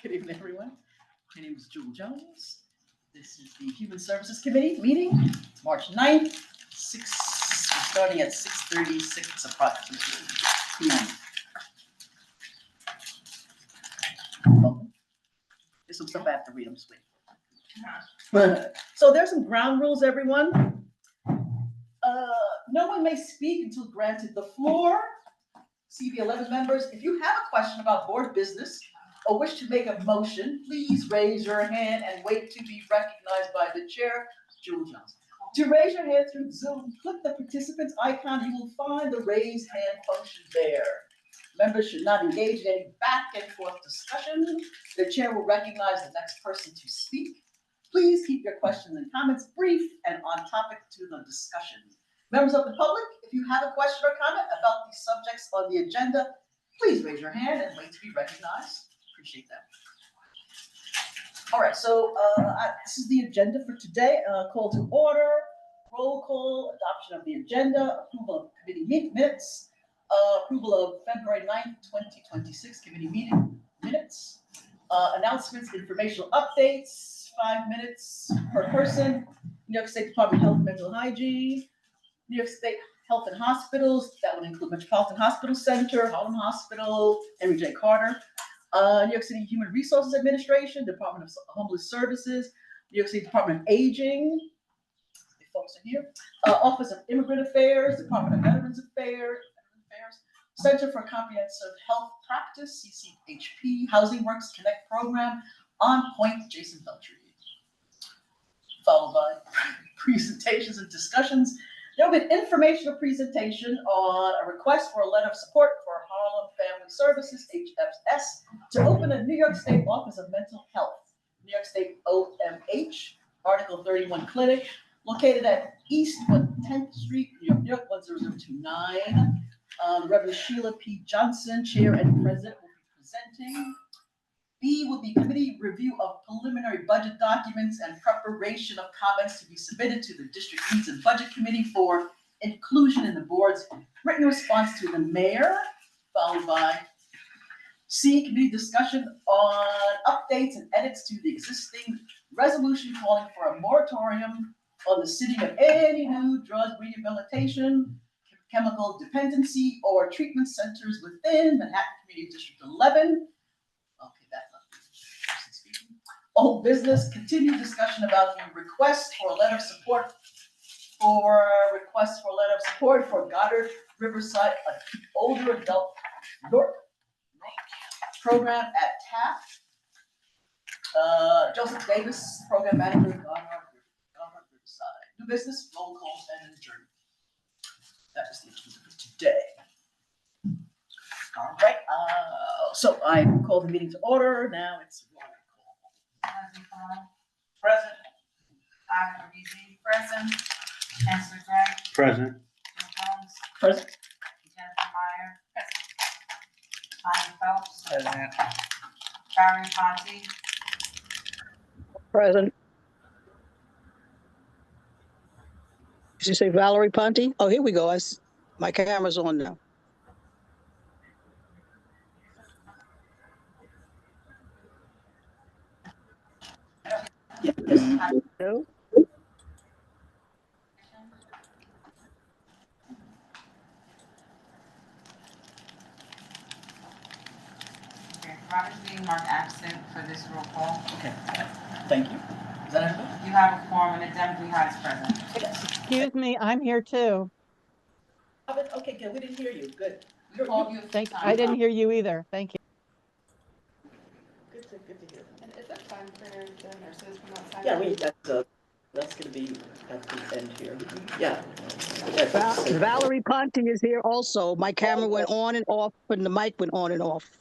Good evening, everyone. My name is Jewel Jones. This is the Human Services Committee meeting. It's March 9th, we're starting at 6:36 approximately p.m. Welcome. There's some stuff I have to read, I'm just waiting. So there's some ground rules, everyone. No one may speak until granted the floor. CB11 members, if you have a question about board business or wish to make a motion, please raise your hand and wait to be recognized by the chair, Jewel Jones. To raise your hand through Zoom, click the participants icon. You will find the raise hand function there. Members should not engage in any back and forth discussion. The chair will recognize the next person to speak. Please keep your questions and comments brief and on topic to the discussion. Members of the public, if you have a question or comment about the subjects on the agenda, please raise your hand and wait to be recognized. Appreciate that. All right, so this is the agenda for today. Call to order, roll call, adoption of the agenda, approval of committee minutes, approval of February 9th, 2026 committee meeting minutes, announcements, informational updates, 5 minutes per person, New York State Department of Health and Mental Hygiene, New York State Health and Hospitals, that would include Metropolitan Hospital Center, Harlem Hospital, Henry J. Carter, New York City Human Resources Administration, Department of Homeless Services, New York State Department of Aging, if folks are here, Office of Immigrant Affairs, Department of Veterans Affairs, Center for Comprehensive Health Practice, CCHP, Housing Works Connect Program, On Point, Jason Beltry. Followed by presentations and discussions. There will be an informational presentation on a request for a letter of support for Harlem Family Services, HFS, to open a New York State Office of Mental Health, New York State OMH, Article 31 Clinic, located at East 10th Street, New York, 10029. Reverend Sheila P. Johnson, Chair and President, will be presenting. B will be committee review of preliminary budget documents and preparation of comments to be submitted to the District Needs and Budget Committee for inclusion in the board's written response to the mayor, followed by C, committee discussion on updates and edits to the existing resolution calling for a moratorium on the city of any new drug rehabilitation, chemical dependency, or treatment centers within Manhattan Community District 11. Okay, that's not speaking. Old business, continued discussion about the request for a letter of support for Goddard Riverside, an older adult York program at Taft. Joseph Davis, program manager, Goddard Riverside. New business, roll calls, and an adjournment. That is the agenda for today. All right, so I call the meeting to order. Now it's roll call. Present. Dr. Beasley, present. Chancellor Gray. Present. Bill Jones. Present. Jennifer Meyer. Present. Bonnie Phelps. Present. Barry Ponte. Present. Did you say Valerie Ponte? Oh, here we go. My camera's on now. Yes. No? Okay, Robert's being marked absent for this roll call. Okay, thank you. Is that everybody? You have a quorum and Indemnity High is present. Yes. Excuse me, I'm here too. Okay, good. We didn't hear you. Good. We called you a few times. I didn't hear you either. Thank you. Good to hear. And is there time for the nurses from outside? Yeah, that's going to be at the end here. Yeah. Valerie Ponte is here also. My camera went on and off, and the mic went on and off.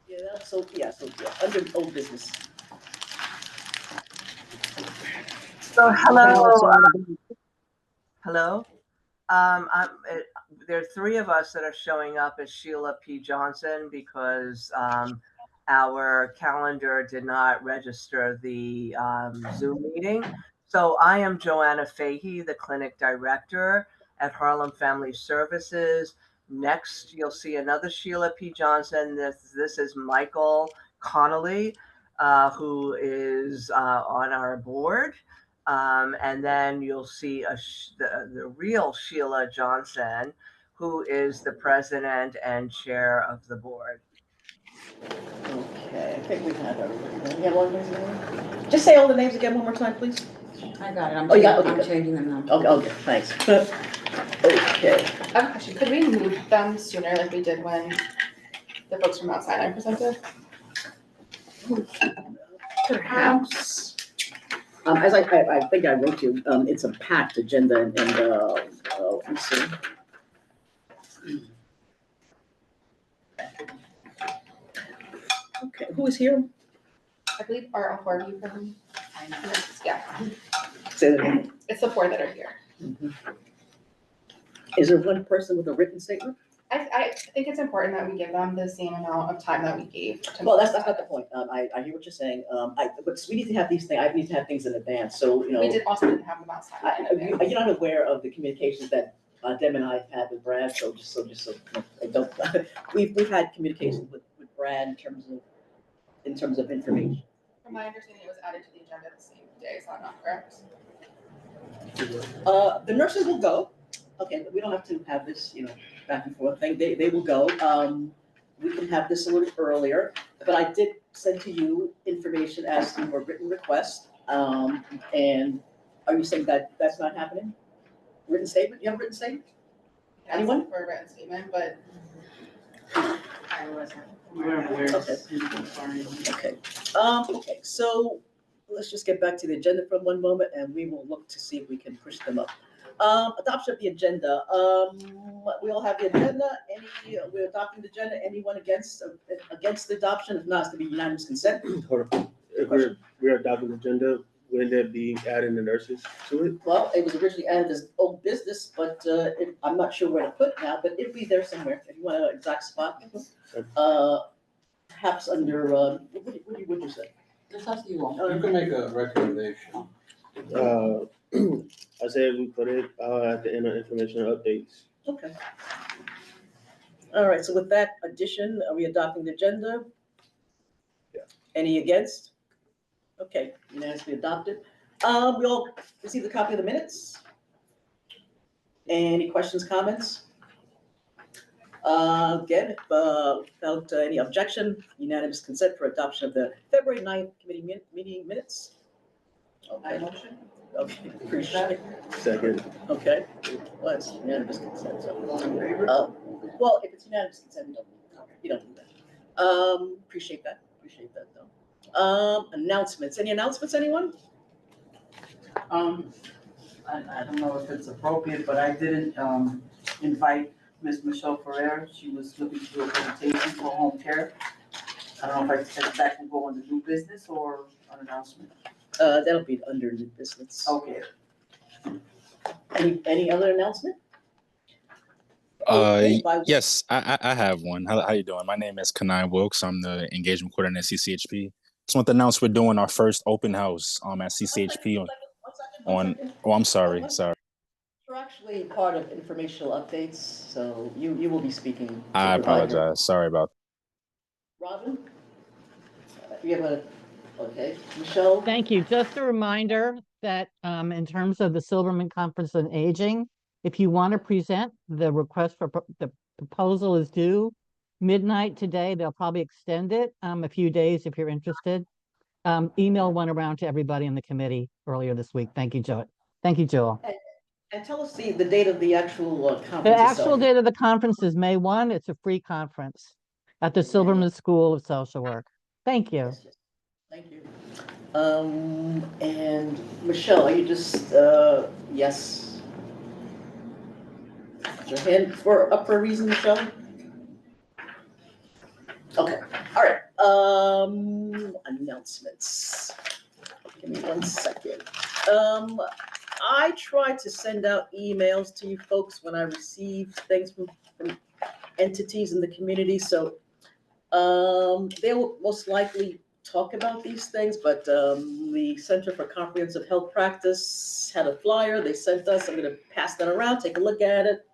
Yeah, so under old business. So hello. There are 3 of us that are showing up as Sheila P. Johnson because our calendar did not register the Zoom meeting. So I am Joanna Fahey, the clinic director, at Harlem Family Services. Next, you'll see another Sheila P. Johnson. This is Michael Connolly, who is on our board. And then you'll see the real Sheila Johnson, who is the president and chair of the board. Okay, I think we've had everybody. You have all those names? Just say all the names again one more time, please. I got it. Oh, you got it? Okay, I'm good. changing them now. Okay, thanks. Okay. I have a question. Could we move them sooner like we did when the folks from Mount Sinai presented? Perhaps. As I think I wrote you, it's a packed agenda and let me see. Okay, who is here? I believe are all 4 of you from, I know. yeah, Say that again. it's the 4 that are here. Is there one person with a written statement? I think it's important that we give them the same amount of time that we gave to. Well, that's not the point. I hear what you're saying. But we need to have these things, I need to have things in advance, so, you know. We didn't have them outside. You're not aware of the communications that Deb and I have had with Brad, so I don't, we've had communication with Brad in terms of information. From my understanding, it was added to the agenda the same day, is that not correct? The nurses will go, okay, but we don't have to have this, back and forth thing, they will go. We can have this a little earlier, but I did send to you information as to your written request. And are you saying that that's not happening? Written statement, you have a written statement? Anyone? For a written statement, but I wasn't. Okay. Okay, so let's just get back to the agenda for one moment and we will look to see if we can push them up. Adoption of the agenda. We all have the agenda. We're adopting the agenda. Anyone against the adoption? If not, it's to be unanimous consent. Hold on. If we're adopting the agenda, wouldn't it be adding the nurses to it? Well, it was originally added as old business, but I'm not sure where to put it now, but it'll be there somewhere. If you want an exact spot. Perhaps under, what would you say? Just up to you all. You can make a recommendation. I said we put it at the end of information updates. Okay. All right, so with that addition, are we adopting the agenda? Yeah. Any against? Okay, unanimously adopted. We all received a copy of the minutes? Any questions, comments? Again, without any objection, unanimous consent for adoption of the February 9th committee meeting minutes. Okay. Motion. Okay, appreciate it. Second. Okay, well, it's unanimous consent, so. Well, if it's unanimous consent, you don't need that. Appreciate that though. Announcements, any announcements, anyone? I don't know if it's appropriate, but I didn't invite Ms. Michelle Ferrer. She was looking to do a presentation for home care. I don't know if that can go under new business or an announcement. That'll be under new business. Okay. Any other announcement? Yes, I have one. How you doing? My name is Kanai Wilkes. I'm the engagement coordinator at CCHP. Just want to announce we're doing our first open house at CCHP on. Oh, I'm sorry. You're actually part of informational updates, so you will be speaking. I apologize. Sorry about that. Robin? You have okay, Michelle? Thank you. Just a reminder that in terms of the Silverman Conference on Aging, if you want to present, the request for the proposal is due midnight today. They'll probably extend it a few days if you're interested. Email went around to everybody in the committee earlier this week. Thank you, Joe. Thank you, Joel. And tell us the date of the actual conference. The actual date of the conference is May 1. It's a free conference at the Silverman School of Social Work. Thank you. Yes. Thank you. And Michelle, are you just, yes? Is your hand up for a reason, Michelle? Okay, all right. Announcements. Give me 1 second. I try to send out emails to you folks when I receive things from entities in the community, so they will most likely talk about these things, but the Center for Comprehensive Health Practice had a flyer they sent us. I'm gonna pass that around, take a look at it.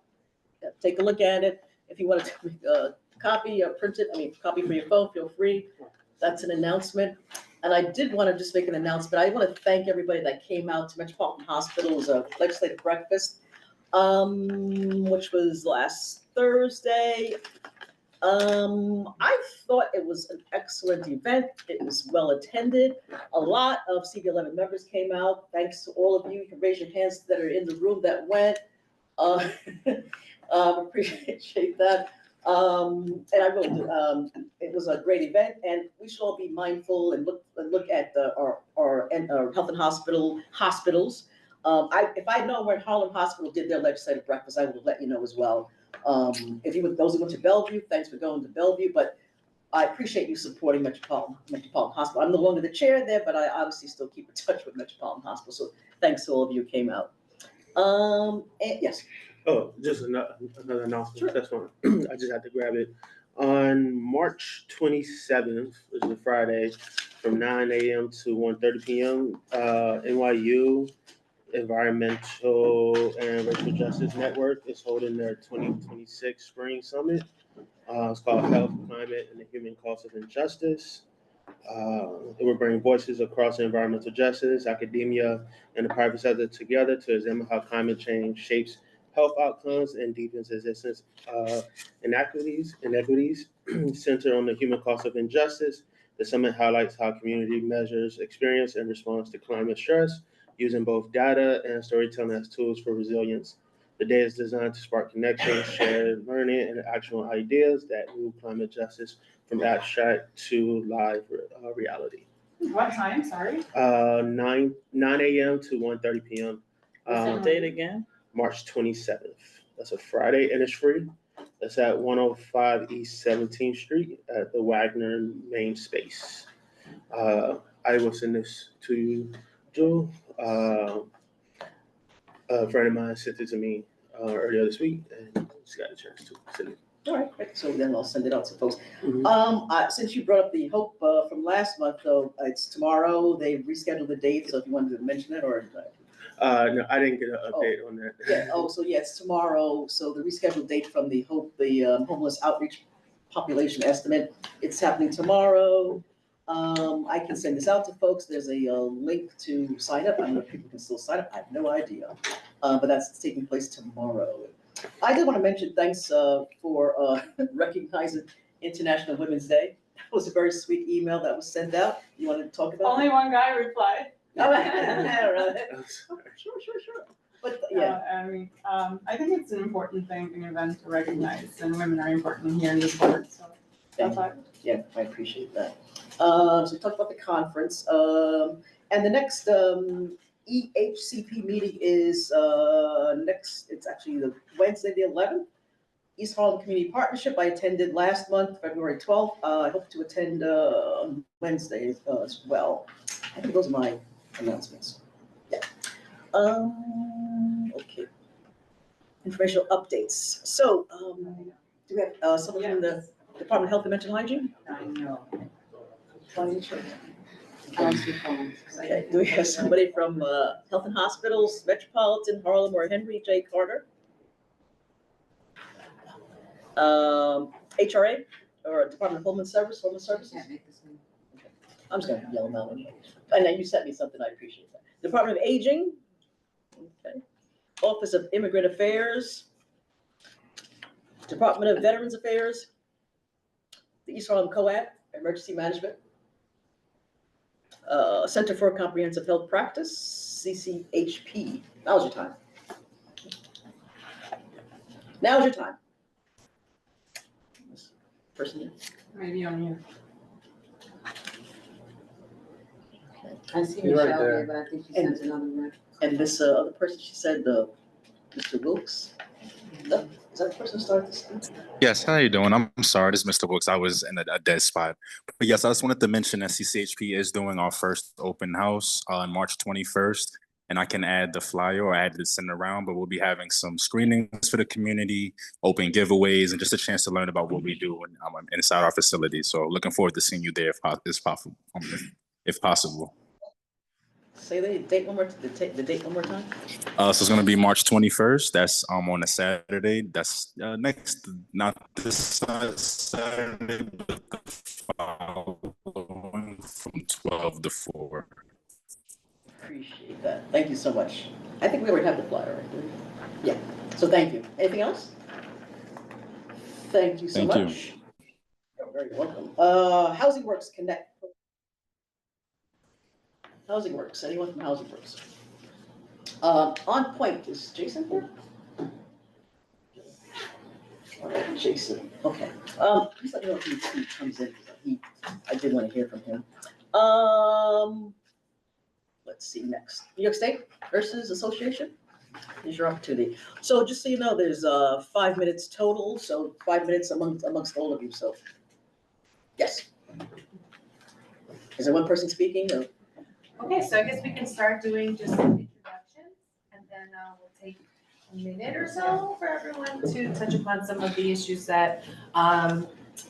Take a look at it. If you want to make a copy or print it, copy for your phone, feel free. That's an announcement. And I did want to just make an announcement. I want to thank everybody that came out to Metropolitan Hospital. It was a legislative breakfast, which was last Thursday. I thought it was an excellent event. It was well attended. A lot of CB11 members came out. Thanks to all of you. You can raise your hands that are in the room that went. Appreciate that. And I really do. It was a great event, and we should all be mindful and look at our health and hospitals. If I know where Harlem Hospital did their legislative breakfast, I will let you know as well. Those who went to Bellevue, thanks for going to Bellevue, but I appreciate you supporting Metropolitan Hospital. I'm no longer the chair there, but I obviously still keep in touch with Metropolitan Hospital, so thanks to all of you who came out. And yes. Oh, just another announcement. Sure. That's fine. I just had to grab it. On March 27th, which is a Friday, from 9 a.m. to 1:30 p.m., NYU Environmental and Racial Justice Network is holding their 2026 Spring Summit. It's called Health, Climate, and the Human Cost of Injustice. It will bring voices across environmental justice, academia, and the private sector together to examine how climate change shapes health outcomes and deepens existence inequities. Centered on the human cost of injustice, the summit highlights how community measures experience and response to climate stress, using both data and storytelling as tools for resilience. The day is designed to spark connections, share learning, and actual ideas that move climate justice from abstract to live reality. What time, sorry? 9 a.m. to 1:30 p.m. What's the date again? March 27th. That's a Friday, and it's free. That's at 105 East 17th Street at the Wagner main space. I will send this to you, Joe. A friend of mine sent it to me earlier this week, and just got a chance to send it. All right, great. So then I'll send it out to folks. Mhm. Since you brought up the Hope from last month, though, it's tomorrow. They rescheduled the date, so if you wanted to mention it, or No, I didn't get an update on that. yeah. Oh, so yeah, it's tomorrow. So the rescheduled date from the Hope, the homeless outreach population estimate, it's happening tomorrow. I can send this out to folks. There's a link to sign up. I don't know if people can still sign up. I have no idea, but that's taking place tomorrow. I did want to mention thanks for recognizing International Women's Day. That was a very sweet email that was sent out. You want to talk about Only one guy replied. Oh, yeah, right. Sure. But yeah, I think it's an important thing, an event to recognize, and women are important here in this board, so. thank you. Yeah, I appreciate that. So we talked about the conference, and the next EHCP meeting is it's actually the Wednesday, the 11th. East Harlem Community Partnership, I attended last month, February 12th. I hope to attend on Wednesday as well. I think those are my announcements. Yeah. Okay. Informational updates. So, do we have someone from the Department of Health and Mental Hygiene? I know. Okay, do we have somebody from Health and Hospitals, Metropolitan, Harlem, or Henry J. Carter? HRA, or Department of Homeless Services? Okay. I'm just gonna yell them out anyway. I know you sent me something, I appreciate that. Department of Aging, okay. Office of Immigrant Affairs, Department of Veterans Affairs, the East Harlem COAP, Emergency Management, Center for Comprehensive Health Practice, CCHP. Now's your time. Now's your time. This person here. Maybe on you. I see You're right Michelle there. here, but I think she sent another one. And this other person, she said, Mr. Wilkes. Is that the person who started this? Yes, how you doing? I'm sorry, this is Mr. Wilkes. I was in a dead spot. But yes, I just wanted to mention that CCHP is doing our first open house on March 21st and I can add the flyer or add it to send around, but we'll be having some screenings for the community, open giveaways, and just a chance to learn about what we do inside our facility. So looking forward to seeing you there if possible. If possible. Say the date one more, the date one more time. So it's gonna be March 21st. That's on a Saturday. That's not this Saturday, but the following from 12 to 4. Appreciate that. Thank you so much. I think we already have the flyer, right? Yeah, so thank you. Anything else? Thank you so Thank you. much. You're very welcome. Housing Works Connect. Housing Works, anyone from Housing Works? On point, is Jason here? All right, Jason, okay. Please let me know if he comes in, I did want to hear from him. Let's see, next. New York State Nurses Association, here's your opportunity. So just so you know, there's 5 minutes total, so 5 minutes amongst all of you, so. Yes. Is there one person speaking or? Okay, so I guess we can start doing just some introductions, and then we'll take a minute or so for everyone to touch upon some of the issues that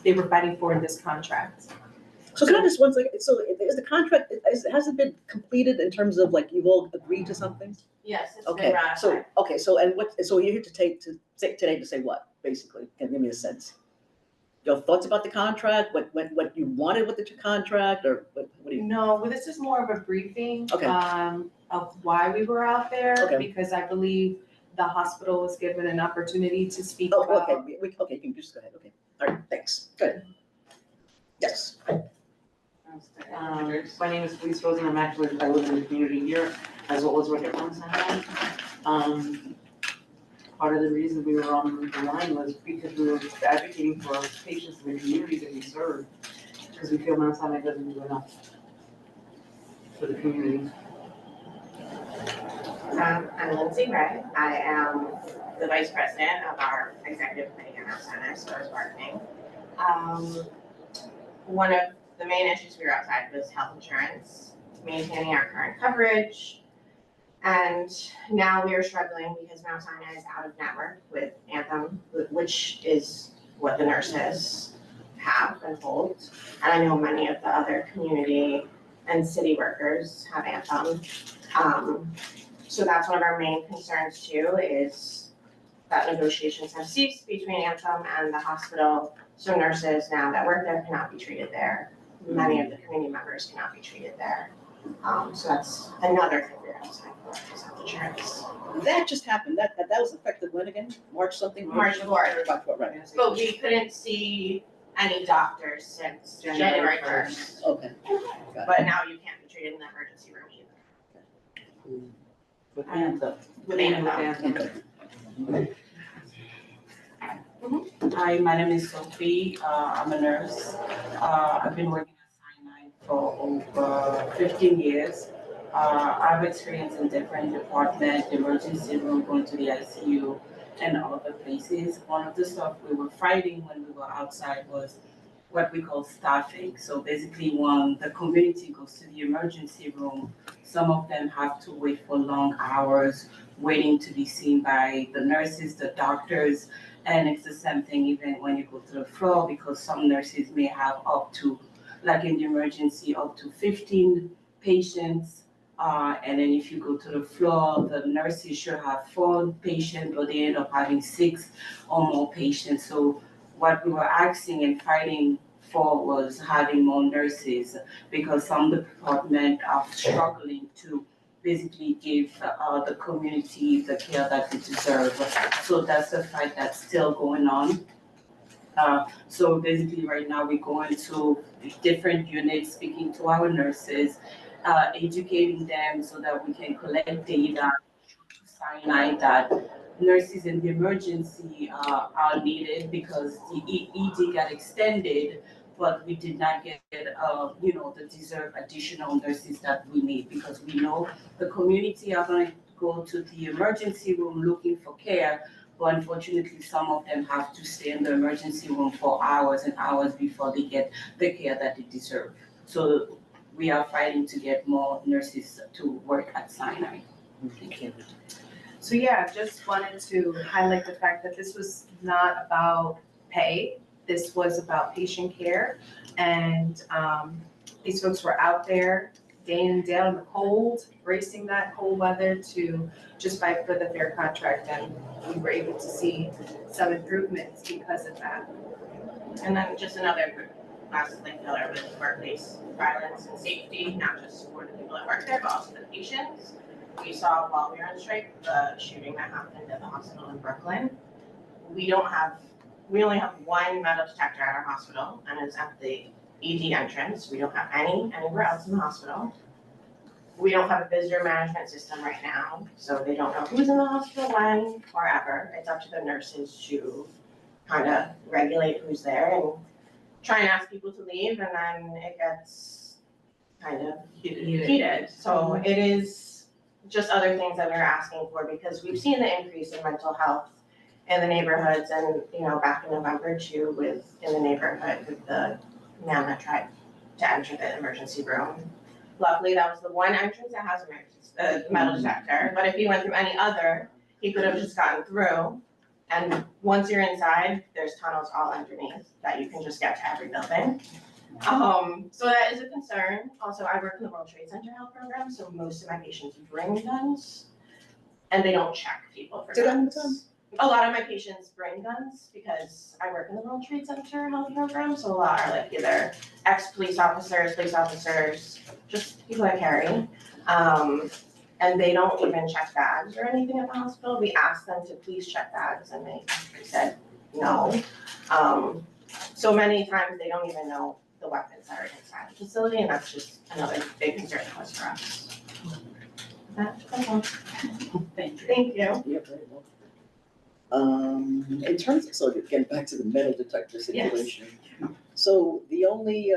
they were fighting for in this contract. So can I just once like, so is the contract, has it been completed in terms of like you've all agreed to something? Yes, it's Okay, been ratified. so and so you're here to say today to say what, basically? Can you give me a sense? Your thoughts about the contract, what you wanted with the contract, or what do you? No, well, this is more of a briefing. Okay. Of why we were out there. Okay. Because I believe the hospital was given an opportunity to speak Oh, about. okay, okay, you can just go ahead, okay. All right, thanks, good. Yes. My name is Felice Rosen. I live in the community here, as well as work at One Center. Part of the reason we were on the line was because we were advocating for patients in the community that we serve, because we feel Mount Sinai doesn't do enough for the community. I'm Lindsay Ray. I am the vice president of our executive committee at Mount Sinai Stores Marketing. One of the main issues we were outside was health insurance, maintaining our current coverage. And now we are struggling because Mount Sinai is out of network with Anthem, which is what the nurses have been told. And I know many of the other community and city workers have Anthem. So that's one of our main concerns too, is that negotiations have ceased between Anthem and the hospital. So nurses now that work there cannot be treated there. Many of the community members cannot be treated there. So that's another thing we're outside for, is health insurance. That just happened, that was effective when again? March something? March 4th. March 4th, right. But we couldn't see any doctors since January 1st. Okay. But now you can't be treated in the emergency room either. With Anthem. With Anthem. Hi, my name is Sophie. I'm a nurse. I've been working at Sinai for over 15 years. I've experienced in different departments, emergency room, going to the ICU, and other places. One of the stuff we were fighting when we were outside was what we call staffing. So basically when the community goes to the emergency room, some of them have to wait for long hours, waiting to be seen by the nurses, the doctors, and it's the same thing even when you go to the floor, because some nurses may have up to, like in the emergency, up to 15 patients. And then if you go to the floor, the nurses should have 4 patients, but they end up having 6 or more patients. So what we were asking and fighting for was having more nurses, because some departments are struggling to basically give the community the care that they deserve. So that's a fight that's still going on. So basically right now we're going to different units, speaking to our nurses, educating them so that we can collect data to Sinai that nurses in the emergency are needed, because the ED got extended, but we did not get, the deserved additional nurses that we need, because we know the community are going to go to the emergency room looking for care, but unfortunately some of them have to stay in the emergency room for hours and hours before they get the care that they deserve. So we are fighting to get more nurses to work at Sinai. So yeah, just wanted to highlight the fact that this was not about pay. This was about patient care. And these folks were out there day in and day out in the cold, racing that cold weather to just fight for the fair contract. And we were able to see some improvements because of that. And then just another last pillar with workplace violence and safety, not just for the people that work there, but also the patients. We saw while we were on strike, the shooting that happened at the hospital in Brooklyn. We only have one metal detector at our hospital, and it's at the ED entrance. We don't have any anywhere else in the hospital. We don't have a visitor management system right now, so they don't know who's in the hospital when or ever. It's up to the nurses to kind of regulate who's there and try and ask people to leave, and then it gets kind of heated. So it is just other things that we're asking for, because we've seen the increase in mental health in the neighborhoods, and back in November too, in the neighborhood with the man that tried to enter the emergency room. Luckily, that was the one entrance that has a metal detector, but if he went through any other, he could have just gotten through. And once you're inside, there's tunnels all underneath that you can just get to every building. So that is a concern. Also, I work in the World Trade Center health program, so most of my patients bring guns, and they don't check people for guns. A lot of my patients bring guns because I work in the World Trade Center health program, so a lot are either ex-police officers, just people that carry. And they don't even check bags or anything at the hospital. We asked them to please check bags, and they said no. So many times they don't even know the weapons that are inside the facility, and that's just another big concern for us. That's all. Thank you. Thank you. You're very welcome. In terms of, so getting back to the metal detector situation. So the only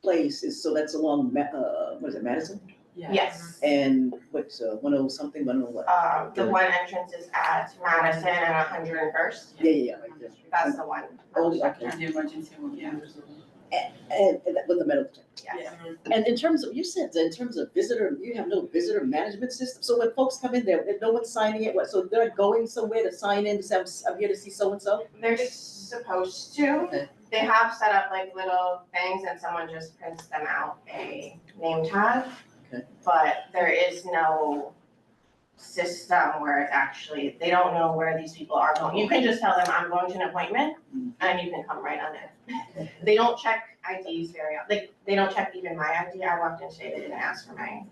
place is, so that's along, what is it, Madison? Yes. And what's 10 something, 101 what? The one entrance is at Madison and 101st. Yeah, right there. That's the one. Oh, okay. The emergency room, yeah. And that with the metal detector. Yes. And in terms of, you said that in terms of visitor, you have no visitor management system. So when folks come in there, no one's signing it, so they're going somewhere to sign in to say, I'm here to see so-and-so? They're supposed to. Okay. They have set up little things, and someone just prints them out a name tag. Okay. But there is no system where it's actually, they don't know where these people are going. You can just tell them, I'm going to an appointment, and you can come right on in. They don't check IDs very often. They don't check even my ID. I walked in today, they didn't ask for my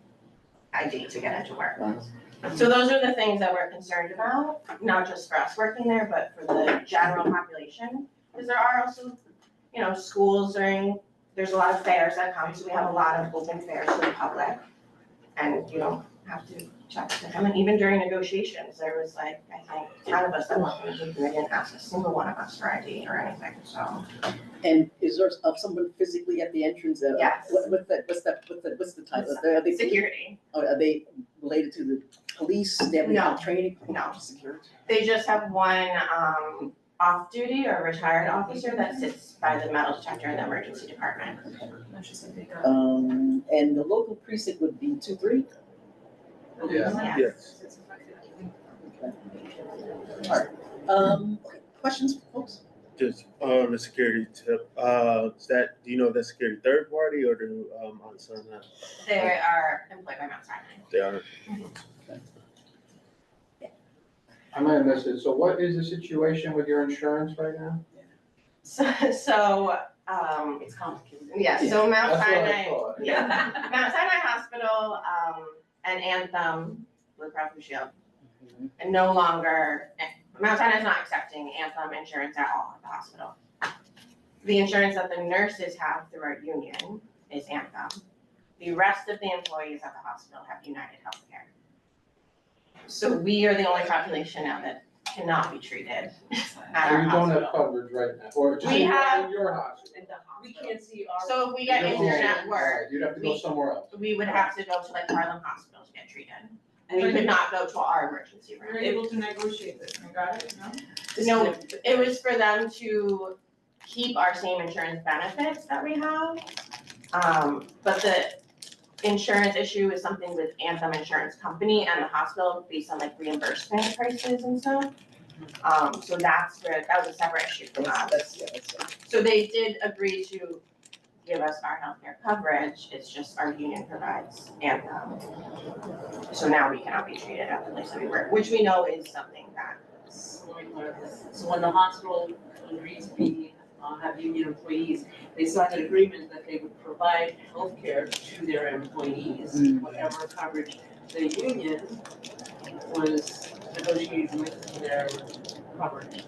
ID to get into work. Wow. So those are the things that we're concerned about, not just for us working there, but for the general population. Because there are also, schools there's a lot of fairs that come, so we have a lot of open fairs to the public. And you don't have to check to come. And even during negotiations, there was I think 10 of us that walked into the meeting and asked a single one of us for ID or anything, so. And is there someone physically at the entrance? Yes. What's the title? Are they Security. Are they related to the police? They have No. training? No. Security. They just have one off-duty or retired officer that sits by the metal detector in the emergency department. And the local precinct would be 2-3? Yeah. Yes. Okay. All right. Questions, folks? Just on the security tip, is that, do you know if that's security third party or do on Sun have? They are employed by Mount Sinai. They are. I might have missed it. So what is the situation with your insurance right now? So It's complicated. yeah, so Mount That's what I Sinai, thought. yeah, Mount Sinai Hospital, and Anthem Blue Cross Blue Shield. And no longer, Mount Sinai is not accepting Anthem insurance at all at the hospital. The insurance that the nurses have through our union is Anthem. The rest of the employees at the hospital have United Healthcare. So we are the only population now that cannot be treated at So our you don't have hospital. coverage right now, or just We in have- your hospital? We can't see our. So if we get injured at work, Right, you'd have to go we- somewhere else. we would have to go to Harlem Hospital to get treated. We could not go to our emergency We were room. able to negotiate this, we got it, no? No, it was for them to keep our same insurance benefits that we have. But insurance issue is something with Anthem Insurance Company and the hospital based on like reimbursement prices and stuff. So that's where, that was a separate issue from us. So they did agree to give us our healthcare coverage, it's just our union provides Anthem. So now we cannot be treated at the place that we work, which we know is something that. So when the hospital agreed to be, have union employees, they signed an agreement that they would provide healthcare to their employees, whatever coverage the union was negotiating with their coverage.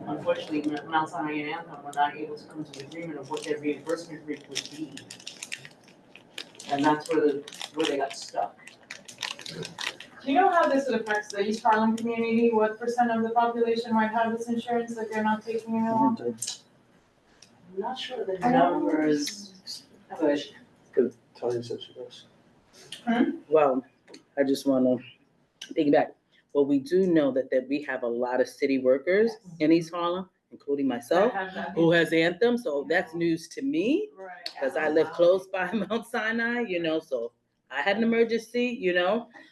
Unfortunately, Mount Sinai and Anthem were not able to come to an agreement of what their reimbursement rate would be. And that's where they got stuck. Do you know how this affects the East Harlem community? What % of the population might have this insurance that they're not taking any longer? I'm not sure the numbers, but Tony said she does. Well, I just want to piggyback. Well, we do know that we have a lot of city workers in East Harlem, including myself, who has Anthem. So that's news to me because I live close by Mount Sinai, so I had an emergency,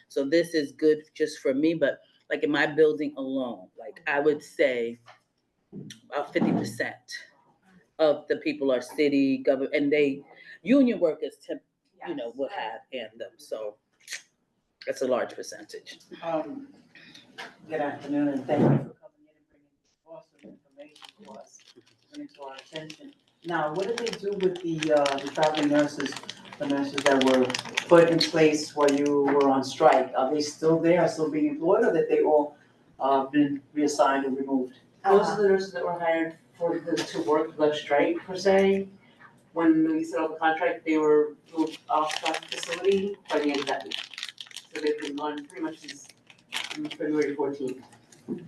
so this is good just for me. But like in my building alone, like I would say about 50% of the people are city government, and union workers would have Anthem. So that's a large percentage. good afternoon, and thank you for coming in and bringing awesome information to us, bringing to our attention. Now, what did they do with the traveling nurses, the nurses that were put in place while you were on strike? Are they still there, still being employed, or that they all been reassigned and removed? Those are the nurses that were hired to work the strike per se. When we set up the contract, they were moved off that facility by the end of that week. So they've been gone pretty much since February 14th.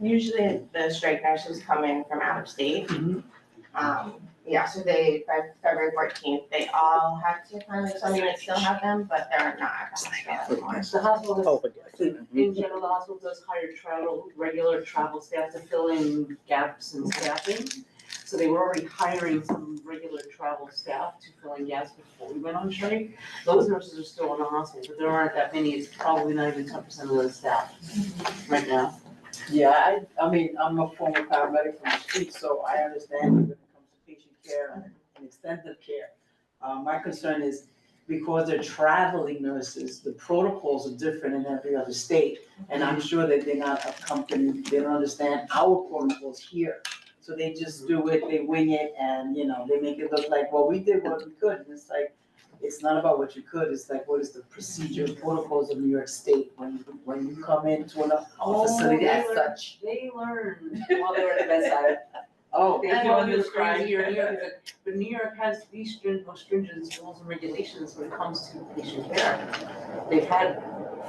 Usually the strike nurses come in from out of state. Yeah, so by February 14th, they all have to kind of, some units still have them, but they're not at the hospital anymore. The hospital in general, the hospital does hire regular travel staff to fill in gaps in staffing. So they were already hiring some regular travel staff to fill in gaps before we went on strike. Those nurses are still in the hospital, but there aren't that many. It's probably not even 10% of the staff right now. Yeah, I mean, I'm a former paramedic from the street, so I understand when it comes to patient care and extensive care. My concern is because they're traveling nurses, the protocols are different in every other state. And I'm sure that they're not accompanied, they don't understand our protocols here. So they just do it, they wing it, and they make it look like, well, we did what we could. And it's like, it's not about what you could, it's like, what is the procedure, protocols of New York State when you come into a facility as such? They learned while they were at the bedside. Oh, they know it's crazy here in New York, but New York has these most stringent rules and regulations when it comes to patient care. They've had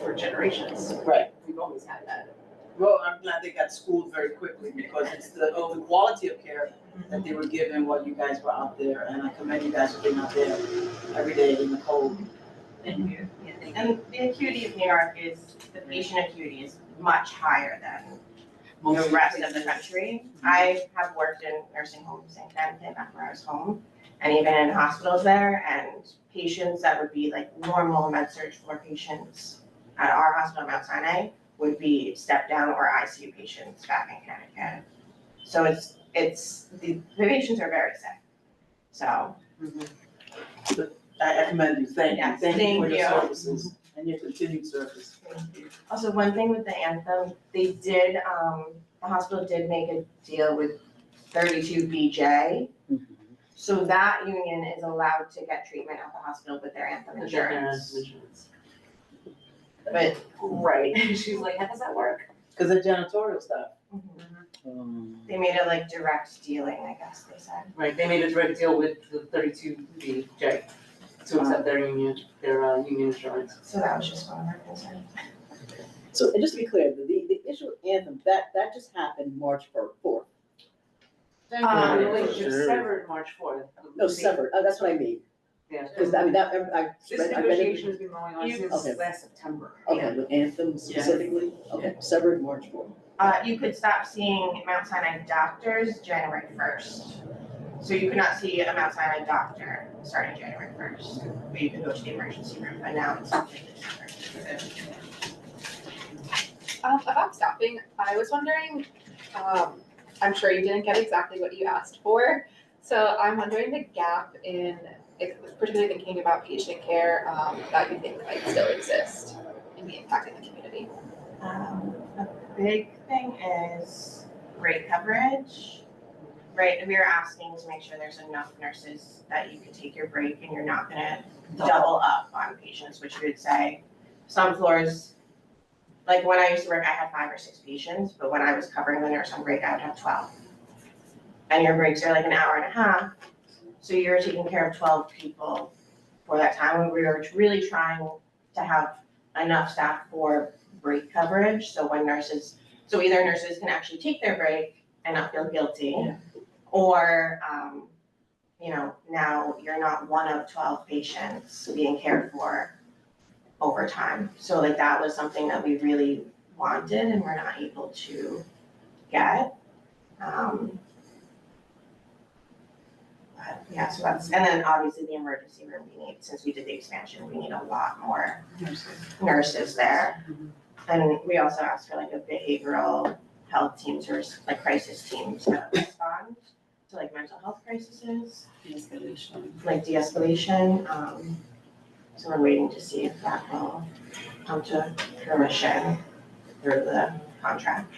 for generations. Right. We've always had that. Well, I'm glad they got schooled very quickly because it's the quality of care that they were given while you guys were out there, and I commend you guys for being out there every day in the cold. Thank you. And the acuity of New York the patient acuity is much higher than the rest of the country. I have worked in nursing homes in Connecticut, back where I was home, and even in hospitals there, and patients that would be like normal med-surg floor patients at our hospital, Mount Sinai, would be step down or ICU patients back in Connecticut. So the patients are very sick. So. I commend you, thank you, Yes, thank you for thank your you. services and your continued service. Also, one thing with the Anthem, they did, the hospital did make a deal with 32BJ. So that union is allowed to get treatment at the hospital with their Anthem insurance. But, right, she's like, how does that work? Because the janitorial stuff. They made it like direct dealing, I guess they said. Right, they made a direct deal with the 32BJ to accept their union insurance. So that was just one of our concerns. So, and just to be clear, the issue with Anthem, that just happened March 4th. The relationship severed March 4th. No, severed, that's what I mean. Yeah. Because I mean, This negotiation has been going on since last September. Okay, with Anthem specifically, okay, severed March 4th. You could stop seeing Mount Sinai doctors January 1st. So you could not see a Mount Sinai doctor starting January 1st, but you could go to the emergency room, but now it's completely different. About staffing, I was wondering, I'm sure you didn't get exactly what you asked for. So I'm wondering the gap in, particularly thinking about patient care, that you think might still exist and be impacting the community. A big thing is rate coverage, right? We are asking to make sure there's enough nurses that you can take your break and you're not gonna double up on patients, which we would say some floors, like when I used to work, I had 5 or 6 patients, but when I was covering the nurse on break, I would have 12. And your breaks are like an hour and a half, so you're taking care of 12 people for that time. We were really trying to have enough staff for break coverage, so when nurses, so either nurses can actually take their break and not feel guilty, or, you know, now you're not one of 12 patients being cared for over time. So like that was something that we really wanted and we're not able to get. But yeah, so that's, and then obviously the emergency room, we need, since we did the expansion, we need a lot more nurses there. And we also asked for like a behavioral health team to, like crisis teams to respond to like mental health crises. Like de-escalation. So we're waiting to see if that will come to fruition through the contract.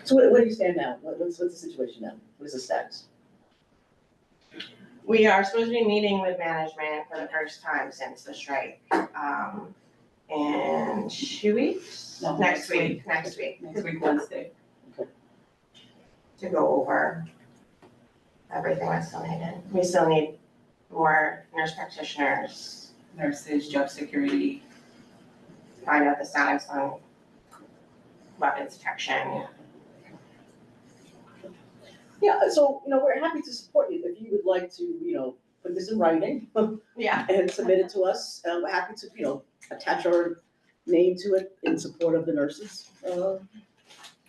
So where do you stand now? What's the situation now? What is the status? We are supposed to be meeting with management for the first time since the strike, in 2 weeks? No, Next week, Wednesday. to go over everything that's still needed. We still need more nurse practitioners, Nurses, job security. find out the status on weapons detection. Yeah, so, you know, we're happy to support you. If you would like to, you know, put this in writing Yeah. and submit it to us, we're happy to, you know, attach our name to it in support of the nurses. Feel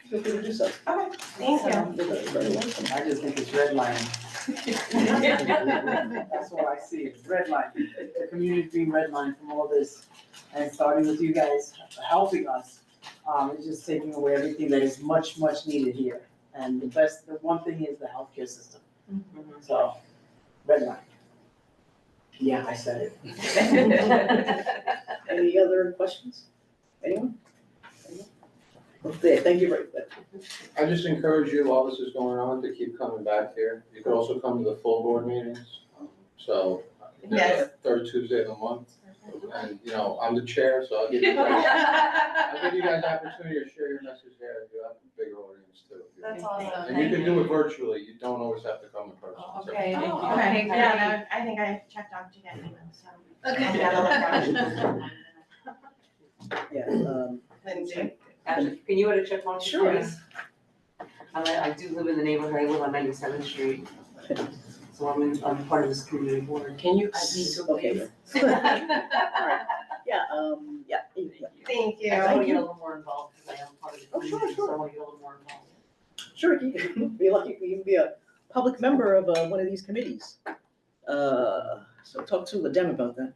free to do so. Okay, thank you. You're very welcome. I just think it's redlining. That's what I see, it's redlining. The community's being redlined from all this, and starting with you guys helping us, it's just taking away everything that is much, much needed here. And the one thing is the healthcare system. So, redline. Yeah, I said it. Any other questions? Anyone? Okay, thank you very much. I just encourage you, while this is going on, to keep coming back here. You could also come to the full board meetings. So, Yes. third Tuesday of the month. And, you know, I'm the chair, so I'll give you guys the opportunity to share your message there. You have a bigger audience too. That's awesome. And you can do it virtually. You don't always have to come in person. Oh, So- okay, thank you. Okay, yeah, no, I think I checked off to get email, so. Okay. I'll have a look at it. Yeah, Lindsay. Actually, can you go to check one? Sure. I do live in the neighborhood, I live on 97th Street. So I'm part of this community board. Can you? I need to okay. leave. Yeah, yeah. Thank you. I want to get a little more involved because I am part of the Oh, sure, community, so I sure. want to get a little more involved. Sure, you can be lucky, you can be a public member of one of these committees. So talk to Dem about that.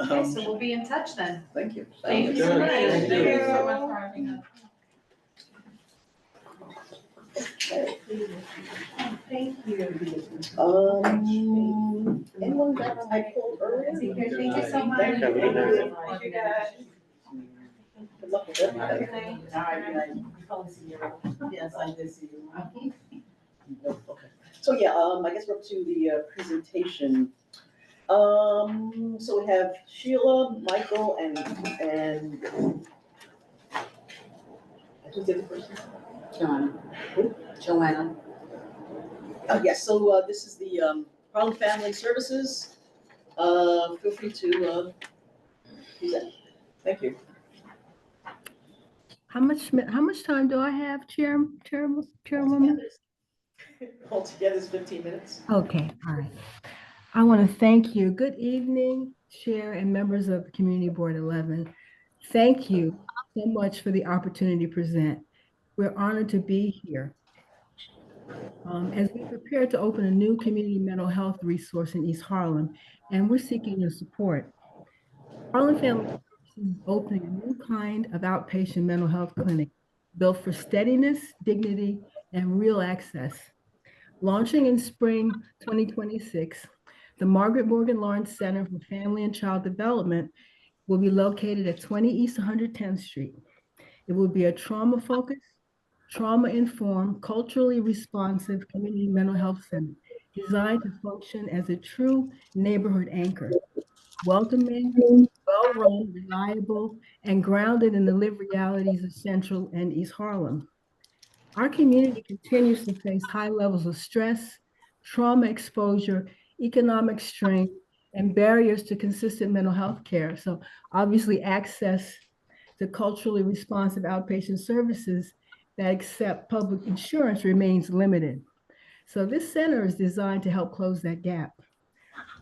Okay, so we'll be in touch then. Thank you. Thank you so much. Thank Thank you you. so much for having us. Thank you. Anyone got I called earlier? Thank you so much. Thank you. Thank you guys. Good luck with everything. Good night. Yes, I did see you. Okay. So yeah, I guess we're up to the presentation. So we have Sheila, Michael, and who's the other person? Joanna. Yes, so this is the Harlem Family Services. Feel free to present. Thank you. How much time do I have, Chairwoman? Altogether is 15 minutes. Okay, all right. I want to thank you. Good evening, Chair and members of Community Board 11. Thank you so much for the opportunity to present. We're honored to be here. As we prepare to open a new community mental health resource in East Harlem, and we're seeking your support. Harlem Family Services is opening a new kind of outpatient mental health clinic built for steadiness, dignity, and real access. Launching in spring 2026, the Margaret Morgan Lawrence Center for Family and Child Development will be located at 20 East 110th Street. It will be a trauma-focused, trauma-informed, culturally responsive community mental health center designed to function as a true neighborhood anchor, welcoming, well-run, reliable, and grounded in the lived realities of Central and East Harlem. Our community continues to face high levels of stress, trauma exposure, economic strain, and barriers to consistent mental health care. So obviously access to culturally responsive outpatient services that accept public insurance remains limited. So this center is designed to help close that gap.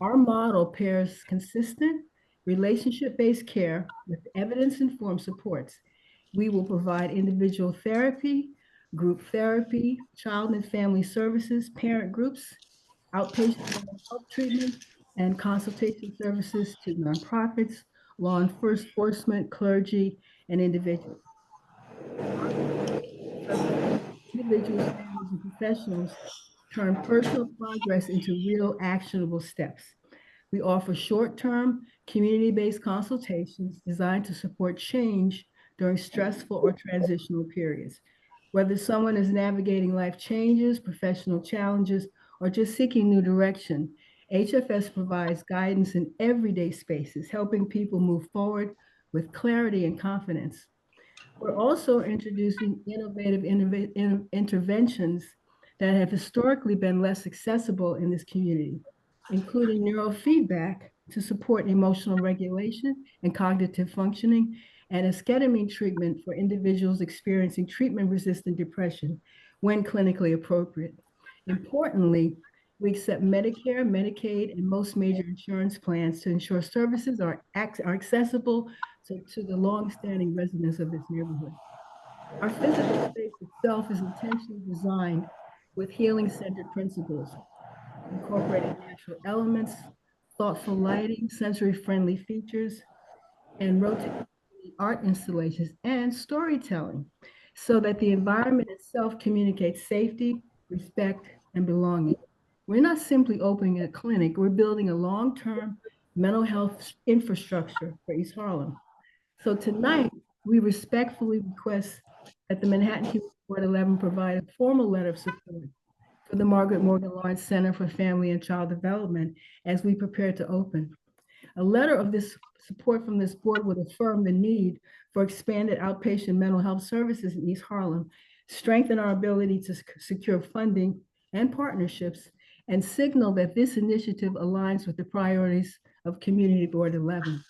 Our model pairs consistent relationship-based care with evidence-informed supports. We will provide individual therapy, group therapy, child and family services, parent groups, outpatient mental health treatment, and consultation services to nonprofits, law enforcement, clergy, and individuals. Our goal is for individuals, families, and professionals turn personal progress into real actionable steps. We offer short-term, community-based consultations designed to support change during stressful or transitional periods. Whether someone is navigating life changes, professional challenges, or just seeking new direction, HFS provides guidance in everyday spaces, helping people move forward with clarity and confidence. We're also introducing innovative interventions that have historically been less accessible in this community, including neurofeedback to support emotional regulation and cognitive functioning, and esketamine treatment for individuals experiencing treatment-resistant depression when clinically appropriate. Importantly, we accept Medicare, Medicaid, and most major insurance plans to ensure services are accessible to the long-standing residents of this neighborhood. Our physical space itself is intentionally designed with healing-centered principles, incorporating natural elements, thoughtful lighting, sensory-friendly features, and rotating art installations and storytelling so that the environment itself communicates safety, respect, and belonging. We're not simply opening a clinic, we're building a long-term mental health infrastructure for East Harlem. So tonight, we respectfully request that the Manhattan Community Board 11 provide a formal letter of support for the Margaret Morgan Lawrence Center for Family and Child Development as we prepare to open. A letter of this support from this board would affirm the need for expanded outpatient mental health services in East Harlem, strengthen our ability to secure funding and partnerships, and signal that this initiative aligns with the priorities of Community Board 11.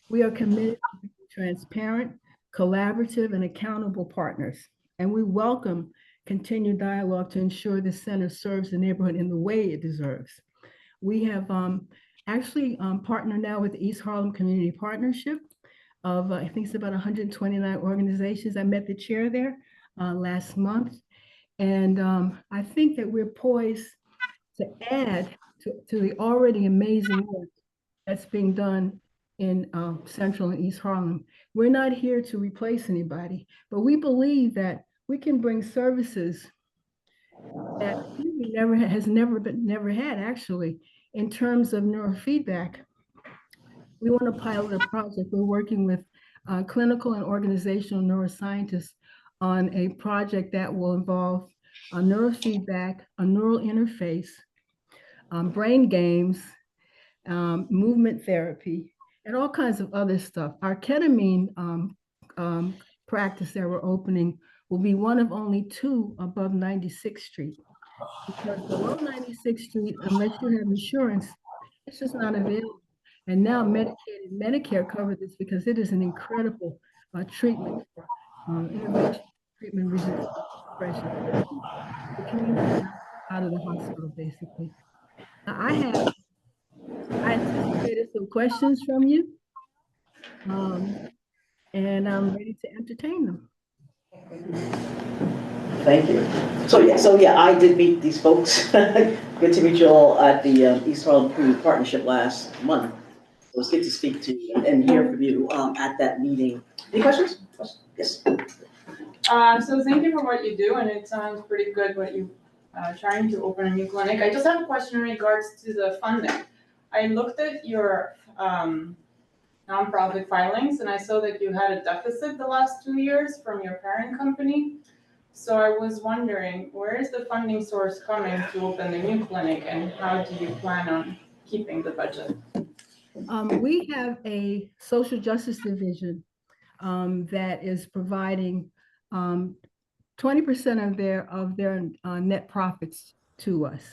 We are committed to being transparent, collaborative, and accountable partners, and we welcome continued dialogue to ensure the center serves the neighborhood in the way it deserves. We have actually partnered now with the East Harlem Community Partnership of, I think it's about 129 organizations. I met the chair there last month. And I think that we're poised to add to the already amazing work that's being done in Central and East Harlem. We're not here to replace anybody, but we believe that we can bring services that we never had actually in terms of neurofeedback. We want to pilot a project. We're working with clinical and organizational neuroscientists on a project that will involve neurofeedback, a neural interface, brain games, movement therapy, and all kinds of other stuff. Our ketamine practice that we're opening will be one of only 2 above 96th Street. Because below 96th Street, unless you have insurance, it's just not available. And now Medicaid and Medicare cover this because it is an incredible treatment for intervention, treatment-resistant depression. The community out of the hospital, basically. Now, I anticipated some questions from you, and I'm ready to entertain them. Thank you. So yeah, I did meet these folks. Good to meet you all at the East Harlem Community Partnership last month. It was good to speak to you and hear from you at that meeting. Any questions? Yes. So thank you for what you do, and it sounds pretty good what you trying to open a new clinic. I just have a question in regards to the funding. I looked at your nonprofit filings, and I saw that you had a deficit the last 2 years from your parent company. So I was wondering, where is the funding source coming to open the new clinic, and how do you plan on keeping the budget? We have a social justice division that is providing 20% of their net profits to us.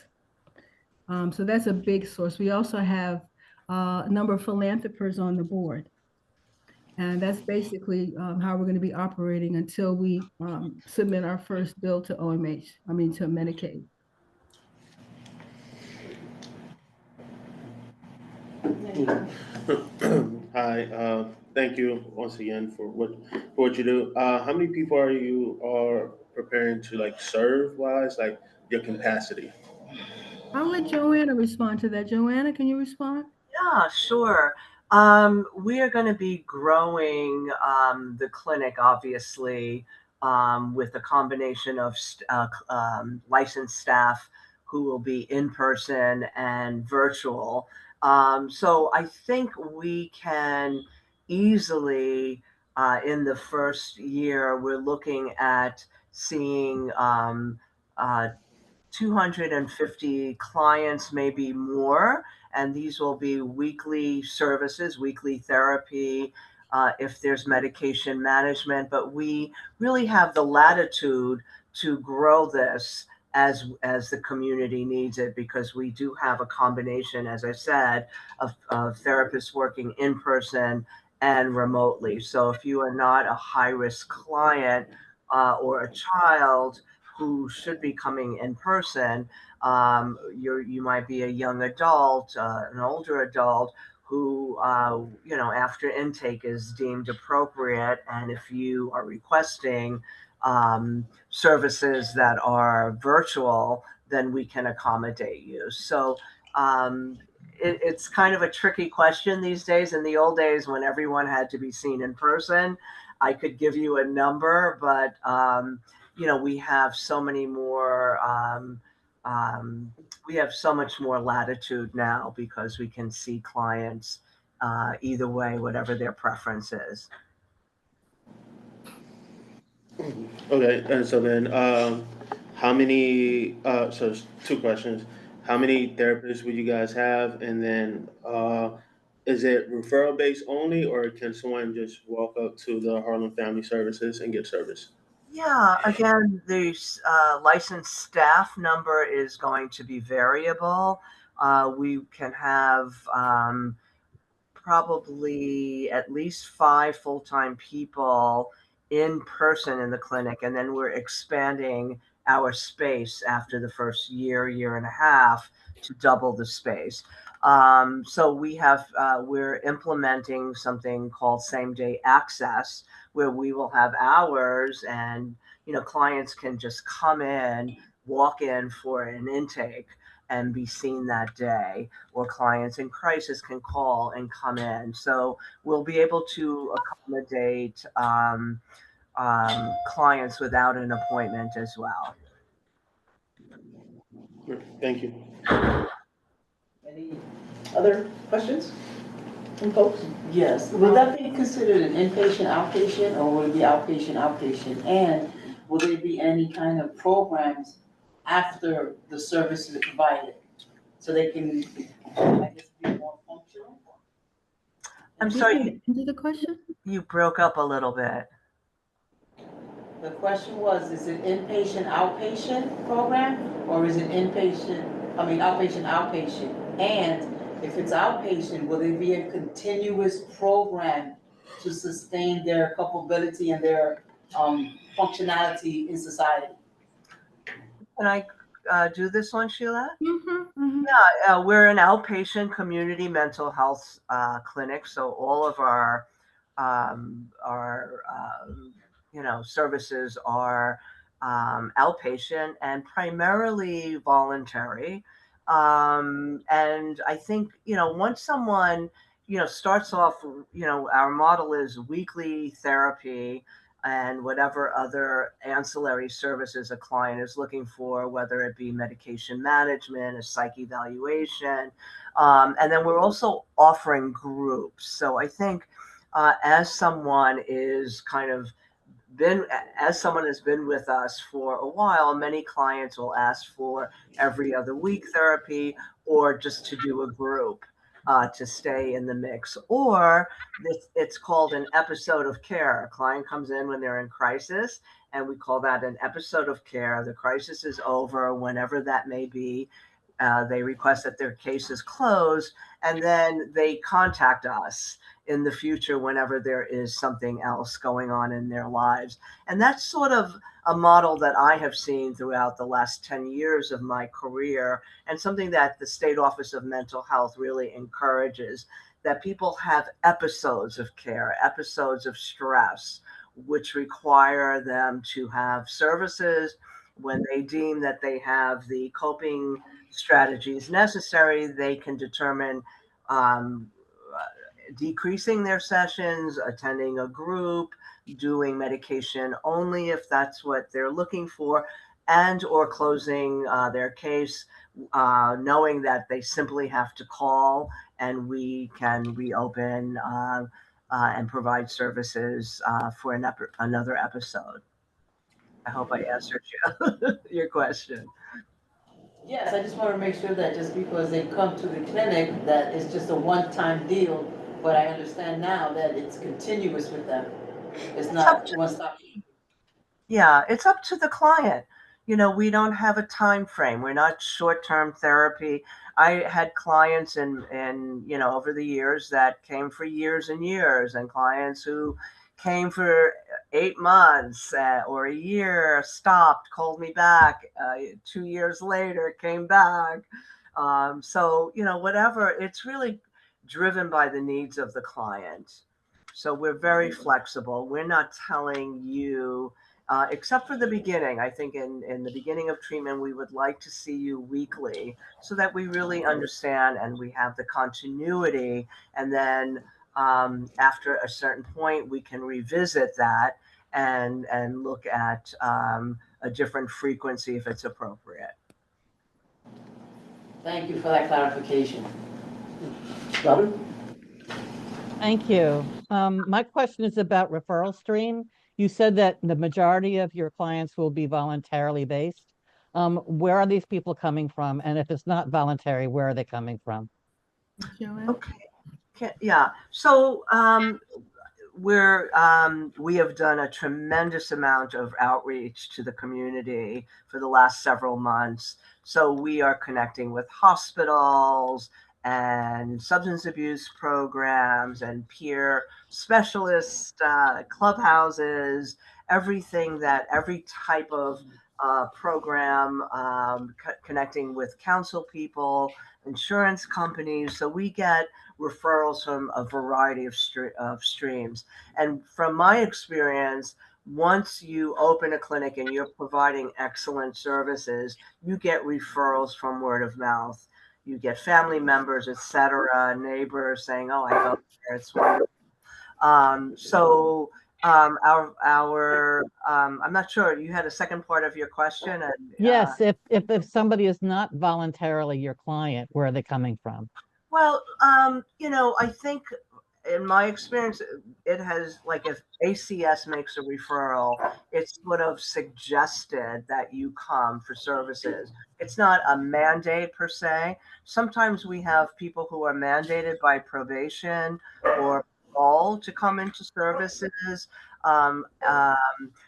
So that's a big source. We also have a number of philanthropists on the board. And that's basically how we're going to be operating until we submit our first bill to to Medicaid. Hi, thank you once again for what you do. How many people are preparing to like serve wise, like your capacity? I'll let Joanna respond to that. Joanna, can you respond? Yeah, sure. We are going to be growing the clinic, obviously, with a combination of licensed staff who will be in person and virtual. So I think we can easily, in the first year, we're looking at seeing 250 clients, maybe more, and these will be weekly services, weekly therapy, if there's medication management. But we really have the latitude to grow this as the community needs it, because we do have a combination, as I said, of therapists working in person and remotely. So if you are not a high-risk client or a child who should be coming in person, you might be a young adult, an older adult who, after intake is deemed appropriate. And if you are requesting services that are virtual, then we can accommodate you. So it's kind of a tricky question these days. In the old days, when everyone had to be seen in person, I could give you a number, but we have so many more. We have so much more latitude now because we can see clients either way, whatever their preference is. Okay, and so then, how many? So it's two questions. How many therapists would you guys have, and then is it referral based only, or can someone just walk up to the Harlem Family Services and get service? Yeah, again, the licensed staff number is going to be variable. We can have probably at least 5 full-time people in person in the clinic, and then we're expanding our space after the first year and a half to double the space. So we're implementing something called same-day access, where we will have hours, and clients can just come in, walk in for an intake, and be seen that day, or clients in crisis can call and come in. So we'll be able to accommodate clients without an appointment as well. Thank you. Any other questions from folks? Yes, will that be considered an inpatient, outpatient, or will it be outpatient, outpatient? And will there be any kind of programs after the services are provided, so they can, I guess, be more functional? I'm sorry, Answer the question? you broke up a little bit. The question was, is it inpatient, outpatient program, or is it outpatient, outpatient? And if it's outpatient, will there be a continuous program to sustain their culpability and their functionality in society? Can I do this one, Sheila? Mm-hmm. Yeah, we're an outpatient community mental health clinic, so all of our services are outpatient and primarily voluntary. And I think, once someone, starts off, our model is weekly therapy and whatever other ancillary services a client is looking for, whether it be medication management, a psych evaluation. And then we're also offering groups. So I think as someone is kind of as someone has been with us for a while, many clients will ask for every other week therapy or just to do a group to stay in the mix. Or it's called an episode of care. A client comes in when they're in crisis, and we call that an episode of care. The crisis is over, whenever that may be. They request that their case is closed, and then they contact us in the future whenever there is something else going on in their lives. And that's sort of a model that I have seen throughout the last 10 years of my career, and something that the State Office of Mental Health really encourages, that people have episodes of care, episodes of stress, which require them to have services. When they deem that they have the coping strategies necessary, they can determine decreasing their sessions, attending a group, doing medication only if that's what they're looking for, and or closing their case, knowing that they simply have to call and we can reopen and provide services for another episode. I hope I answered your question. Yes, I just want to make sure that just because they come to the clinic, that it's just a one-time deal, but I understand now that it's continuous with them. It's not one-stop. Yeah, it's up to the client. We don't have a time frame. We're not short-term therapy. I had clients over the years that came for years and years, and clients who came for 8 months or a year, stopped, called me back 2 years later, came back. So, whatever, it's really driven by the needs of the client. So we're very flexible. We're not telling you, except for the beginning. I think in the beginning of treatment, we would like to see you weekly so that we really understand and we have the continuity. And then after a certain point, we can revisit that and look at a different frequency if it's appropriate. Thank you for that clarification. Robin? Thank you. My question is about referral stream. You said that the majority of your clients will be voluntarily based. Where are these people coming from? And if it's not voluntary, where are they coming from? Okay. Yeah. So we have done a tremendous amount of outreach to the community for the last several months. So we are connecting with hospitals and substance abuse programs and peer specialist clubhouses, every type of program, connecting with council people, insurance companies. So we get referrals from a variety of streams. And from my experience, once you open a clinic and you're providing excellent services, you get referrals from word of mouth. You get family members, etc., neighbors saying, "Oh, I go there; it's wonderful." I'm not sure. You had a second part of your question, and Yes, if somebody is not voluntarily your client, where are they coming from? Well, I think in my experience, it has, like, if ACS makes a referral, it's sort of suggested that you come for services. It's not a mandate per se. Sometimes we have people who are mandated by probation or all to come into services.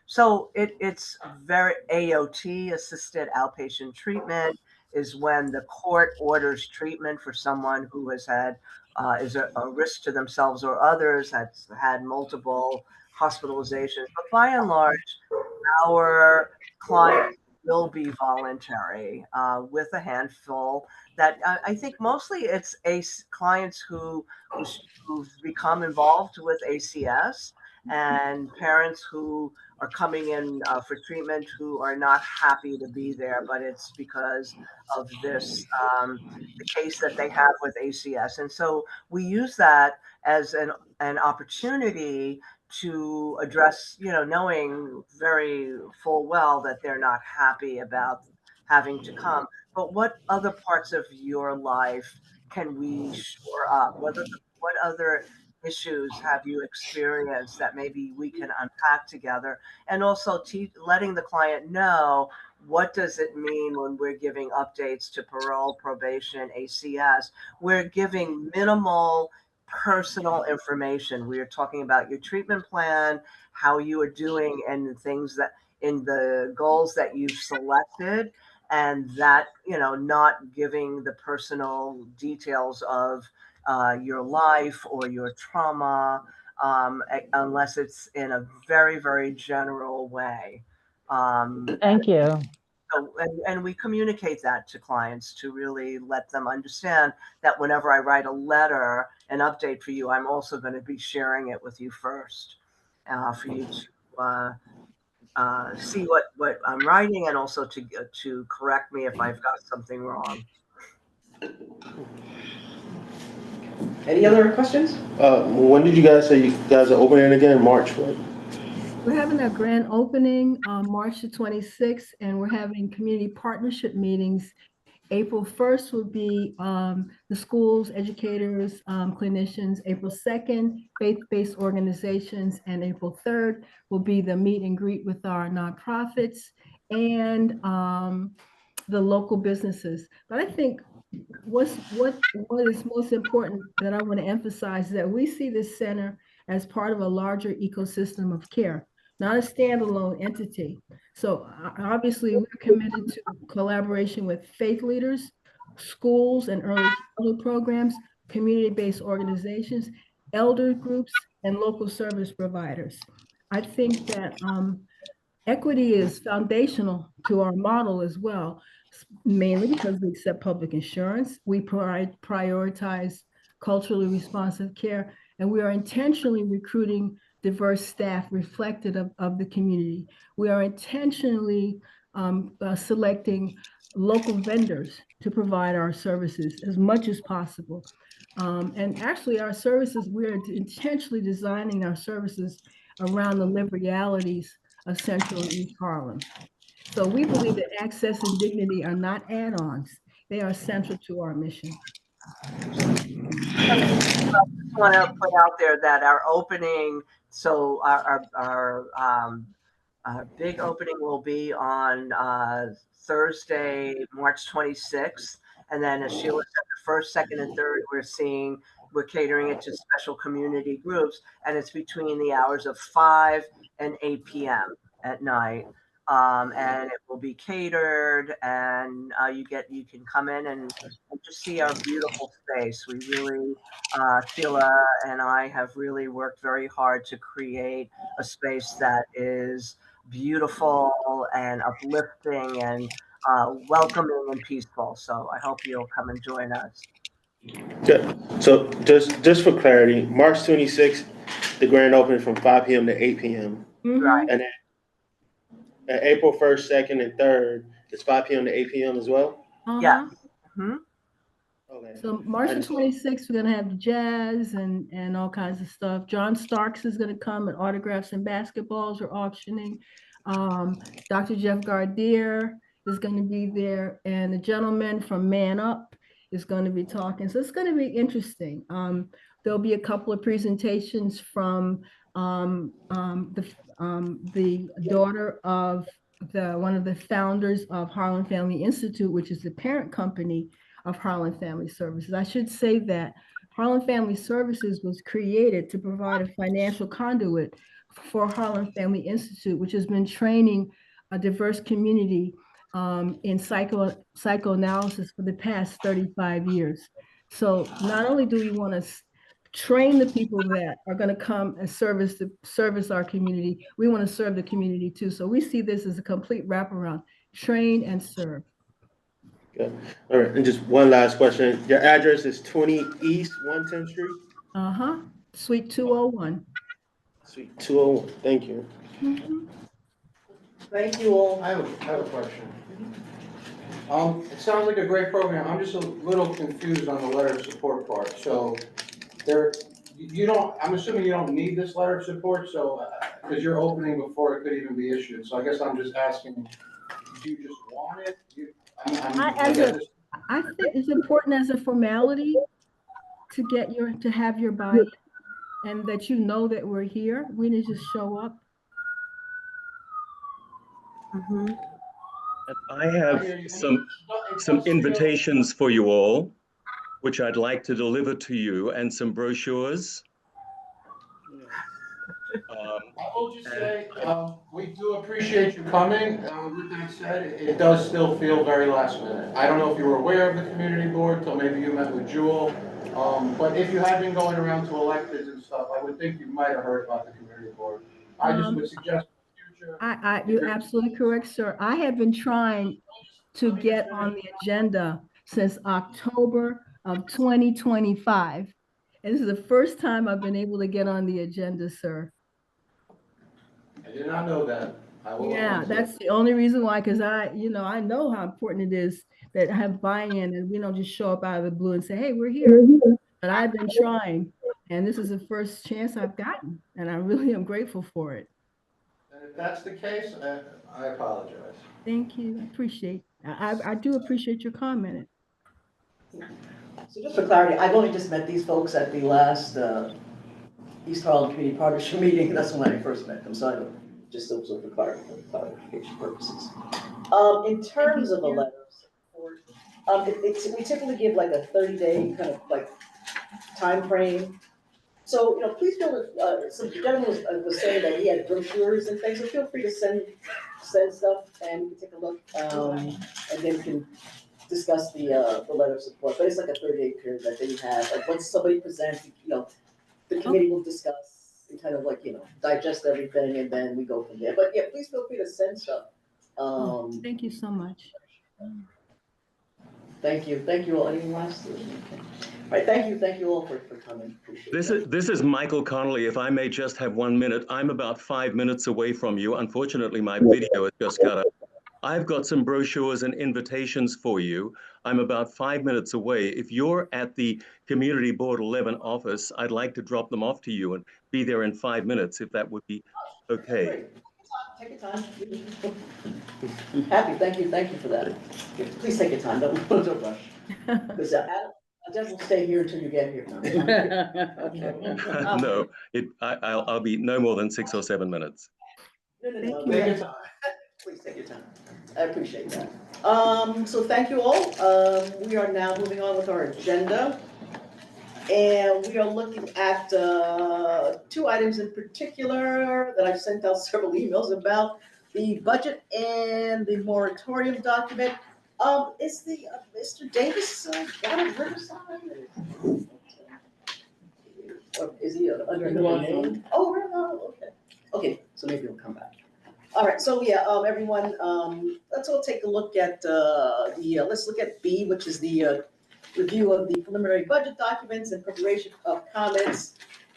So it's very AOT, assisted outpatient treatment, is when the court orders treatment for someone who has had is a risk to themselves or others, has had multiple hospitalizations. But by and large, our clients will be voluntary with a handful that I think mostly it's clients who've become involved with ACS and parents who are coming in for treatment who are not happy to be there, but it's because of this the case that they have with ACS. And so we use that as an opportunity to address, knowing very full well that they're not happy about having to come. But what other parts of your life can we shore up? What other issues have you experienced that maybe we can unpack together? And also letting the client know, what does it mean when we're giving updates to parole, probation, ACS? We're giving minimal personal information. We are talking about your treatment plan, how you are doing, and the things that in the goals that you've selected, and that, not giving the personal details of your life or your trauma, unless it's in a very, very general way. Thank you. So, and we communicate that to clients to really let them understand that whenever I write a letter, an update for you, I'm also going to be sharing it with you first, for you to see what I'm writing, and also to correct me if I've got something wrong. Any other questions? When did you guys say you guys are opening again? March, what? We're having a grand opening on March the 26th, and we're having community partnership meetings. April 1st will be the schools, educators, clinicians. April 2nd, faith-based organizations. And April 3rd will be the meet and greet with our nonprofits and the local businesses. But I think what is most important that I want to emphasize is that we see this center as part of a larger ecosystem of care, not a standalone entity. So obviously we're committed to collaboration with faith leaders, schools and early childhood programs, community-based organizations, elder groups, and local service providers. I think that equity is foundational to our model as well, mainly because we accept public insurance. We prioritize culturally responsive care, and we are intentionally recruiting diverse staff reflective of the community. We are intentionally selecting local vendors to provide our services as much as possible. And actually our services, we are intentionally designing our services around the lived realities of Central and East Harlem. So we believe that access and dignity are not add-ons. They are central to our mission. I just want to put out there that our opening, so our big opening will be on Thursday, March 26th. And then as Sheila said, the first, second, and third, we're catering it to special community groups. And it's between the hours of 5 and 8 p.m. at night. And it will be catered, and you can come in and just see our beautiful space. We really, Sheila and I have really worked very hard to create a space that is beautiful and uplifting and welcoming and peaceful. So I hope you'll come and join us. Good. So just for clarity, March 26th, the grand opening from 5 p.m. to 8 p.m. Right. And then April 1st, 2nd, and 3rd, it's 5 p.m. to 8 p.m. as well? Yeah. Mm-hmm. Okay. So March the 26th, we're going to have jazz and all kinds of stuff. John Starks is going to come, and autographs and basketballs are auctioning. Dr. Jeff Gardier is going to be there, and the gentleman from Man Up is going to be talking. So it's going to be interesting. There'll be a couple of presentations from the daughter of one of the founders of Harlem Family Institute, which is the parent company of Harlem Family Services. I should say that Harlem Family Services was created to provide a financial conduit for Harlem Family Institute, which has been training a diverse community in psychoanalysis for the past 35 years. So not only do we want to train the people that are going to come and service our community, we want to serve the community too. So we see this as a complete wraparound, train and serve. Good. All right, and just one last question. Your address is 20 East 110th Street? Suite 201. Sweet, 201, thank you. Thank you all. I have a question. It sounds like a great program. I'm just a little confused on the letter of support part. So I'm assuming you don't need this letter of support, so, because you're opening before it could even be issued. So I guess I'm just asking, do you just want it? I think it's important as a formality to have your buy-in and that you know that we're here. We need to show up. I have some invitations for you all, which I'd like to deliver to you, and some brochures. I will just say, we do appreciate you coming. With that said, it does still feel very last minute. I don't know if you were aware of the community board till maybe you met with Jewel. But if you had been going around to electeds and stuff, I would think you might have heard about the community board. I just would suggest in the future. You're absolutely correct, sir. I have been trying to get on the agenda since October of 2025. And this is the first time I've been able to get on the agenda, sir. I did not know that. Yeah, that's the only reason why, because I know how important it is that I have buy-in and we don't just show up out of the blue and say, hey, we're here. But I've been trying, and this is the first chance I've gotten, and I really am grateful for it. And if that's the case, I apologize. Thank you. I appreciate. I do appreciate your comment. So just for clarity, I've only just met these folks at the last East Harlem Community Partnership meeting. That's when I first met them, so I don't, just so for clarification purposes. In terms of a letter of support, we typically give like a 30-day kind of like time frame. So, please feel, some gentleman was saying that he had brochures and things, so feel free to send stuff and we can take a look, and then we can discuss the letter of support. But it's like a 30-day period that they have, like once somebody presents, the committee will discuss and kind of like, digest everything and then we go from there. But yeah, please feel free to send stuff. Thank you so much. Thank you all. Any last? Okay. All right, thank you all for coming. Appreciate This is Michael Connolly. If I may just have 1 minute, I'm about 5 minutes away from you. Unfortunately, my video has just cut out. I've got some brochures and invitations for you. I'm about 5 minutes away. If you're at the Community Board 11 office, I'd like to drop them off to you and be there in 5 minutes, if that would be okay. Take your time. Happy, thank you for that. Please take your time, don't rush. Because Adam will stay here until you get here. No, I'll be no more than 6 or 7 minutes. No. Take your time. Please take your time. I appreciate that. So thank you all. We are now moving on with our agenda. And we are looking at 2 items in particular that I've sent out several emails about: the budget and the moratorium document. Is the Mr. Davis out of Riverside? Or is he under another name? Oh, okay. Okay, so maybe he'll come back. All right, so yeah, everyone, let's all take a look at let's look at B, which is the review of the preliminary budget documents and preparation of comments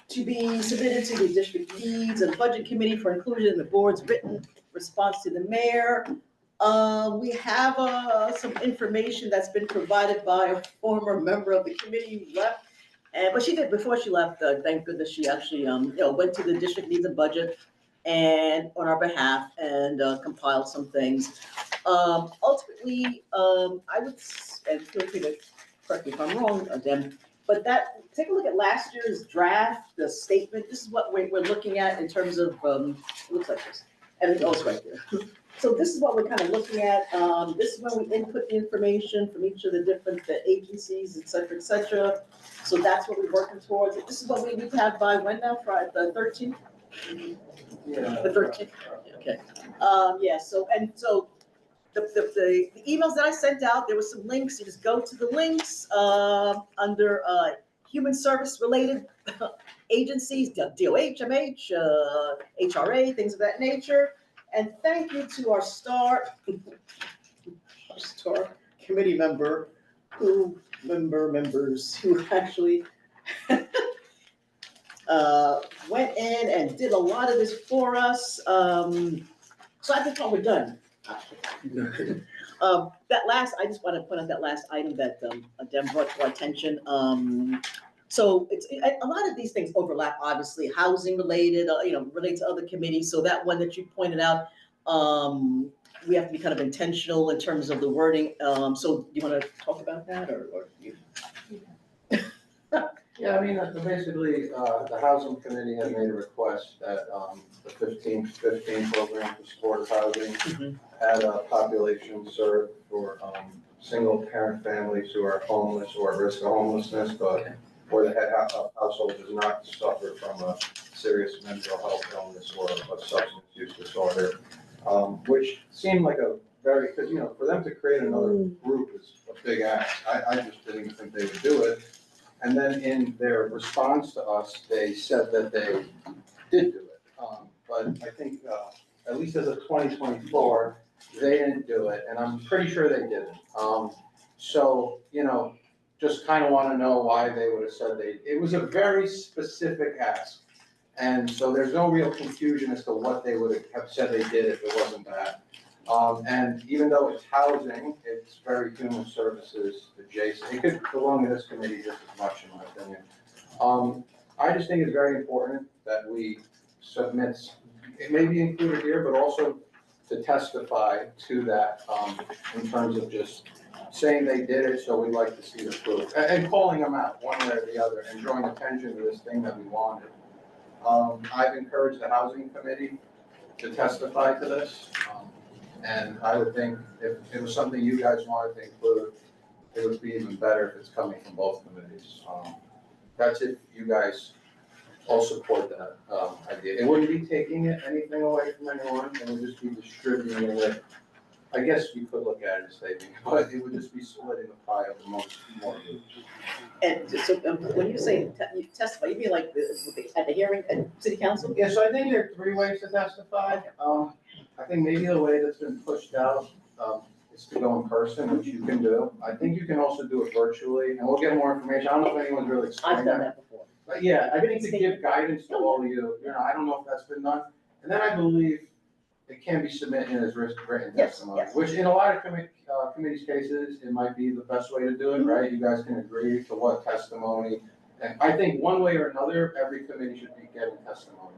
to be submitted to the district leads and budget committee for inclusion in the board's written response to the mayor. We have some information that's been provided by a former member of the committee who left. But she did, before she left, thank goodness, she actually went to the district needs and budget and on our behalf and compiled some things. Ultimately, I would, and feel free to correct me if I'm wrong, Dem, but take a look at last year's draft, the statement. This is what we're looking at in terms of, it looks like this. And it's right there. So this is what we're kind of looking at. This is when we input the information from each of the different agencies, et cetera, et cetera. So that's what we're working towards. This is what we need to have by when now, Friday, the 13th? Yeah. The 13th, okay. Yeah, so the emails that I sent out, there were some links. You just go to the links under human service related agencies, DOH, MH, HRA, things of that nature. And thank you to our star committee members who actually went in and did a lot of this for us. So I think we're done. I just want to point out that last item that Dem brought to our attention. So it's a lot of these things overlap, obviously, housing related, related to other committees. So that one that you pointed out, we have to be kind of intentional in terms of the wording. So do you want to talk about that or you? Yeah, I mean, basically, the Housing Committee has made a request that the 1515 program for supportive housing had a population served for single parent families who are homeless or at risk of homelessness, but where the head household does not suffer from a serious mental health illness or a substance use disorder, which seemed like a very, because, for them to create another group is a big act. I just didn't even think they would do it. And then in their response to us, they said that they did do it. But I think, at least as of 2024, they didn't do it, and I'm pretty sure they didn't. So, just kind of want to know why they would have said it was a very specific ask. And so there's no real confusion as to what they would have said they did if it wasn't that. And even though it's housing, it's very human services adjacent. It could belong to this committee just as much, in my opinion. I just think it's very important that we submit, it may be included here, but also to testify to that in terms of just saying they did it, so we'd like to see the proof. And calling them out one way or the other and drawing attention to this thing that we wanted. I've encouraged the Housing Committee to testify to this. And I would think if it was something you guys wanted to include, it would be even better if it's coming from both committees. That's if you guys all support that idea. It wouldn't be taking anything away from anyone, it would just be distributing it. I guess you could look at it as taking, but it would just be splitting the pie of the most more groups. And so when you say you testify, you mean like at the hearing at City Council? Yeah, so I think there are 3 ways to testify. I think maybe the way that's been pushed out is to go in person, which you can do. I think you can also do it virtually, and we'll get more information. I don't know if anyone's really explained I've done that before. But yeah, I think to give guidance to all of you, I don't know if that's been done. And then I believe it can be submitted as written testimony, which in a lot of committees cases, it might be the best way to do it, right? You guys can agree to what testimony. And I think one way or another, every committee should be getting testimony.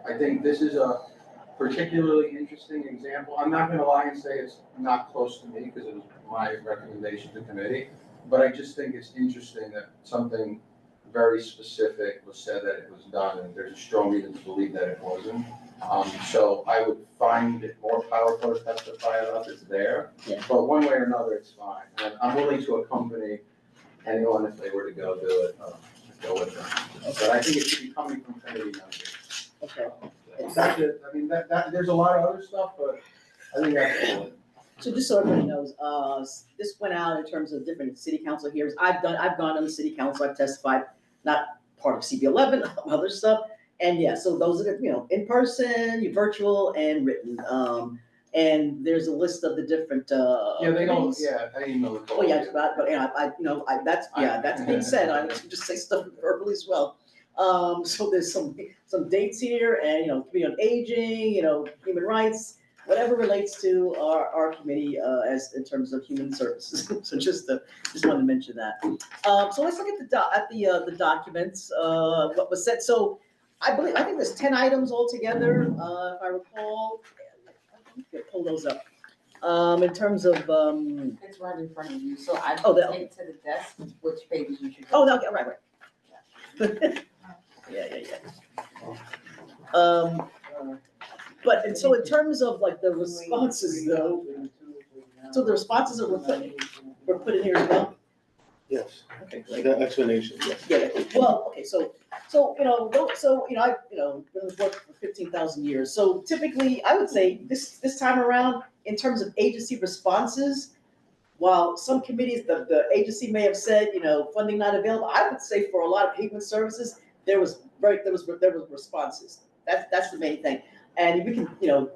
I think this is a particularly interesting example. I'm not gonna lie and say it's not close to me because it was my recommendation to committee, but I just think it's interesting that something very specific was said that it was done, and there's a strong reason to believe that it wasn't. So I would find it more powerful to testify about it's there, but one way or another, it's fine. And I'm willing to accompany anyone if they were to go do it, go with them. But I think it should be coming from committee members. Okay. That's it. I mean, there's a lot of other stuff, but I think that's it. So just so everybody knows, this went out in terms of different city council hearings. I've gone on the city council, I've testified, not part of CB11, other stuff. And yeah, so those are the, in person, virtual, and written. And there's a list of the different, Yeah, they don't, committees. I email the. Oh, yeah, that's being said, I just say stuff verbally as well. So there's some dates here and, Committee on Aging, Human Rights, whatever relates to our committee, as in terms of human services. So just wanted to mention that. So let's look at the documents, what was said. So I think there's 10 items altogether, if I recall. Pull those up. In terms of, It's right in front of you, so I take to the desk, which pages you should. Oh, no, right. Yeah. But, and so in terms of like the responses though, so the responses that we're putting here as well? Yes. Okay, great. The explanation, yes. Yeah, well, okay, so I've, been in the book for 15,000 years. So typically, I would say this time around, in terms of agency responses, while some committees, the agency may have said, funding not available, I would say for a lot of human services, there was responses. That's the main thing. And we can,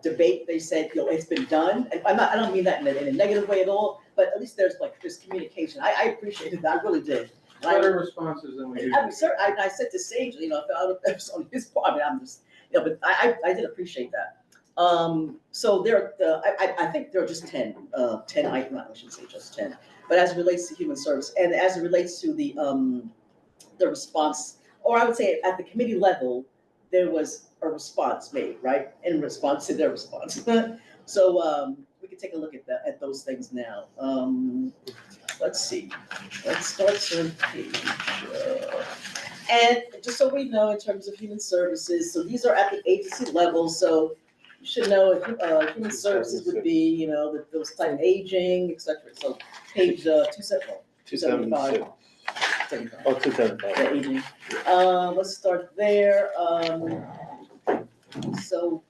debate, they said, it's been done. And I don't mean that in a negative way at all, but at least there's communication. I appreciated that, I really did. Better responses than we usually I'm sorry, I said to Sage, you know, if I don't, if on his part, I mean, I'm just, you know, but I did appreciate that. So there, I think there are just 10 items, I shouldn't say just 10, but as it relates to human service and as it relates to the response, or I would say at the committee level, there was a response made, right? In response to their response. So, we can take a look at those things now. Let's see, let's start on page, and just so we know in terms of human services, so these are at the agency level, so you should know if, human services would be, you know, those type of aging, et cetera. So page, 275. 275. Oh, 275. The aging. Let's start there. So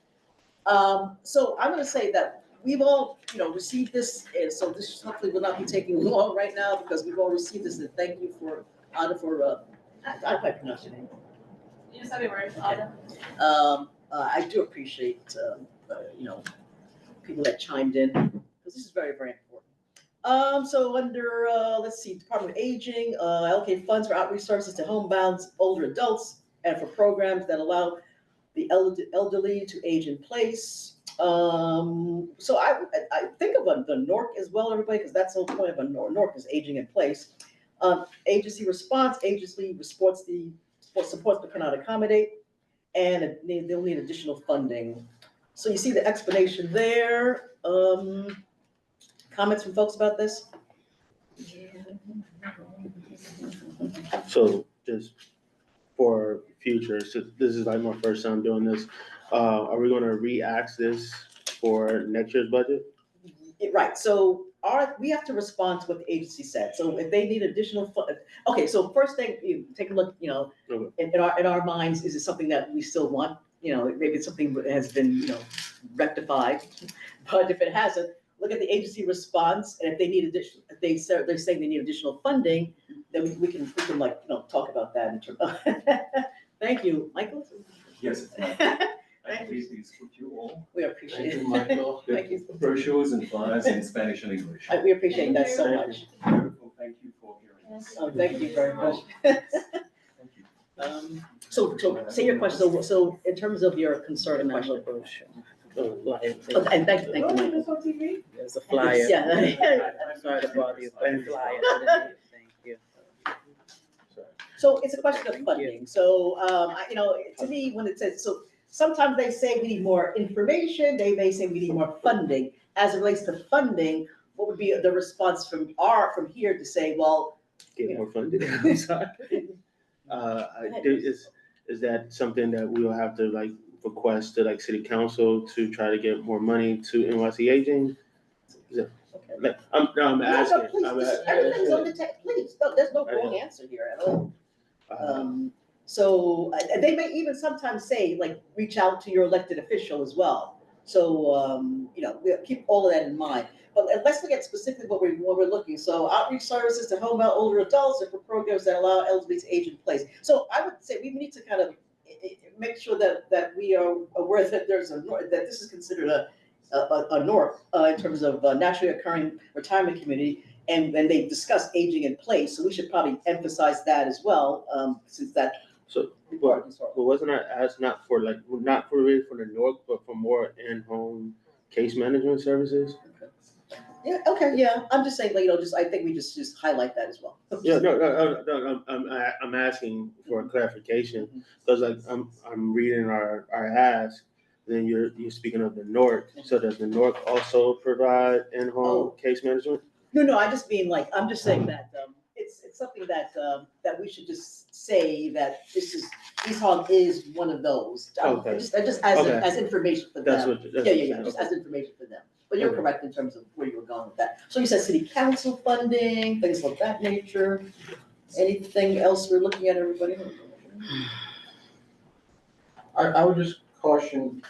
I'm gonna say that we've all, you know, received this, and so this hopefully will not be taking long right now because we've all received this, and thank you for, Anna, for, I might pronounce your name. You just have your words, Anna. I do appreciate, you know, people that chimed in, because this is very, very important. So under, let's see, Department of Aging, allocate funds for outreach services to homebound older adults and for programs that allow the elderly to age in place. So I think of the NORC as well, everybody, because that's the whole point of a NORC is aging in place. Agency response, agency supports but cannot accommodate, and they'll need additional funding. So you see the explanation there. Comments from folks about this? So just for future, so this is like my first time doing this. Are we gonna re-ask this for next year's budget? Right, so we have to respond to what the agency said. So if they need additional okay, so first thing, you take a look, you know, in our minds, is it something that we still want? You know, maybe it's something that has been, you know, rectified. But if it hasn't, look at the agency response, and if they need additional, if they're saying they need additional funding, then we can like, you know, talk about that in terms of. Thank you, Michael? Yes. Thank you. These with you all. We appreciate it. Thank you, Michael. Thank you. Brochures and flyers in Spanish and English. We appreciate that so much. Beautiful, thank you for hearing us. Oh, thank you very much. So say your question, so in terms of your concern and question. And thank you, Michael. There's a flyer. Yeah. I'm sorry to bother you, but flyer. Thank you. So it's a question of funding. So, you know, to me, when it says, so sometimes they say we need more information, they may say we need more funding. As it relates to funding, what would be the response from here to say, well. Get more funding, I'm sorry. Is that something that we will have to like request to like city council to try to get more money to NYC Aging? Is that, okay. Like, I'm asking. Everything's on the table, please, no, there's no wrong answer here at all. So they may even sometimes say, like, reach out to your elected official as well. So, you know, we'll keep all of that in mind. But let's look at specifically what we're looking. So outreach services to homebound older adults and for programs that allow elderly to age in place. So I would say we need to kind of make sure that we are aware that that this is considered a NORC in terms of naturally occurring retirement community. And they discuss aging in place, so we should probably emphasize that as well, since that. So, well, wasn't I asked not for really for the North, but for more in-home case management services? Yeah. Okay. Yeah. I'm just saying, like, you know, I think we just highlight that as well. Yeah. No. I'm asking for a clarification because like I'm reading our ask. Then you're speaking of the North. So does the North also provide in-home case management? No, I just mean like, I'm just saying that it's something that we should just say that East Harlem is one of those. Okay. Just as information for them. Yeah. Just as information for them. But you're correct in terms of where you were going with that. So you said city council funding, things of that nature. Anything else we're looking at, everybody? I would just caution,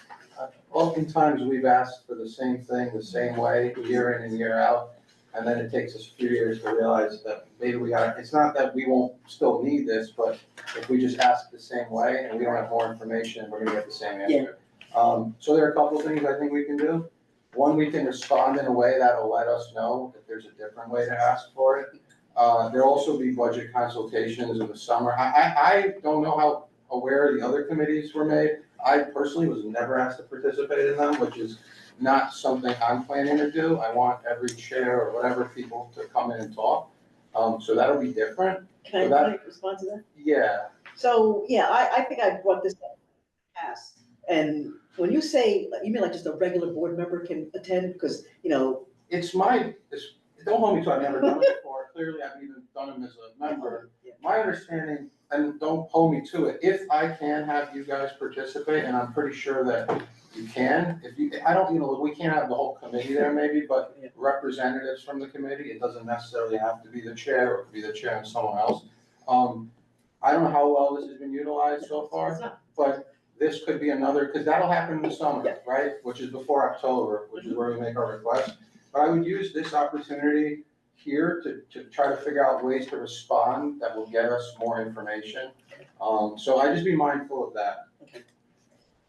oftentimes we've asked for the same thing, the same way, year in and year out. And then it takes us a few years to realize that maybe it's not that we won't still need this, but if we just ask the same way and we don't have more information, we're gonna get the same answer. So there are a couple of things I think we can do. One, we can respond in a way that'll let us know that there's a different way to ask for it. There'll also be budget consultations in the summer. I don't know how aware the other committees were made. I personally was never asked to participate in them, which is not something I'm planning to do. I want every chair or whatever people to come in and talk. So that'll be different. Can I respond to that? Yeah. So, yeah, I think I brought this up in the past. And when you say, you mean like just a regular board member can attend? Because, you know. Don't hold me to it, I've never done it before. Clearly, I've even done them as a member. My understanding, and don't hold me to it, if I can have you guys participate, and I'm pretty sure that you can, I don't, we can't have the whole committee there maybe, but representatives from the committee, it doesn't necessarily have to be the chair, or it could be the chair and someone else. I don't know how well this has been utilized so far, but this could be another, because that'll happen in the summer, right? Which is before October, which is where we make our requests. But I would use this opportunity here to try to figure out ways to respond that will get us more information. So I just be mindful of that. Okay.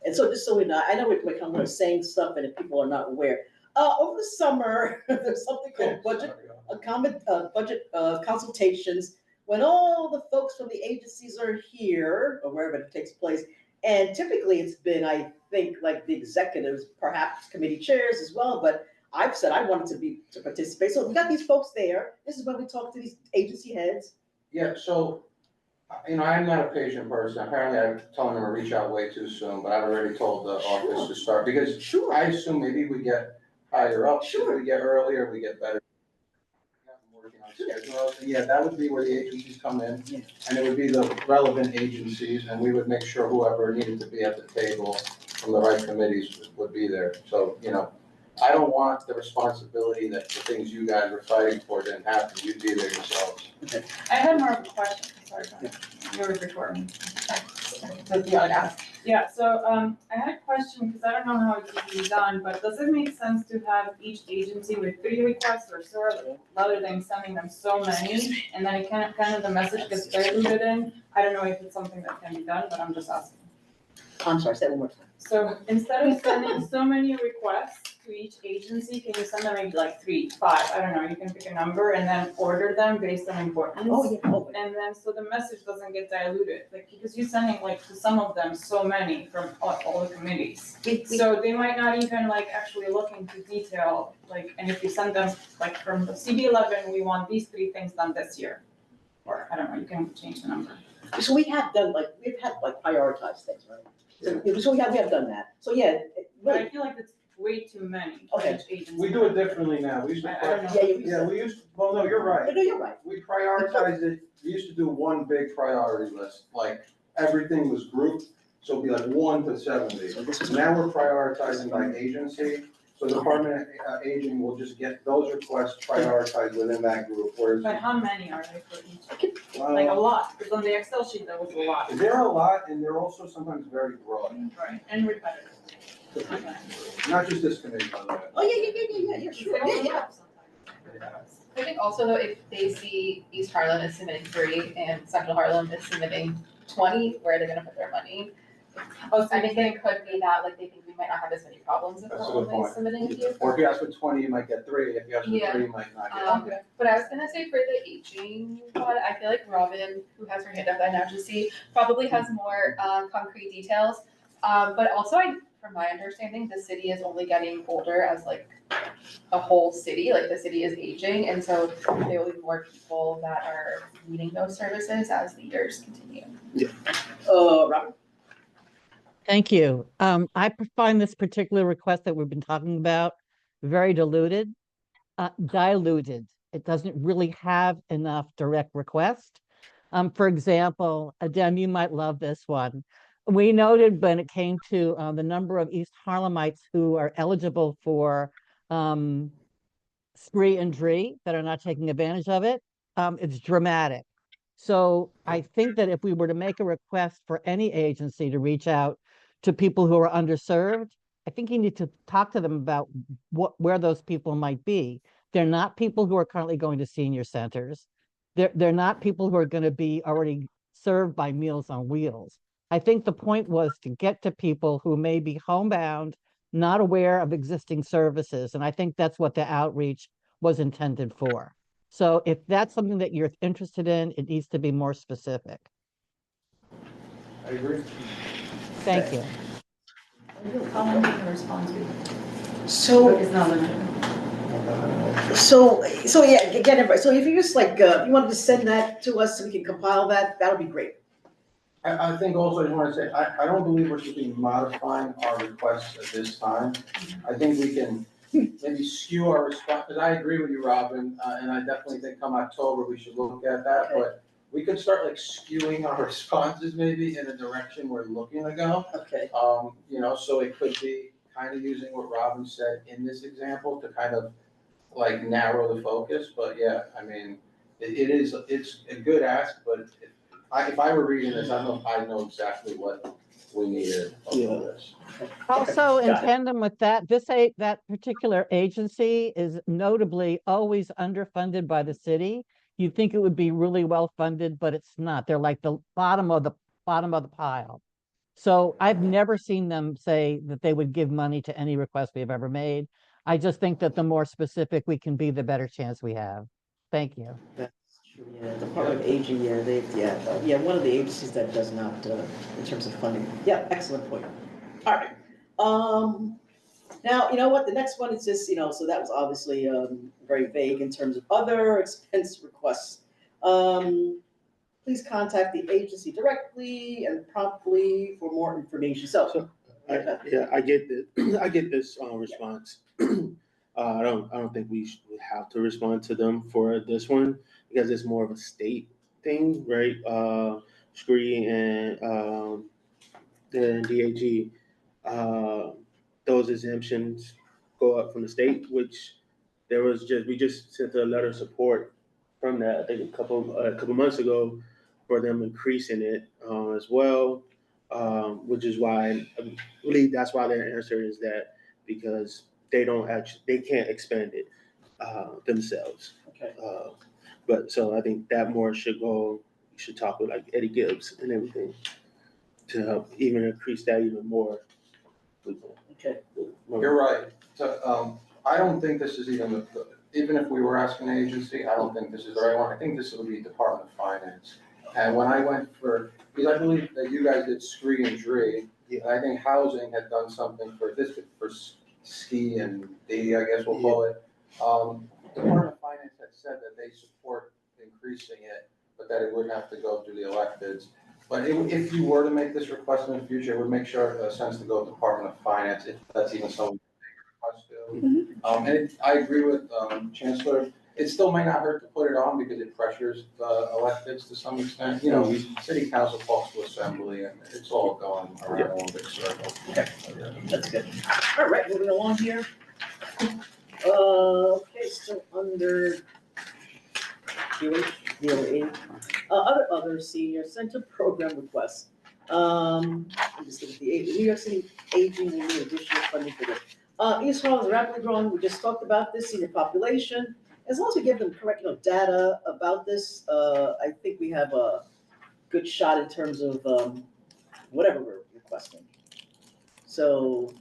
And so just so we know, I know we're kind of saying stuff and if people are not aware. Over the summer, there's something called budget consultations, when all the folks from the agencies are here, or wherever it takes place. And typically it's been, I think, like the executives, perhaps committee chairs as well, but I've said I wanted to participate. So we got these folks there. This is when we talk to these agency heads. Yeah, so, I'm not a patient person. Apparently I'm telling them to reach out way too soon, but I've already told the office to start, because I assume maybe we get higher up. If we get earlier, we get better. Working on schedules. Yeah, that would be where the agencies come in, and it would be the relevant agencies, and we would make sure whoever needed to be at the table from the right committees would be there. So, I don't want the responsibility that the things you guys were fighting for didn't happen. You'd be there yourselves. I had more of a question, sorry, yours before me. So you want to ask? Yeah, so I had a question, because I don't know how it's being done, but does it make sense to have each agency with 3 requests or so, rather than sending them so many, and then it kind of the message gets diluted in? I don't know if it's something that can be done, but I'm just asking. I'm sorry, say it one more time. So instead of sending so many requests to each agency, can you send them maybe like 3, 5, I don't know, you can pick a number and then order them based on importance. Oh, yeah. And then so the message doesn't get diluted, like, because you're sending like to some of them so many from all the committees. So they might not even like actually look into detail, like, and if you send them like from the CB11, we want these 3 things done this year. Or I don't know, you can change the number. So we have done we've had prioritized things, right? So we have done that. So yeah. But I feel like it's way too many for each agency. We do it differently now. We used to. I don't know. Well, no, you're right. No, you're right. We prioritized it. We used to do one big priority list, like everything was grouped, so it'd be like 1 to 70. Now we're prioritizing by agency. So the Department of Aging will just get those requests prioritized within that group, whereas. But how many are they for each? Like a lot, because on the Excel sheet, that was a lot. There are a lot, and they're also sometimes very broad. Right, and repetitive. Not just this committee, by the way. Oh, yeah, sure. Yeah. I think also though, if they see East Harlem is submitting 3 and Central Harlem is submitting 20, where are they gonna put their money? Oh, so I think it could be that, like, they think we might not have as many problems if That's we're a good only point. submitting a few. Or if you ask for 20, you might get 3. If you ask for 3, Yeah. you might not get. But I was gonna say for the aging one, I feel like Robin, who has her hand up, I now just see, probably has more concrete details. But also from my understanding, the city is only getting older as like a whole city, like the city is aging, and so there will be more people that are needing those services as the years continue. Robert? Thank you. I find this particular request that we've been talking about very diluted. It doesn't really have enough direct request. For example, Adem, you might love this one. We noted when it came to the number of East Harlemites who are eligible for spree and dree that are not taking advantage of it. It's dramatic. So I think that if we were to make a request for any agency to reach out to people who are underserved, I think you need to talk to them about where those people might be. They're not people who are currently going to senior centers. They're not people who are going to be already served by Meals on Wheels. I think the point was to get to people who may be homebound, not aware of existing services. And I think that's what the outreach was intended for. So if that's something that you're interested in, it needs to be more specific. I agree. Thank you. How long can a response be? So, It's not limited. so yeah, again, so if you just like, you wanted to send that to us so we can compile that, that'll be great. I think also I just want to say, I don't believe we should be modifying our requests at this time. I think we can maybe skew our response, because I agree with you, Robin, and I definitely think come October, we should look at that, but we could start like skewing our responses maybe in a direction we're looking to go. Okay. So it could be kind of using what Robin said in this example to kind of like narrow the focus, but yeah, I mean, it's a good ask, but if I were reading this, I don't know if I know exactly what we needed of this. Also, in Got it. tandem with that, that particular agency is notably always underfunded by the city. You'd think it would be really well funded, but it's not. They're like the bottom of the pile. So I've never seen them say that they would give money to any request we've ever made. I just think that the more specific we can be, the better chance we have. Thank you. That's true, yeah, Department of Aging, yeah, one of the agencies that does not, in terms of funding. Yeah, excellent point. All right, now, you know what, the next one is just, so that was obviously, very vague in terms of other expense requests. Please contact the agency directly and promptly for more information, so. I get this, I get this, response. I don't think we have to respond to them for this one because it's more of a state thing, right? Scree and the DAG, those exemptions go up from the state, which we just sent a letter of support from that, I think a couple months ago for them increasing it, as well. Which is why I believe that's why their answer is that because they can't expand it, themselves. Okay. But so I think that more should talk with like Eddie Gibbs and everything to help even increase that even more. Okay. You're right. So, I don't think this is even even if we were asking an agency, I don't think this is the right one. I think this would be Department of Finance. And when I went because I believe that you guys did Scree and Dree, and I think housing had done something for Ski and D, I guess we'll call it. Department of Finance had said that they support increasing it, but that it would have to go through the electeds. But if you were to make this request in the future, it would make sense to go to Department of Finance, if that's even something you request to. And I agree with Chancellor, it still might not hurt to put it on because it pressures the electeds to some extent. City council talks to assembly and it's all going around one big circle. Okay, that's good. All right, moving along here. Okay, still under DOA. Other senior center program requests. I'm just looking at the New York City Aging will need additional funding for this. East Harlem is rapidly growing. We just talked about this senior population. As long as we give them correct, data about this, I think we have a good shot in terms of whatever we're requesting. So,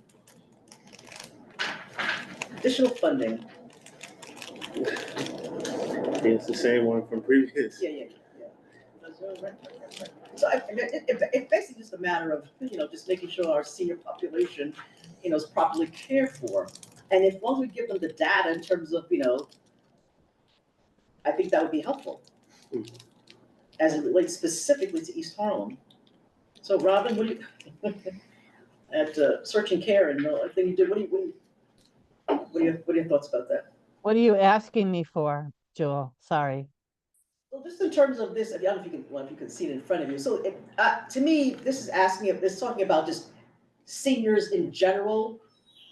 additional funding. It's the same one from previous. Yeah. So it's basically just a matter of, just making sure our senior population, is properly cared for. And as long as we give them the data in terms of, I think that would be helpful as it relates specifically to East Harlem. So Robin, what do you, at Search and Care and the thing you did, what are your thoughts about that? What are you asking me for, Jewel? Sorry. Well, just in terms of this, I don't know if you can see it in front of you. So to me, this is talking about just seniors in general.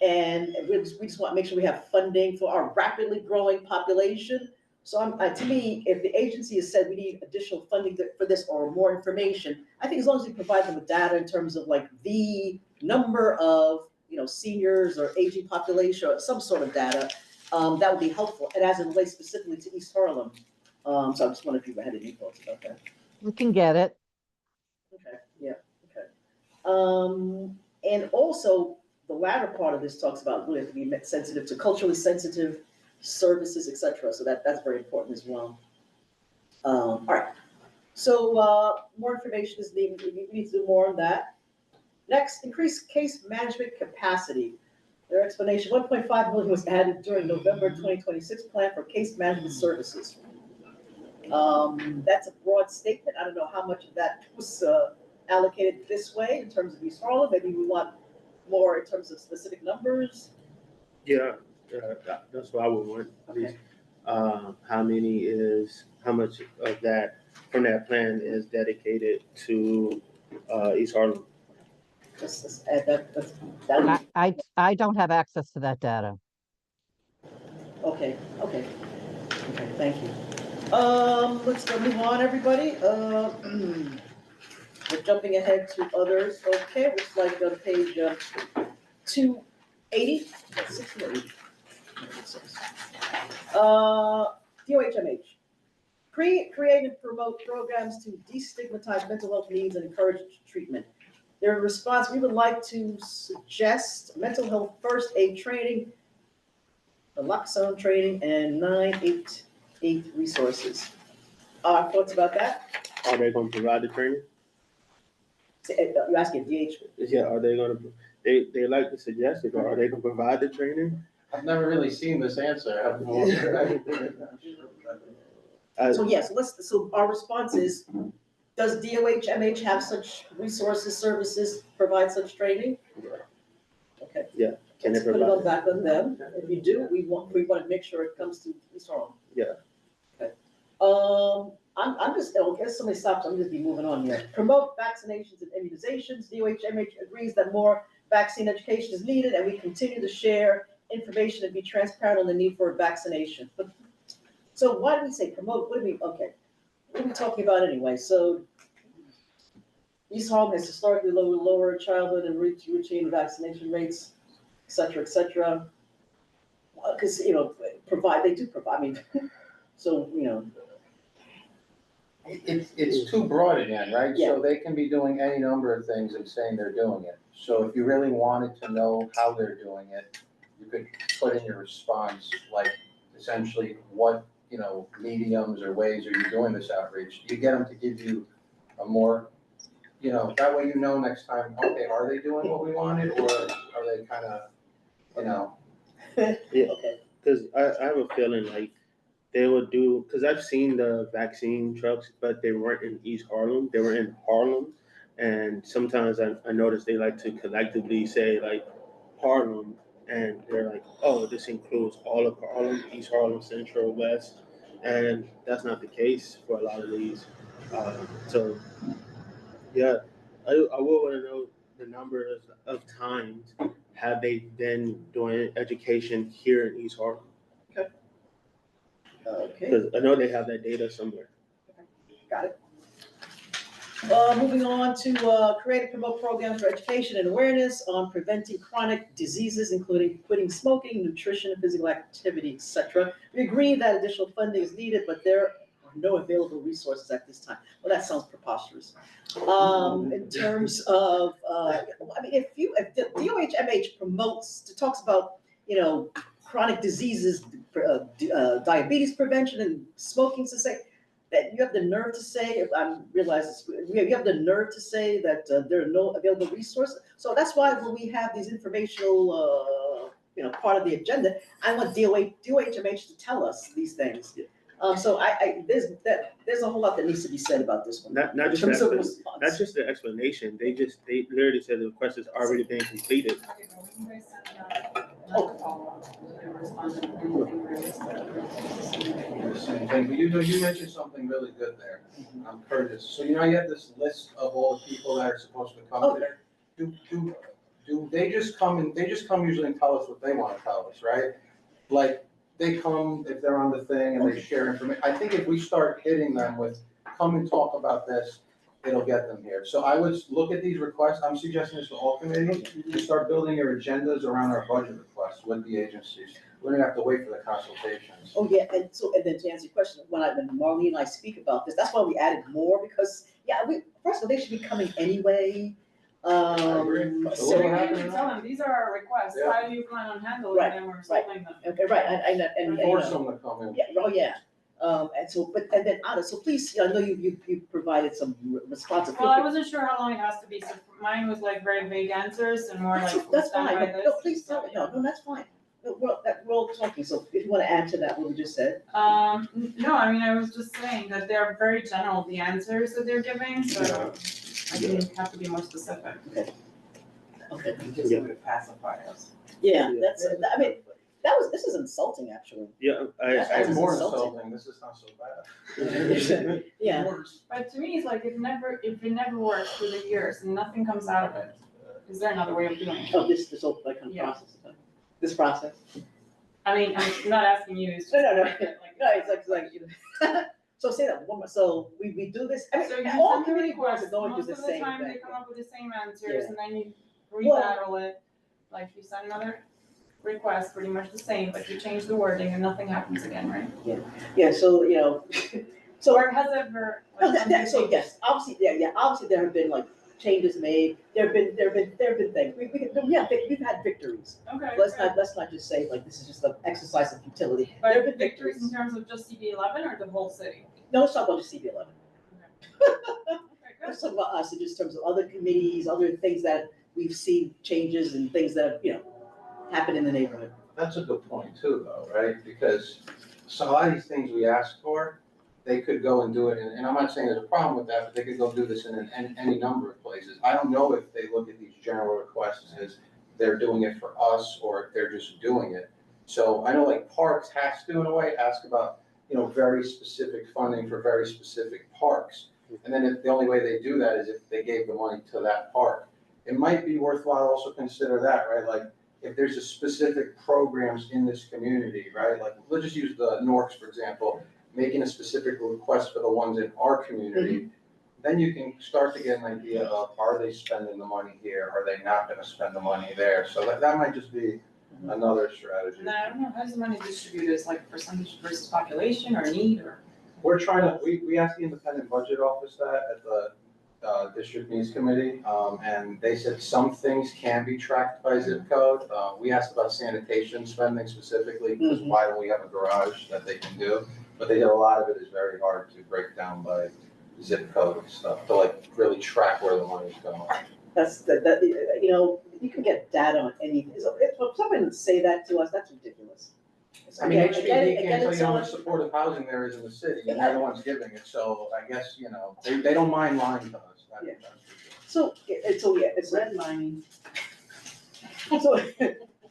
And we just want to make sure we have funding for our rapidly growing population. So to me, if the agency has said we need additional funding for this or more information, I think as long as we provide them with data in terms of like the number of, seniors or aging population or some sort of data, that would be helpful. And as it relates specifically to East Harlem. So I just wonder if you had any thoughts about that. We can get it. Okay, yeah, okay. And also, the latter part of this talks about we have to be culturally sensitive services, et cetera. So that's very important as well. All right. So more information is needed. We need to do more on that. Next, increase case management capacity. Their explanation, 1.5 million was added during November 2026 plan for case management services. That's a broad statement. I don't know how much of that was allocated this way in terms of East Harlem. Maybe we want more in terms of specific numbers. Yeah, that's what I would want. At least, how much of that from that plan is dedicated to East Harlem? Let's add that. I don't have access to that data. Okay, thank you. Let's go move on, everybody. We're jumping ahead to others. Okay, looks like on page 280, 680. DOHMH. Create and promote programs to destigmatize mental health needs and encourage treatment. Their response, we would like to suggest mental health first aid training, naloxone training, and 988 resources. Thoughts about that? Are they going to provide the training? You're asking DH? Yeah, are they going to? They like to suggest it, but are they going to provide the training? I've never really seen this answer. So yes, so our response is, does DOHMH have such resources, services, provide such training? Okay. Yeah. Can they Let's put it provide on back on them. If you do, we want to make sure it comes to East Harlem. Yeah. Okay. I'm just, I guess somebody stops, I'm just be moving on here. Promote vaccinations and immunizations. DOHMH agrees that more vaccine education is needed, and we continue to share information and be transparent on the need for vaccination. But so why do we say promote? What are we talking about anyway? So East Harlem has historically lower childhood and routine vaccination rates, et cetera, et cetera. Because, they do provide, I mean, so, It's too broad again, right? Yeah. So they can be doing any number of things and saying they're doing it. So if you really wanted to know how they're doing it, you could put in your response, like essentially what, mediums or ways are you doing this outreach? Do you get them to give you a more, that way next time, okay, are they doing what we wanted or are they kind of, Yeah, because I have a feeling like they would do, because I've seen the vaccine trucks, but they weren't in East Harlem. They were in Harlem. And sometimes I notice they like to collectively say like Harlem, and they're like, oh, this includes all of Harlem, East Harlem, Central, West. And that's not the case for a lot of these. So, yeah, I will want to know the number of times have they been doing education here in East Harlem. okay, Because I know they have that data somewhere. got it. Moving on to create and promote programs for education and awareness on preventing chronic diseases, including quitting smoking, nutrition, and physical activity, etc. We agree that additional funding is needed, but there are no available resources at this time. Well, that sounds preposterous. In terms of, if the DOHMH talks about, chronic diseases, diabetes prevention and smoking cessation, that you have the nerve to say, if I realize this, you have the nerve to say that there are no available resources. So that's why when we have these informational, part of the agenda, I want DOHMH to tell us these things. So there's a whole lot that needs to be said about this one. Not just the explanation. They literally said the request has already been completed. Same thing, but you mentioned something really good there. I'm Curtis. So you have this list of all the people that are supposed to come there. Do they just come usually and tell us what they want to tell us, right? Like they come if they're on the thing and they share information. I think if we start hitting them with come and talk about this, it'll get them here. So I would look at these requests. I'm suggesting this to all committees. You start building your agendas around our budget requests with the agencies. We don't have to wait for the consultations. Oh, yeah, and then to answer your question, when Marlene and I speak about this, that's why we added more, because, first of all, they should be coming anyway. So you can tell them, these are our requests, Yeah. how do you plan on handling Right, them or solving them? Okay, right, and, Force them to come in. yeah, oh, yeah. And so, and then, Anna, so please, I know you provided some responsive. Well, I wasn't sure how long it has to be, so mine was like very vague answers and more like, we'll That's stand fine, by no, this. no, please tell me, no, that's fine. No, we're all talking, so if you wanna add to that, what we just said. No, I mean, I was just saying that they're very general, the answers that they're giving, so I didn't have to be more specific. Okay. Just gonna pacify us. Yeah, that's, I mean, this is insulting, actually. Yeah, It's more insulting, this is not so bad. Yeah. But to me, it's like, if it never works for the years and nothing comes out of it, is there another way of doing it? Oh, this whole, like, kind of Yeah. process, this process? I mean, I'm not asking you, it's just. No, like, no, it's like, you know, so say that one more, so we do this, I So mean, you all send the community boards are request, going through most the of the same time they thing. come up with the same answers Yeah. and then you Well- rebattle it. Like you send another request, pretty much the same, but you change the wording and nothing happens again, right? Yeah, so, you know, so. Or has ever, No, like, something so changed? yes, obviously, obviously there have been like changes made, there have been things, we've had victories. Okay. Let's good. not just say like this is just an exercise of futility. But There have been victories in terms of just CB11 or the whole city? No, let's talk about just CB11. Okay, Let's talk about us in just terms of other committees, other things that we've seen changes and things that have, you know, happened in the neighborhood. That's a good point too, though, right? Because so a lot of these things we ask for, they could go and do it, and I'm not saying there's a problem with that, but they could go do this in any number of places. I don't know if they look at these general requests as they're doing it for us, or if they're just doing it. So I know like parks has to, in a way, ask about, you know, very specific funding for very specific parks. And then if the only way they do that is if they gave the money to that park. It might be worthwhile also consider that, right? Like, if there's a specific programs in this community, right? Like, let's just use the Norks, for example, making a specific request for the ones in our community. Then you can start to get an idea of, are they spending the money here? Are they not gonna spend the money there? So that might just be another strategy. And I don't know, how's the money distributed, is like percentage versus population or need or? We're trying to, we asked the independent budget office that at the district needs committee, and they said some things can be tracked by zip code. We asked about sanitation spending specifically, because why don't we have a garage that they can do? But they did a lot of it is very hard to break down by zip code and stuff, to like really track where the money's going. That's, you know, you can get data on anything. So if someone would say that to us, that's ridiculous. I mean, Again, HPD can't tell you how so- much supportive housing there is in the city, and they're the ones giving it, so I guess, you know, they don't mind lying to us. Yeah. That's for sure. So, yeah, it's redlining. So,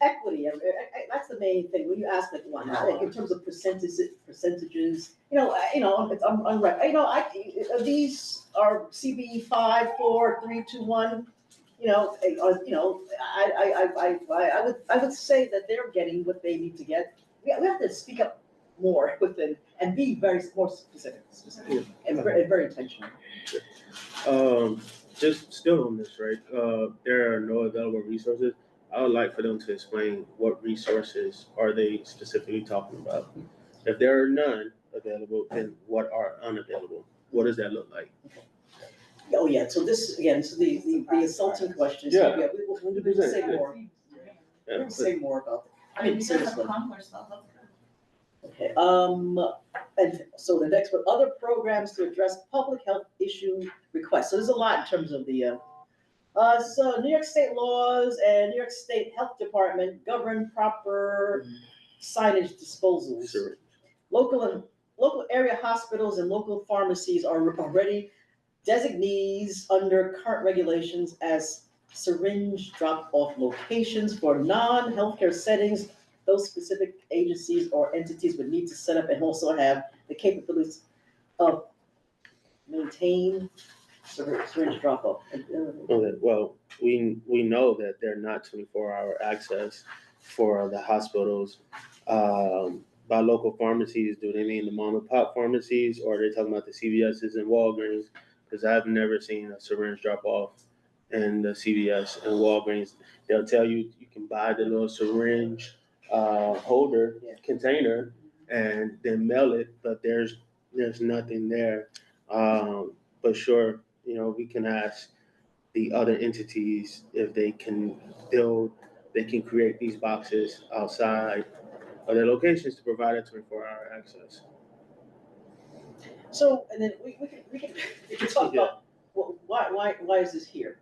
equity, that's the main thing, when you ask like one, like, in terms of percentages, you know, it's, these are CB 5, 4, 3, 2, 1, I would say that they're getting what they need to get. We have to speak up more within, and be more specific, and very intentional. Just still on this, right? There are no available resources. I would like for them to explain what resources are they specifically talking about. If there are none available, then what are unavailable? What does that look like? Oh, yeah, so this, again, so the insulting questions, Yeah. we'll say more. Yeah, We'll say more about that. I mean, You guys have seriously. accomplished stuff, that's good. Okay, and so the next one, other programs to address public health issue requests. So there's a lot in terms of the, so New York State laws and New York State Health Department govern proper signage disposals. Sure. Local area hospitals and local pharmacies are already designees under current regulations as syringe drop-off locations for non-healthcare settings. Those specific agencies or entities would need to set up and also have the capabilities of maintain syringe drop-off. Okay, well, we know that they're not 24-hour access for the hospitals. By local pharmacies, do they mean the mom and pop pharmacies, or are they talking about the CVS's and Walgreens? Because I've never seen a syringe drop off in the CVS and Walgreens. They'll tell you you can buy the little syringe holder container and then mail it, but there's nothing there. But sure, you know, we can ask the other entities, if they can create these boxes outside of their locations to provide a 24-hour access. So, and then we can talk about, well, why is this here?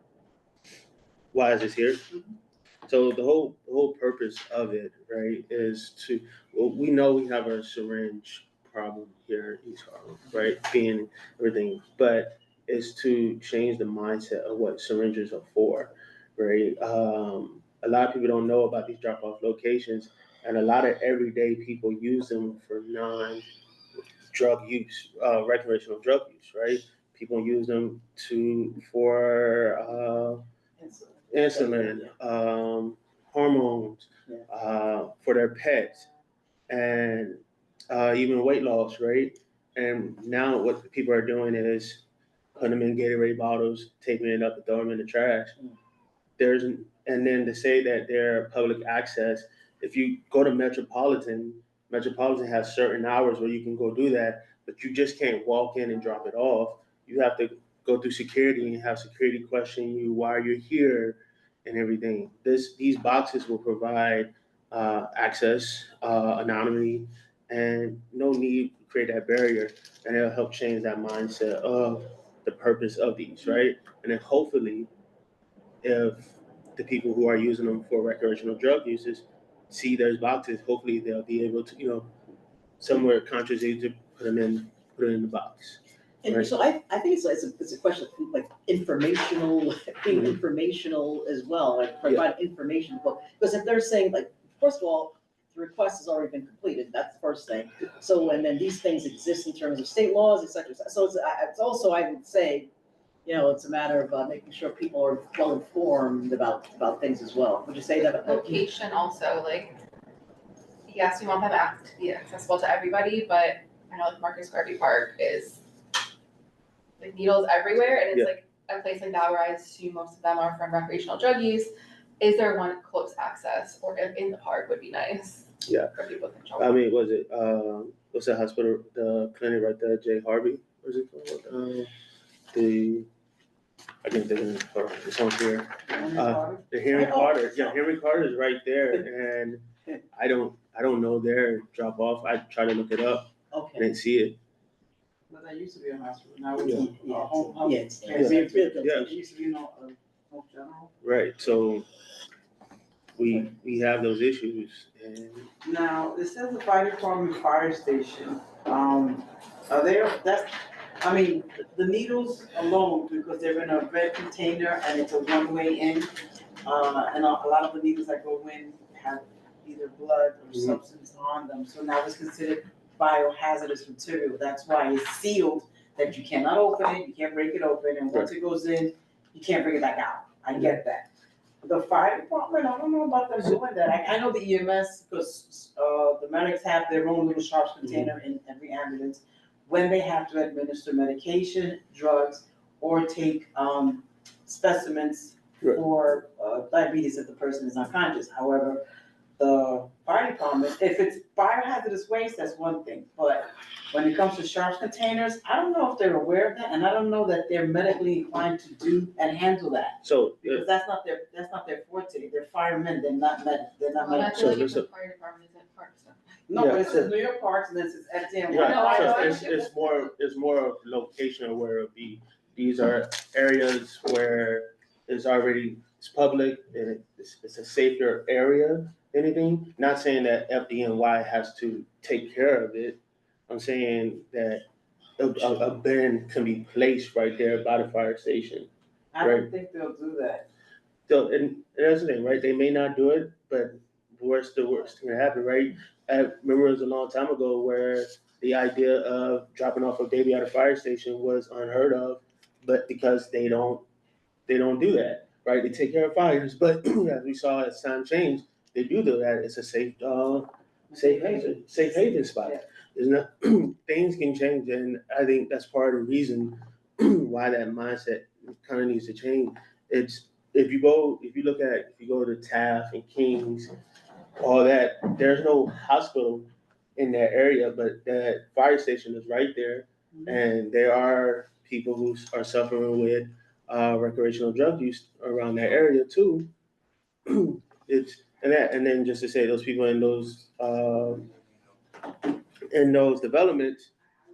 Why is this here? So the whole purpose of it, right, is to, well, we know we have a syringe problem here in East Harlem, right, being everything, but it's to change the mindset of what syringes are for, right? A lot of people don't know about these drop-off locations, and a lot of everyday people use them for non-drug use, recreational drug use, right? People use them for insulin, hormones, for their pets, and even weight loss, right? And now what people are doing is putting them in Gatorade bottles, taping it up and throwing them in the trash. And then to say that they're public access, if you go to Metropolitan has certain hours where you can go do that, but you just can't walk in and drop it off. You have to go through security and have security question you why you're here and everything. These boxes will provide access, anonymity, and no need to create that barrier, and it'll help change that mindset of the purpose of these, right? And then hopefully, if the people who are using them for recreational drug uses see those boxes, hopefully they'll be able to, somewhere consciously to put it in the box. And Right. so I think it's a question of like informational, being informational as well, like provide information. Because if they're saying like, first of all, the request has already been completed, that's the first thing. So, and then these things exist in terms of state laws, et cetera. So it's also, I would say, it's a matter of making sure people are well informed about things as well. Would you say that? Location also, like, yes, we want them to be accessible to everybody, but I know like Marcus Garvey Park is like needles everywhere, and it's like a place like that where I assume most of them are from recreational drug use. Is there one close access or in the park would be nice? Yeah. For people to control. I mean, was it, what's that hospital, the clinic right there, J. Harvey? What's it called? I can't think of it, hold on, it's on here. The Henry Carter, Henry Carter is right there, and I don't know their drop off. I tried to look it up, I didn't see it. But that used to be a hospital, now Yeah. it's a home health. Yeah. It used to be, Home General. Right, so we have those issues, and Now, it says the fire department, fire station, the needles alone, because they're in a red container and it's a one-way in. And a lot of the needles that go in have either blood or substance on them, so now it's considered biohazardous material. That's why it's sealed, that you cannot open it, you can't break it open, and once it goes in, you can't bring it back out. I get that. The fire department, I don't know about them doing that. I know the EMS, because the medics have their own little sharps container in every ambulance when they have to administer medication, drugs, or take specimens for diabetes if the person is unconscious. However, the fire department, if it's biohazardous waste, that's one thing, but when it comes to sharps containers, I don't know if they're aware of that, and I don't know that they're medically inclined to do and handle that. So because that's not their forte. They're firemen. They're not Well, medical. that's like if the fire department is in parks. No, but it says New York Parks, and then it says FDM. right, so it's more of locational where it'll be. These are areas where it's public and it's a safer area. Anything, not saying that FDNY has to take care of it. I'm saying that a bin can be placed right there by the fire station. I don't think they'll do that. So, and that's the thing, right? They may not do it, but the worst can happen, right? I remember it was a long time ago where the idea of dropping off a baby at a fire station was unheard of, but because they don't do that, right? They take care of fires, but as we saw as time changed, they do that. It's a safe haven spot. There's not things can change, and I think that's part of the reason why that mindset kind of needs to change. It's if you go to Taft and Kings, all that, there's no hospital in that area, but that fire station is right there, and there are people who are suffering with recreational drug use around that area too. And then just to say those people in those developments,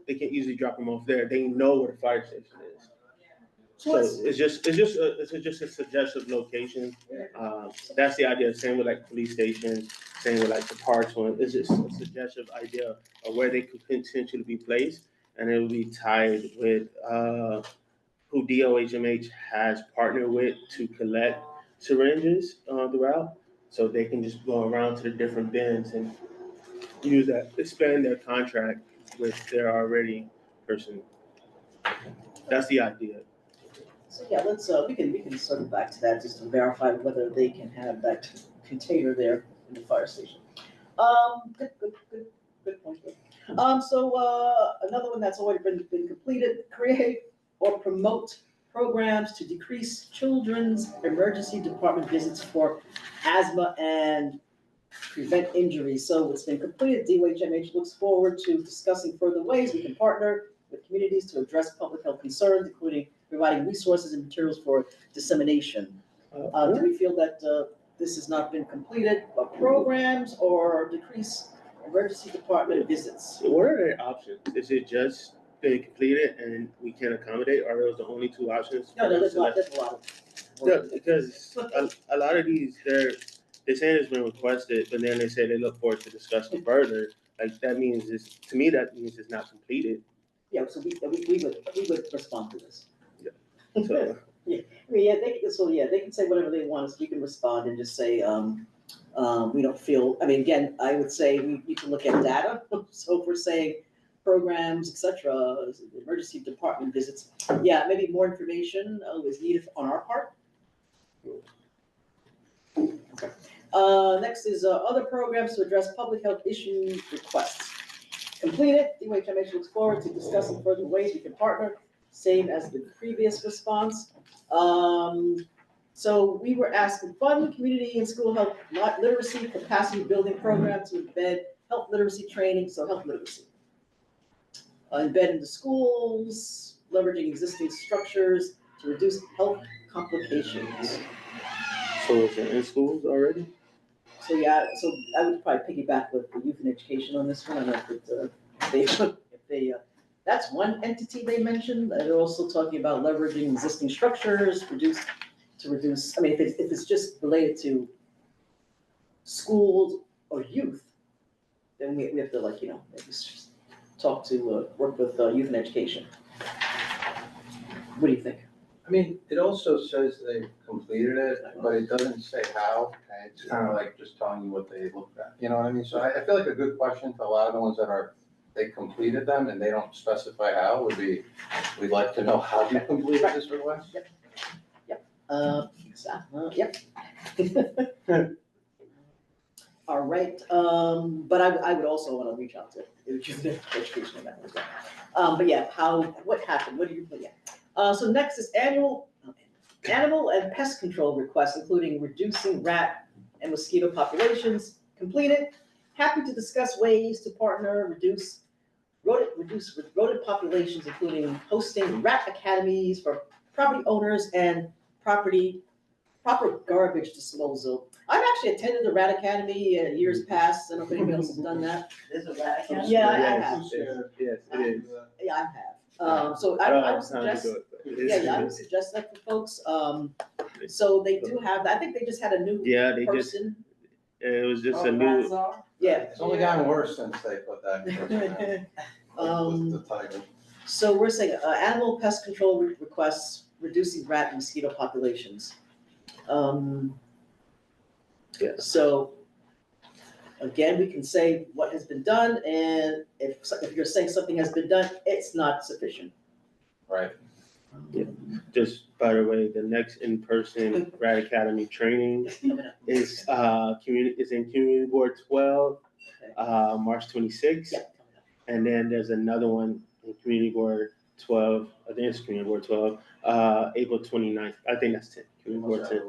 they can easily drop them off there. They know where the fire station is. So it's just a suggestive location. That's the idea. Same with like police stations, same with like the parks one. It's just a suggestive idea of where they could potentially be placed, and it will be tied with who DOHMH has partnered with to collect syringes throughout, so they can just go around to the different bins and use that, expand their contract with their already person. That's the idea. So yeah, let's, we can circle back to that just to verify whether they can have that container there in the fire station. Good point. Another one that's already been completed, create or promote programs to decrease children's emergency department visits for asthma and prevent injuries. So it's been completed. DOHMH looks forward to discussing further ways we can partner with communities to address public health concerns, including providing resources and materials for dissemination. Do we feel that this has not been completed, programs or decrease emergency department visits? What are their options? Is it just been completed and we can't accommodate? Are those the only two options? No, there's a lot of. Yeah, because a lot of these, they're saying it's been requested, but then they say they look forward to discussing further. Like that means to me that means it's not completed. Yeah, so we would respond to this. Yeah. So yeah, I mean, they can say whatever they want. So we can respond and just say, we don't feel. I mean, again, I would say we can look at data. So if we're saying programs, etc., emergency department visits, yeah, maybe more information is needed on our part. Okay. Next is other programs to address public health issue requests. Completed. DOHMH looks forward to discussing further ways we can partner, same as the previous response. So we were asked to fund community and school health literacy capacity building program to embed health literacy training, so health literacy. Embed in the schools, leveraging existing structures to reduce health complications. So is it in schools already? So yeah, so I would probably piggyback with the youth and education on this one. I don't know if they that's one entity they mentioned. They're also talking about leveraging existing structures, to reduce. I mean, if it's just related to schools or youth, then we have to maybe just talk to work with youth and education. What do you think? I mean, it also says they completed it, but it doesn't say how, and it's kind of like just telling you what they looked at, you know what I mean? So I feel like a good question to a lot of the ones that they completed them and they don't specify how would be, we'd like to know how you completed this request. Yep. Yep. All right, but I would also want to reach out to youth and education on that one as well. But yeah, what happened? What do you think? Yeah. So next is animal and pest control requests, including reducing rat and mosquito populations. Completed. Happy to discuss ways to partner, reduce rodent populations, including hosting rat academies for property owners and proper garbage disposal. I've actually attended the rat academy years past. I don't know if anybody else has done that. There's a rat academy? Yeah, I have. Yes, it is. Yeah, I have. So I would suggest. I would suggest that for folks. So they do have. I think they just had a new person. It was just a new. Yeah. It's only gotten worse since they put that person out. The title. So we're saying animal pest control requests, reducing rat and mosquito populations. So again, we can say what has been done, and if you're saying something has been done, it's not sufficient. Right. Yeah. Just by the way, the next in-person Rat Academy training is in Community Board 12, March 26th. And then there's another one in Community Board 12, I think it's Community Board 12, April 29th. I think that's 10. Community Board 10.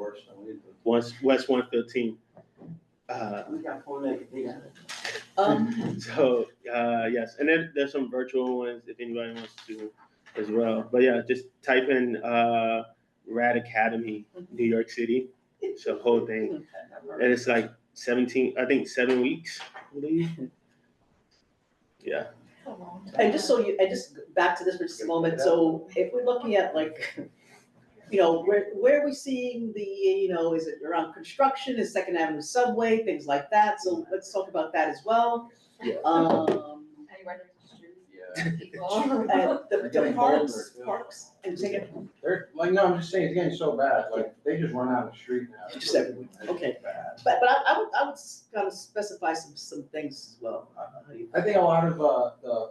West 115. We got 4 minutes. So yes, and then there's some virtual ones if anybody wants to as well. But yeah, just type in Rad Academy, New York City. It's a whole thing. And it's like 7 weeks, I believe. Yeah. And just so you, and just back to this for just a moment, so if we're looking at like, where are we seeing the, is it around construction, is Second Avenue subway, things like that, so let's talk about that as well. Yeah. Anywhere there's a street, people. The parks, and take it. They're, like, no, I'm just saying, it's getting so bad, like, they just run out of the street now. Just every week, okay. Bad. But I would kind of specify some things as well. I think a lot of, the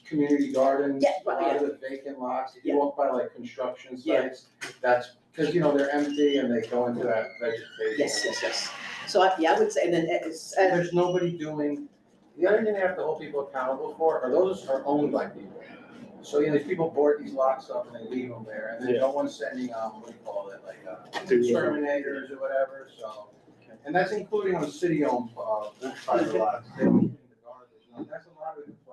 community gardens, Yeah, a right, lot of yeah. the vacant lots, if Yeah. you walk by like construction Yeah. sites, that's, cause they're empty and they go into that vegetation. Yes. So I would say, and then it's, There's nobody doing, the other thing they have to hold people accountable for, are those are owned by people. So, these people board these lots up and they leave them there, and then Yeah. no one's sending, what do you call it, like, Terminators. terminators or whatever, so. And that's including on city-owned, private lots. They don't get the garbage. That's a lot of the complaints.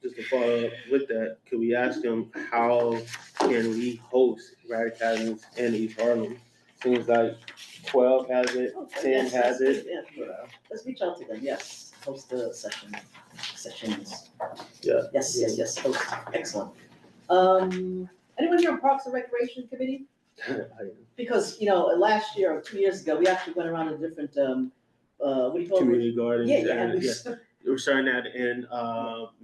Just to follow up with that, could we ask them how can we host Rad Academies in East Harlem? Seems like 12 has it, 10 has it. Yeah, let's reach out to them, yes, host the sessions. Yeah. Yes, host, excellent. Anyone here on Parks and Recreation Committee? Because, last year or 2 years ago, we actually went around to different, what do you call it? Community gardens. Yeah, and, and we're starting that in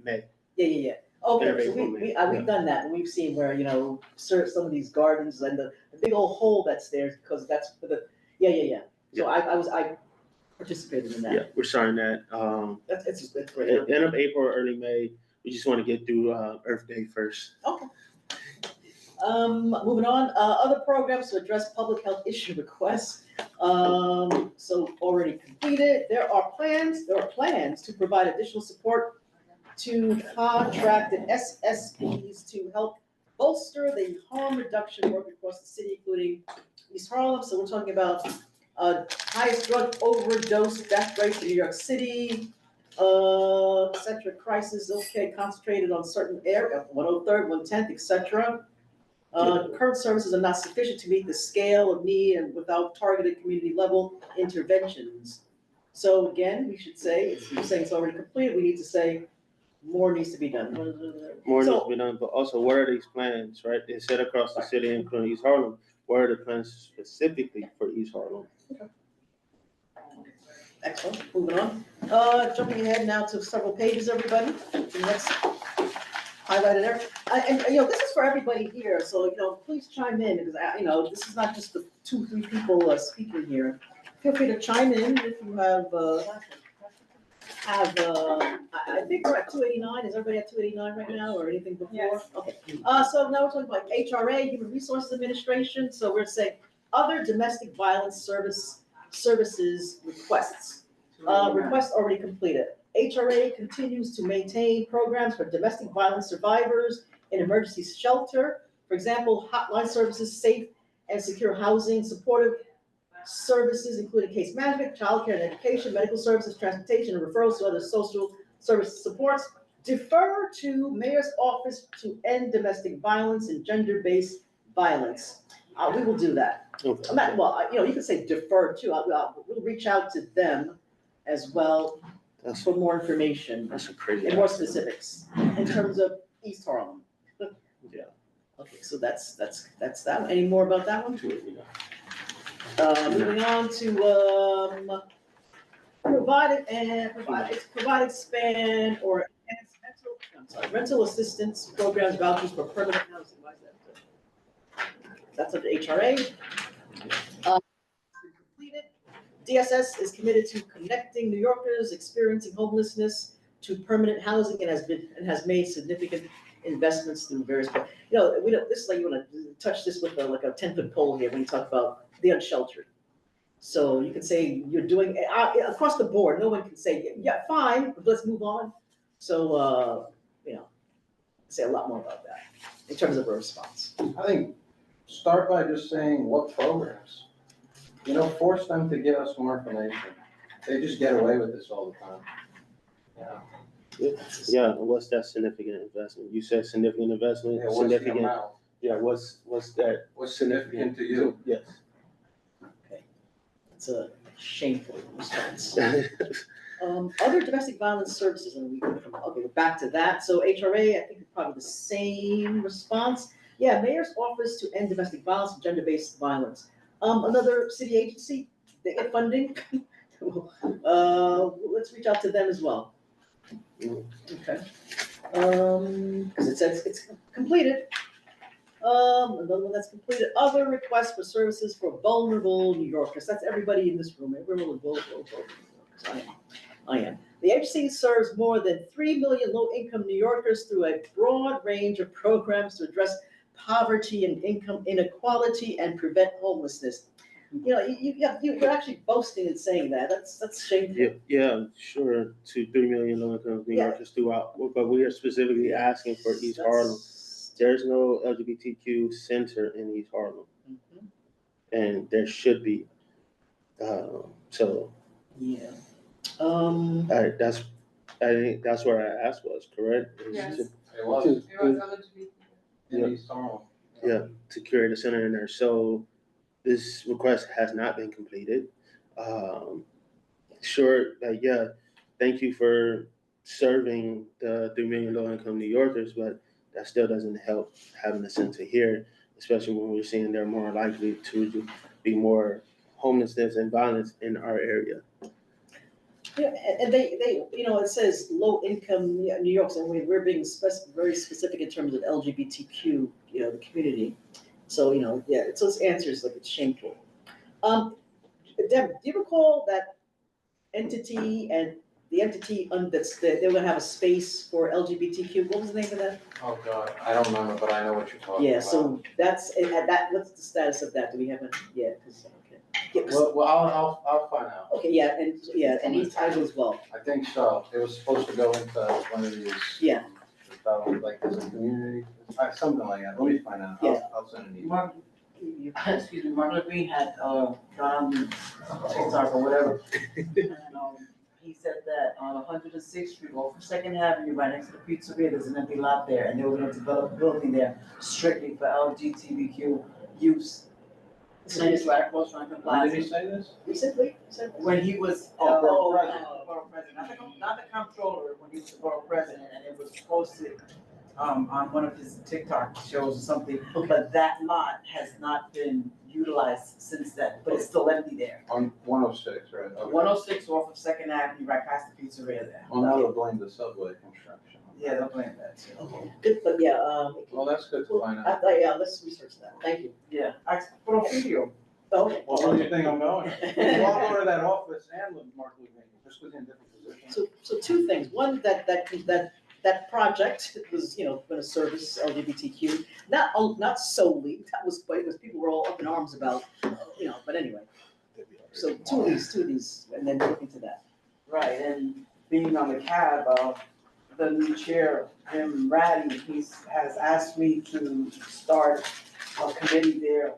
May. Yeah. Okay, so April, we've done that, and we've seen where, some of these gardens and the big old hole that's there, because that's for the, yeah. So I participated in that. Yeah, we're starting that. It's great. End of April or early May. We just want to get through Earth Day first. Okay. Moving on, other programs to address public health issue requests. So already completed. There are plans to provide additional support to contracted SSBs to help bolster the harm reduction work across the city, including East Harlem. So we're talking about highest drug overdose death rates in New York City, et cetera, crisis, concentrated on certain area, 103rd, 110th, et cetera. Current services are not sufficient to meet the scale of need and without targeted community level interventions. So again, we should say, you're saying it's already completed, we need to say more needs to be done. More needs to be done, but also what are these plans, right? They set across the city, including East Harlem. What are the plans specifically for East Harlem? Excellent, moving on. Jumping ahead now to several pages, everybody. The next highlighted there. And this is for everybody here, so, please chime in, because, this is not just the 2-3 people speaking here. Feel free to chime in if you have, I think we're at 289. Is everybody at 289 right now, or anything before? Yes. Okay. So now we're talking about HRA, Human Resources Administration. So we're saying other domestic violence services requests. Request already completed. HRA continues to maintain programs for domestic violence survivors in emergency shelter. For example, hotline services, safe and secure housing, supportive services, including case management, childcare and education, medical services, transportation, and referrals to other social service supports. Defer to Mayor's Office to End Domestic Violence and Gender-Based Violence. We will do that. Okay. You can say defer to. We'll reach out to them as well for more information. That's a crazy. And more specifics in terms of East Harlem. Yeah. Okay, so that's that one. Any more about that one? Moving on to provide, expand, or enhance rental assistance programs, vouchers for permanent housing. Why is that? That's under HRA. Completed. DSS is committed to connecting New Yorkers experiencing homelessness to permanent housing and has made significant investments through various. This is like you want to touch this with like a 10-foot pole here when you talk about the unsheltered. So you can say you're doing across the board. No one can say yeah, fine, but let's move on. So say a lot more about that in terms of a response. I think start by just saying what programs. Force them to give us more information. They just get away with this all the time. Yeah, what's that significant investment? You said significant investment, Yeah, what's the significant amount? Yeah, what's that? What's significant to you? Yes. It's a shameful response. Other domestic violence services, and okay, we're back to that. So HRA, I think it's probably the same response. Yeah, Mayor's Office to End Domestic Violence and Gender-Based Violence. Another city agency, they get funding. Let's reach out to them as well. Okay. Because it says it's completed. Another one that's completed, other requests for services for vulnerable New Yorkers. That's everybody in this room. Everyone is vulnerable New Yorkers. I am. The agency serves more than 3 million low-income New Yorkers through a broad range of programs to address poverty and income inequality and prevent homelessness. You know, you're actually boasting and saying that. That's shameful. Yeah, sure, to 3 million low-income New Yorkers throughout, but we are specifically asking for East Harlem. There's no LGBTQ center in East Harlem, and there should be. So. Yeah. I think that's where I asked was, correct? Yes. It was. LGBT in East Harlem. Yeah, to create a center in there. So this request has not been completed. Sure, like, yeah, thank you for serving the 3 million low-income New Yorkers, but that still doesn't help having a center here, especially when we're seeing they're more likely to be more homelessness and violence in our area. Yeah, and they, you know, it says low income New York, and we're being very specific in terms of LGBTQ, you know, the community. So, you know, yeah, so its answers like it's shameful. Deb, do you recall that entity and the entity they were gonna have a space for LGBTQ? What was the name of that? Oh, God, I don't remember, but I know what you're talking about. Yeah, so that's that. What's the status of that? Do we have it? Yeah, Well, I'll find out. Okay, yeah, and these title as well. I think so. It was supposed to go into one of these. Yeah. Like as a community, something like that. Let me find out. Yeah. I'll send an email. Mark, excuse me, Mark Levine had, gone TikTok or whatever. And, he said that on 106th Street, off of Second Avenue, right next to the pizzeria, there's an empty lot there, and they were gonna develop a building there strictly for LGBTQ use. So it's right across from the plaza. When did he say this? Recently? When he was, borough president, not the comptroller, when he was the borough president, and it was posted, on one of his TikTok shows or something, but that lot has not been utilized since then, but it's still empty there. On 106, right? Okay. 106 off of Second Avenue, right past the pizzeria there. Well, now they'll blame the subway construction. Yeah, they'll blame that too. Okay, good, but yeah, Well, that's good to find I out. thought, yeah, let's research that. Thank you. Yeah, I put on video. Okay. Well, where do you think I'm going? Well, I'll go to that office and live Mark Levine, just within different positions. So two things. One, that project was, you know, going to service LGBTQ. Not solely. That was people were all up in arms about, you know. But anyway, so two of these, and then look into that. Right, and being on the cab, the new chair, Jim Ratty, has asked me to start a committee there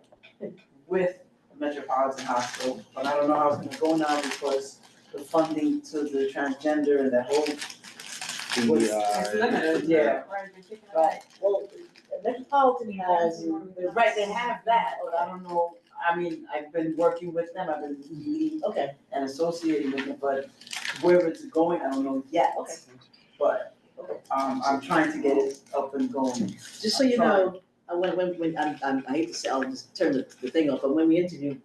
with the Metropolitan Hospital, but I don't know how it's gonna go now because the funding to the transgender and that whole. It's limited. Yeah. Right, well, Metropolitan has. Right, they have that, but I don't know, I mean, I've been working with them, I've been meeting. Okay. And associating with them, but where it's going, I don't know yet. Okay. But, I'm trying to get it up and going. Just so you know, when I hate to say, I'll just turn the thing off, but when we interviewed,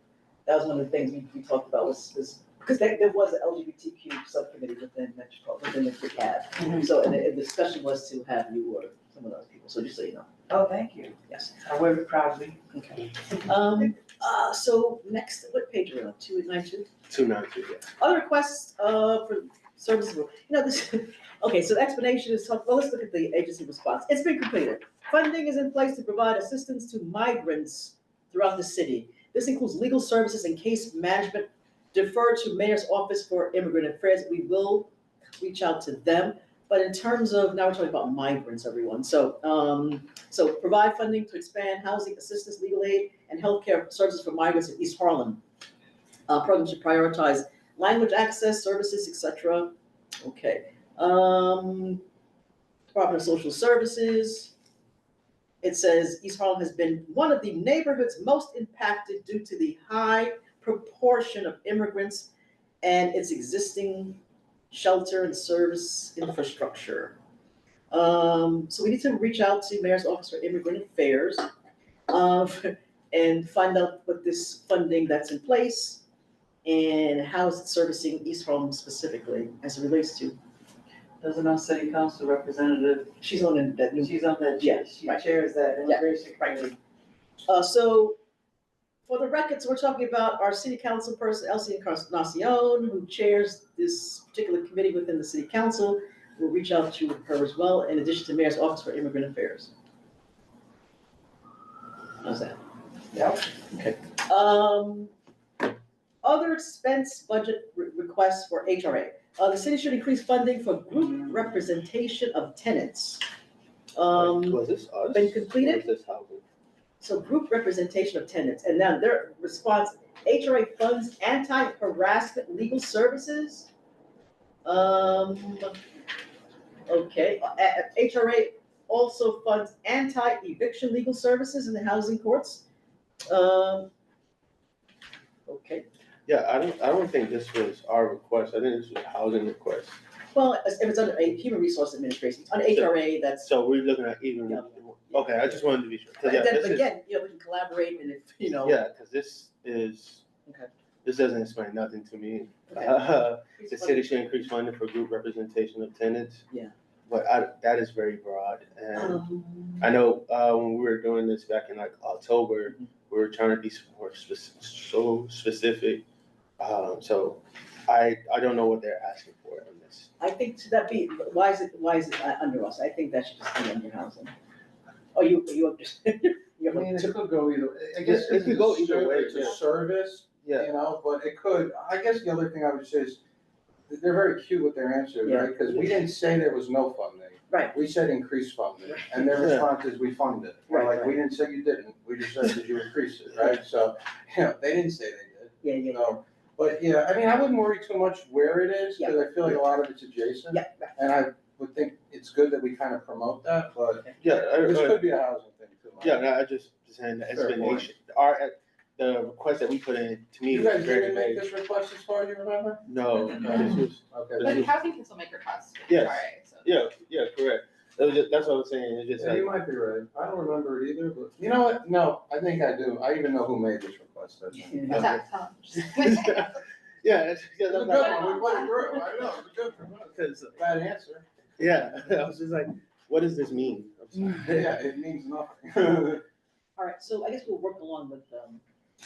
that was one of the things we talked about was because there was an LGBTQ subcommittee within Metropolitan, within the CAB. So, and the discussion was to have you or some of those people, so just so you know. Oh, thank you. Yes. I wear it proudly. Okay. So next, what page are we on, 2892? 292, yeah. Other requests, for services, you know, this, okay, so the explanation is, well, let's look at the agency response. It's been completed. Funding is in place to provide assistance to migrants throughout the city. This includes legal services and case management deferred to Mayor's Office for Immigrant Affairs. We will reach out to them. But in terms of, now we're talking about migrants, everyone. So, so provide funding to expand housing assistance, legal aid, and healthcare services for migrants in East Harlem. Programs should prioritize language access, services, etc. Okay. Department of Social Services, It says East Harlem has been one of the neighborhoods most impacted due to the high proportion of immigrants and its existing shelter and service infrastructure. So we need to reach out to Mayor's Office for Immigrant Affairs and find out what this funding that's in place and how is it servicing East Harlem specifically as it relates to. Doesn't our city council representative, She's on that new. she's on that, Yeah, she right. chairs that immigration committee. So for the records, we're talking about our city council person, Elsie Encarnacion, who chairs this particular committee within the city council. We'll reach out to her as well, in addition to Mayor's Office for Immigrant Affairs. How's that? Yep. Okay. Other expense budget requests for HRA. The city should increase funding for group representation of tenants. Was this us? Been completed? Or was this housing? So group representation of tenants, and now their response, HRA funds anti-harassment legal services. Okay, HRA also funds anti-eviction legal services in the housing courts. Okay. Yeah, I don't think this was our request. I think this was a housing request. Well, if it's under a human resource administration, on HRA, that's. So we're looking at even, okay, I just wanted to be sure. 'Cause, And yeah, then, this but is- again, we can collaborate and if, Yeah, because this is, Okay. this doesn't explain nothing to me. Okay. The city should increase funding for group representation of tenants. Yeah. But that is very broad. And I know when we were doing this back in like October, we were trying to be more so specific. So I don't know what they're asking for on this. I think should that be, why is it under us? I think that should just be under housing. Oh, you understand? I mean, it could go either, I guess It could go either way, it's a yeah. service, you know, but it could, I guess the other thing I would say is, they're very cute with their answers, Yeah. right? Because we didn't say there was no funding. Right. We said increase funding, and their Yeah. response is we fund it. We're Right, like, right. we didn't say you didn't, we just said, did you increase it, right? So, they didn't say they did. Yeah, yeah. So, but yeah, I mean, I wouldn't worry too much where it is, because I feel like a lot of it's adjacent. Yeah. And I would think it's good that we kind of promote that, but Yeah. this could be a housing thing too. Yeah, no, I just saying the Fair point. explanation. The request that we put in, to me, You was guys very didn't make vague. this request as far as you remember? No, this was, Okay. But housing can still make requests. Yes. Sorry, so. yeah, correct. That's what I'm saying. It's just Yeah, like, you might be right. I don't remember it either, but you know what? No, I think I do. I even know who made this request. That's yeah, it's because It's a I'm good not. one. We put it through. I know, it's a good one. Because, Bad answer. yeah, I was just like, what does this mean? I'm sorry. Yeah, it means nothing. All right, so I guess we'll work along with,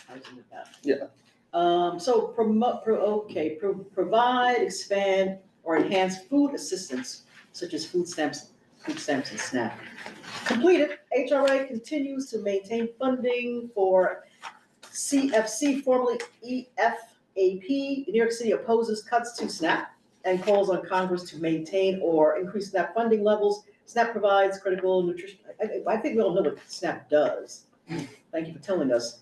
housing with that. Yeah. So provide, expand, or enhance food assistance such as food stamps and SNAP. Completed, HRA continues to maintain funding for CFC, formerly EFAP. New York City opposes cuts to SNAP and calls on Congress to maintain or increase SNAP funding levels. SNAP provides critical nutrition. I think we all know what SNAP does. Thank you for telling us.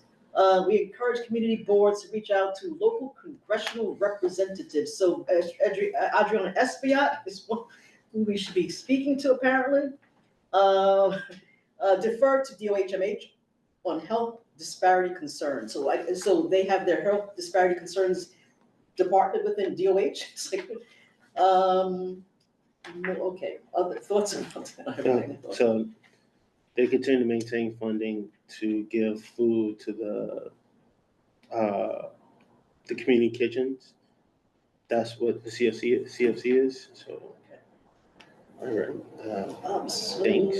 We encourage community boards to reach out to local congressional representatives. So Adriana Espaillat is one who we should be speaking to apparently. Defer to DOHMH on health disparity concerns. So they have their health disparity concerns department within DOH. It's like, okay, other thoughts about that? So they continue to maintain funding to give food to the community kitchens. That's what the CFC is, so. All right, thanks.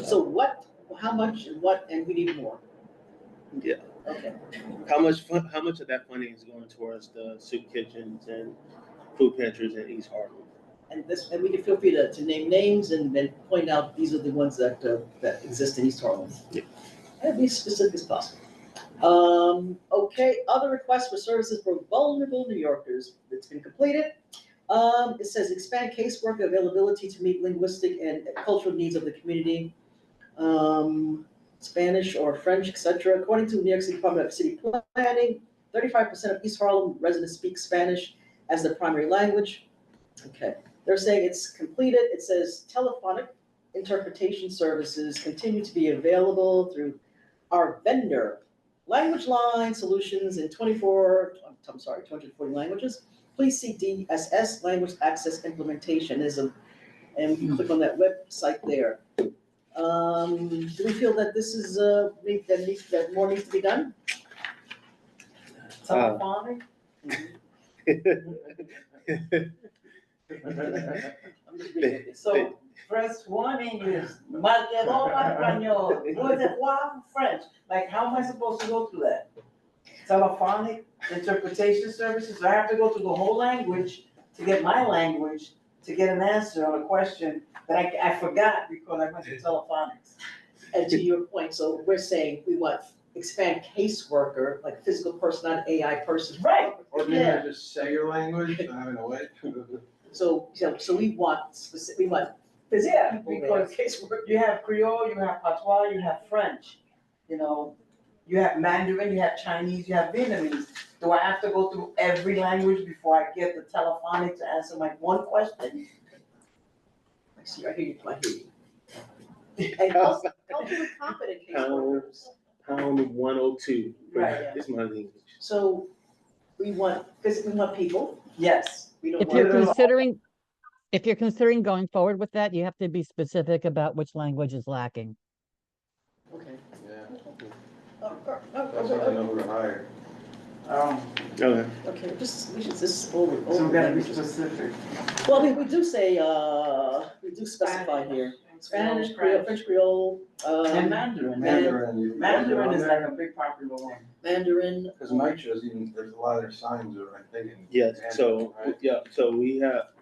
So what, how much and what, and we need more? Yeah. Okay. How much of that funding is going towards the soup kitchens and food pantries in East Harlem? And we can feel free to name names and then point out these are the ones that exist in East Harlem. Yeah. And be as specific as possible. Okay, other requests for services for vulnerable New Yorkers. It's been completed. It says expand casework availability to meet linguistic and cultural needs of the community. Spanish or French, etc. According to New York City Department of City Planning, 35% of East Harlem residents speak Spanish as their primary language. Okay, they're saying it's completed. It says telephonic interpretation services continue to be available through our vendor, Language Line Solutions in 240 languages. Please see DSS Language Access Implementation and we can click on that website there. Do we feel that this is, that more needs to be done? Telephonic? So press one English, marquero español, voix French. Like, how am I supposed to go through that? Telephonic interpretation services, I have to go through the whole language to get my language, to get an answer on a question that I forgot because I went to telephonics. And to your point, so we're saying we want expand caseworker, like physical person, not AI person. Right. Or maybe I just say your language, I don't know what. So we want specific, we want physical Yeah, people because there, caseworker. you have Creole, you have Patois, you have French, you know, you have Mandarin, you have Chinese, you have Vietnamese. Do I have to go through every language before I get the telephonic to answer my one question? I see, I hear you. And help you with competent caseworkers. Pound 102. Right. It's my language. So we want people. Yes. We don't If you're want. considering going forward with that, you have to be specific about which language is lacking. Okay. Yeah. That's what the number to hire. Okay. Okay, we should just over. So we gotta be languages. specific. Well, we do say, we do specify here, Spanish, Creole, French Creole, And Mandarin. Mandarin is like a big popular one. Mandarin. Because NYCHA's even, there's a lot of their signs are, I think, in. Yes, so, Mandarin, right? yeah, so we have,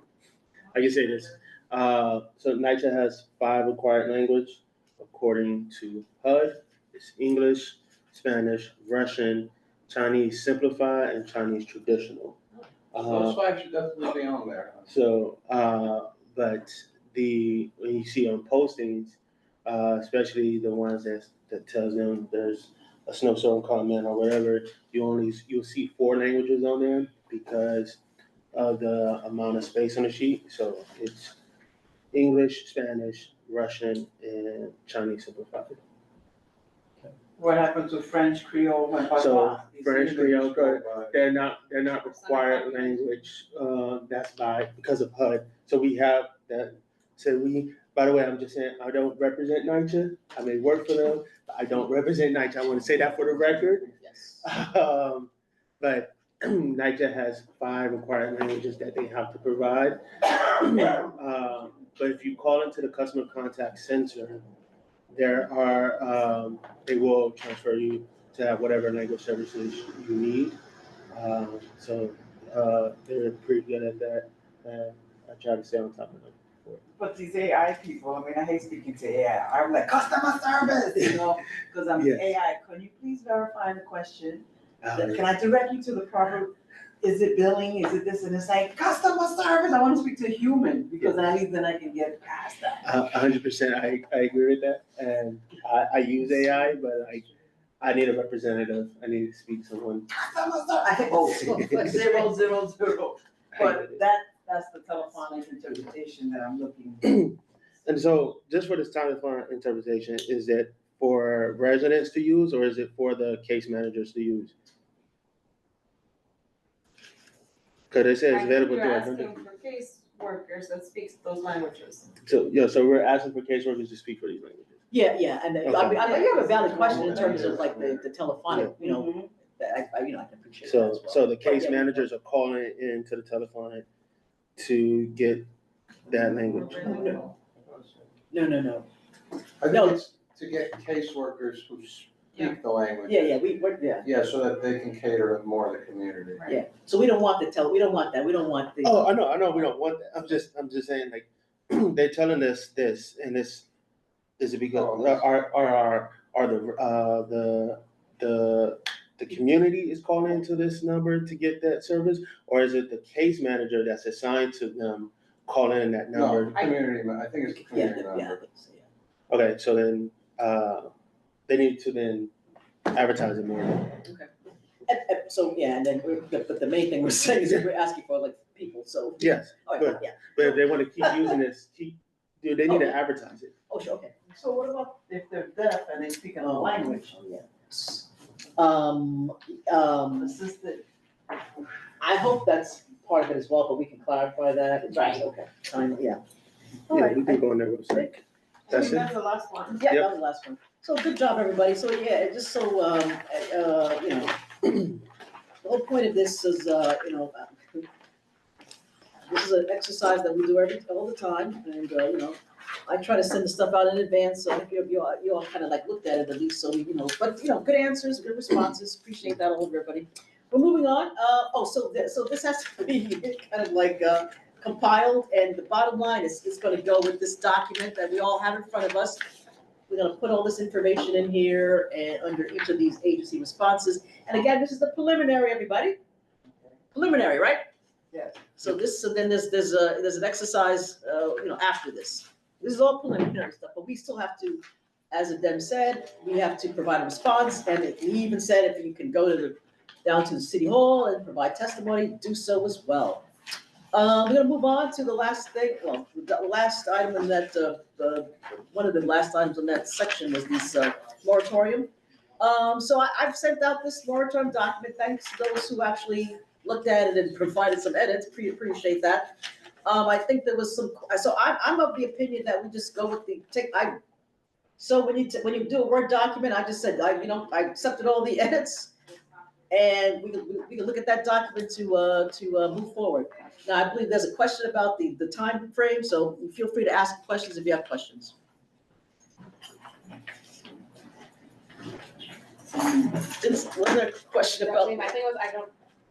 I can say this. So NYCHA has 5 required language according to HUD. It's English, Spanish, Russian, Chinese Simplified, and Chinese Traditional. Those 5 should definitely be on there. So, but when you see on postings, especially the ones that tells them there's a snowstorm coming or whatever, you'll see 4 languages on there because of the amount of space on the sheet. So it's English, Spanish, Russian, and Chinese Simplified. What happened to French, Creole, and Patois? So French, Creole, they're not required language. That's because of HUD. So we have that. So by the way, I'm just saying I don't represent NYCHA. I may work for them, but I don't represent NYCHA. I want to say that for the record. Yes. But NYCHA has 5 required languages that they have to provide. But if you call into the customer contact center, they will transfer you to have whatever language services you need. So they're pretty good at that, and I try to stay on top of them. But these AI people, I mean, I hate speaking to AI. I'm like, customer service, because I'm Yes. AI. Can you please verify the question? Can I direct you to the proper, is it billing? Is it this? And it's like, customer service. I want to speak to a human because at least then I can get past that. 100%, I agree with that, and I use AI, but I need a representative. I need to speak to someone. Customer service. I hate both. 000. But that's the telephonic interpretation that I'm looking. And so, just for this telephone interpretation, is it for residents to use, or is it for the case managers to use? Because it says available You're to asking for case workers that speaks those languages. So we're asking for caseworkers to speak for these languages. Yeah, and Okay. you have a valid question in terms of like the telephonic, I can appreciate that as well. So the case managers are calling into the telephone to get that language. No. I think it's to get caseworkers who speak the language. Yeah. Yeah, so that they can cater to more of the community. Yeah, so we don't want we don't want that, we don't want the. Oh, I know, we don't want that. I'm just saying, like, they're telling us this, and this is it because the community is calling into this number to get that service, or is it the case manager that's assigned to them calling in that number? No, community, I think it's the community member. Okay, so then they need to then advertise it more. Okay. So, yeah, and then, but the main thing we're saying is that we're asking for like people, so. Yes, Oh, but yeah. if they want to keep Dude, they need to advertise it. Oh, sure, okay. So what about if they're deaf and they speak another language? Assisted. I hope that's part of it as well, but we can clarify that. Right. Okay, yeah. All Yeah, right. we can go on their website. That's it. That's the last one. Yeah, Yep. that was the last one. So good job, everybody. So yeah, just so, you know, the whole point of this is, you know, this is an exercise that we do all the time, and, you know, I try to send the stuff out in advance, so I think you all kind of like looked at it at least, so, you know, but, you know, good answers, good responses, appreciate that all of everybody. We're moving on, so this has to be kind of like, compiled, and the bottom line is, it's gonna go with this document that we all have in front of us. We're gonna put all this information in here and under each of these agency responses, and again, this is the preliminary, everybody. Preliminary, right? Yes. So then there's an exercise, you know, after this. This is all preliminary stuff, but we still have to, as Adem said, we have to provide a response, and he even said if you can go down to the city hall and provide testimony, do so as well. We're gonna move on to the last thing, well, the last item in that, one of the last items in that section was this, moratorium. So I've sent out this moratorium document, thanks to those who actually looked at it and provided some edits, appreciate that. I think there was some, so I'm of the opinion that we just go with so when you do a Word document, I just said, you know, I accepted all the edits, and we can look at that document to move forward. Now, I believe there's a question about the time frame, so feel free to ask questions if you have questions. Was there a question about? My thing was,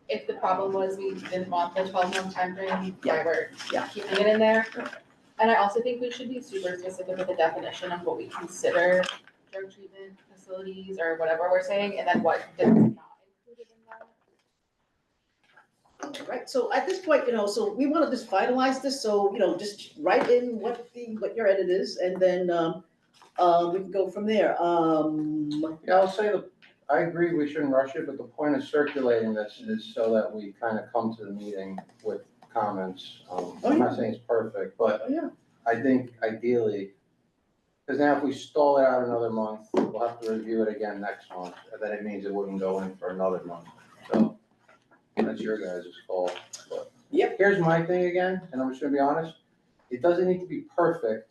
if the problem was we didn't want the 12-month timeframe, why we're keeping it in there. And I also think we should be super specific with the definition of what we consider drug treatment facilities or whatever we're saying, and then what is not included in that. Right, so at this point, you know, so we want to just finalize this, so, you know, just write in what your edit is, and then, we can go from there. Yeah, I'll say I agree we shouldn't rush it, but the point of circulating this is so that we kind of come to the meeting with comments. I'm not saying it's perfect, but I think ideally, because now if we stall it out another month, we'll have to review it again next month, and then it means it wouldn't go in for another month. So that's your guys' call. But here's my thing again, and I'm just gonna be honest, it doesn't need to be perfect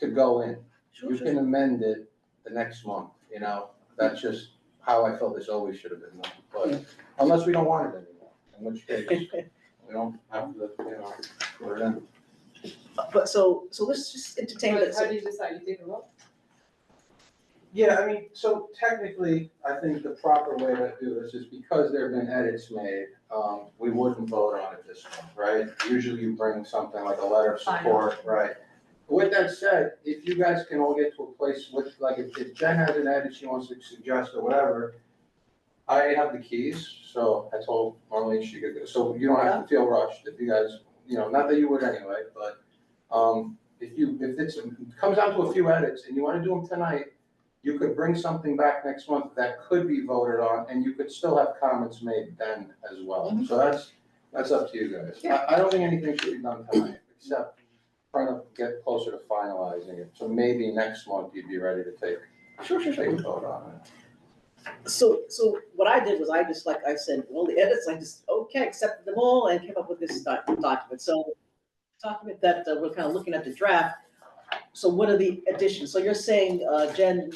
to go in. You can amend it the next month, you know, that's just how I felt this always should have been done. But unless we don't want it anymore, in which case, we don't have to, you know, put it in. But so let's just entertain it. How do you decide? You take a vote? Yeah, I mean, so technically, I think the proper way to do this is because there have been edits made, we wouldn't vote on it this month, right? Usually you bring something like a letter of support, right? With that said, if you guys can all get to a place with, like, if Jen has an edit she wants to suggest or whatever, I have the keys, so I told Marlene she could, so you don't have to feel rushed if you guys, you know, not that you would anyway, but, if it comes down to a few edits and you wanna do them tonight, you could bring something back next month that could be voted on, and you could still have comments made then as well. So that's up to you guys. I don't think anything should be done tonight, except trying to get closer to finalizing it. So maybe next month you'd be ready to take a vote on it. So what I did was I just, like I said, all the edits, I just, accepted them all and came up with this document. So document that we're kind of looking at the draft. So what are the additions? So you're saying, Jen,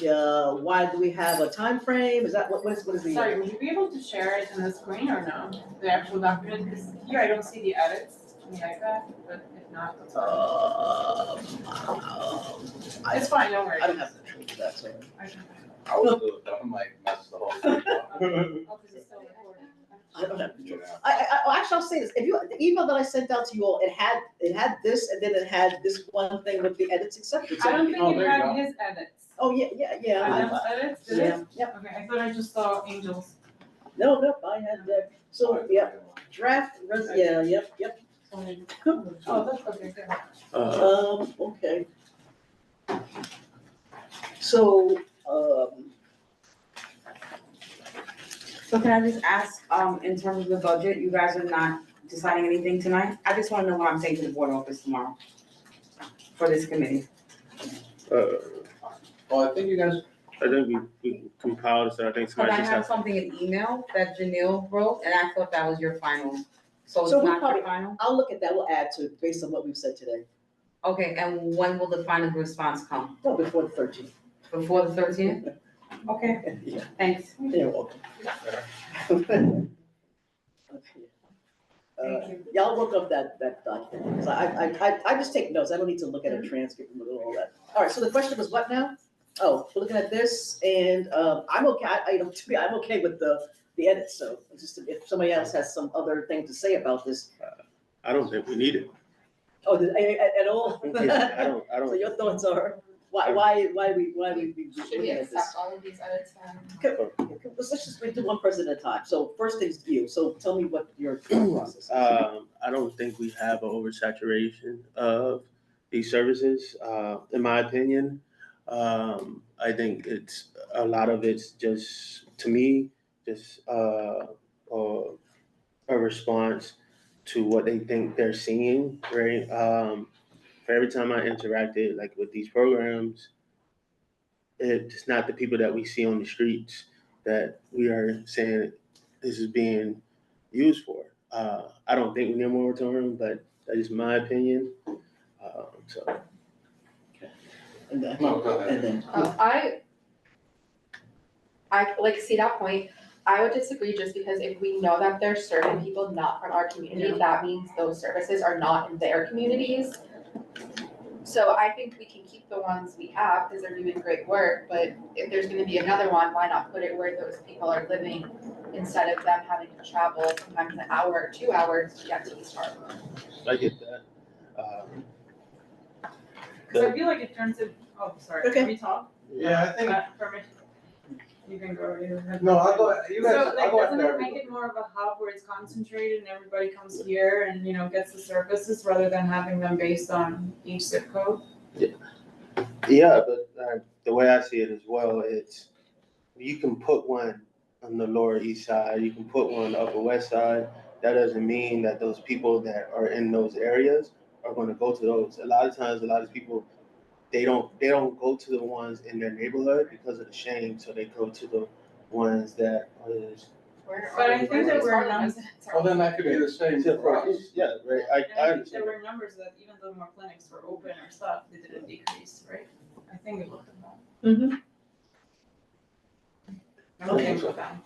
why do we have a time frame? Is that, what is the? Sorry, would you be able to share it in the screen or no? The actual document, because here I don't see the edits on the iPad, but if not, that's fine. It's fine, don't worry. I don't have the truth of that, so. I will do it, but I might mess the whole thing up. I don't have the truth. Actually, I'll say this, the email that I sent out to you all, it had this, and then it had this one thing with the edits accepted. I don't think it had his edits. Oh, yeah. Adam's edits, did it? Yeah. Okay, I thought I just saw Angel's. No, I had that. So, draft, yep. Oh, that's okay, good. Okay. So, So can I just ask, in terms of the budget, you guys are not deciding anything tonight? I just wanna know what I'm taking to the board office tomorrow. for this committee? Well, I think you guys. I think we compiled, so I think Cause somebody I just have has. something in email that Janelle wrote, and I thought that was your final. So it's So we not probably, your final? I'll look at that, we'll add to it based on what we've said today. Okay, and when will the final response come? No, before the 13th. Before the 13th? Okay, Yeah, thanks. you're welcome. Thank you. Y'all look up that document, because I just take notes, I don't need to look at a transcript and look at all that. All right, so the question was what now? Oh, we're looking at this, and I'm okay, to me, I'm okay with the edits, so it's just if somebody else has some other thing to say about this. I don't think we need it. Oh, at all? Yeah, I don't. So your thoughts are, why we be Should we looking at accept this? all of these edits then? Okay, let's just do one person at a time. So first thing's you. So tell me what your process is. I don't think we have an oversaturation of these services. In my opinion, I think it's a lot of it's just, to me, just a response to what they think they're seeing, right? For every time I interacted like with these programs, it's not the people that we see on the streets that we are saying this is being used for. I don't think we need a moratorium, but that is my opinion. So. And then, No, go ahead. and then. I like see that point. I would disagree just because if we know that they're serving people not from our community, that means those services are not in their communities. So I think we can keep the ones we have because they're doing great work, but if there's gonna be another one, why not put it where those people are living instead of them having to travel sometimes an hour or 2 hours to get to East Harlem? I get that. Cause I feel like it turns it, oh, sorry, Okay. can we talk? Yeah, I think. Permission. You can go, you have. No, I'll go, you guys, So I'll like, go doesn't after it make everybody. it more of a hub where it's concentrated and everybody comes here and, gets the services rather than having them based on each zip code? Yeah, but the way I see it as well, it's, you can put one on the Lower East Side, you can put one on the Upper West Side. That doesn't mean that those people that are in those areas are going to go to those. A lot of times, a lot of people, they don't go to the ones in their neighborhood because of the shame, so they go to the ones that is. But I think there were numbers. Well, then that could be the same for us. Yeah, right, I And I think understand. there were numbers that even though more clinics were open or stuff, they didn't decrease, right? I think we looked at that. Mm-hmm. I'm okay with that.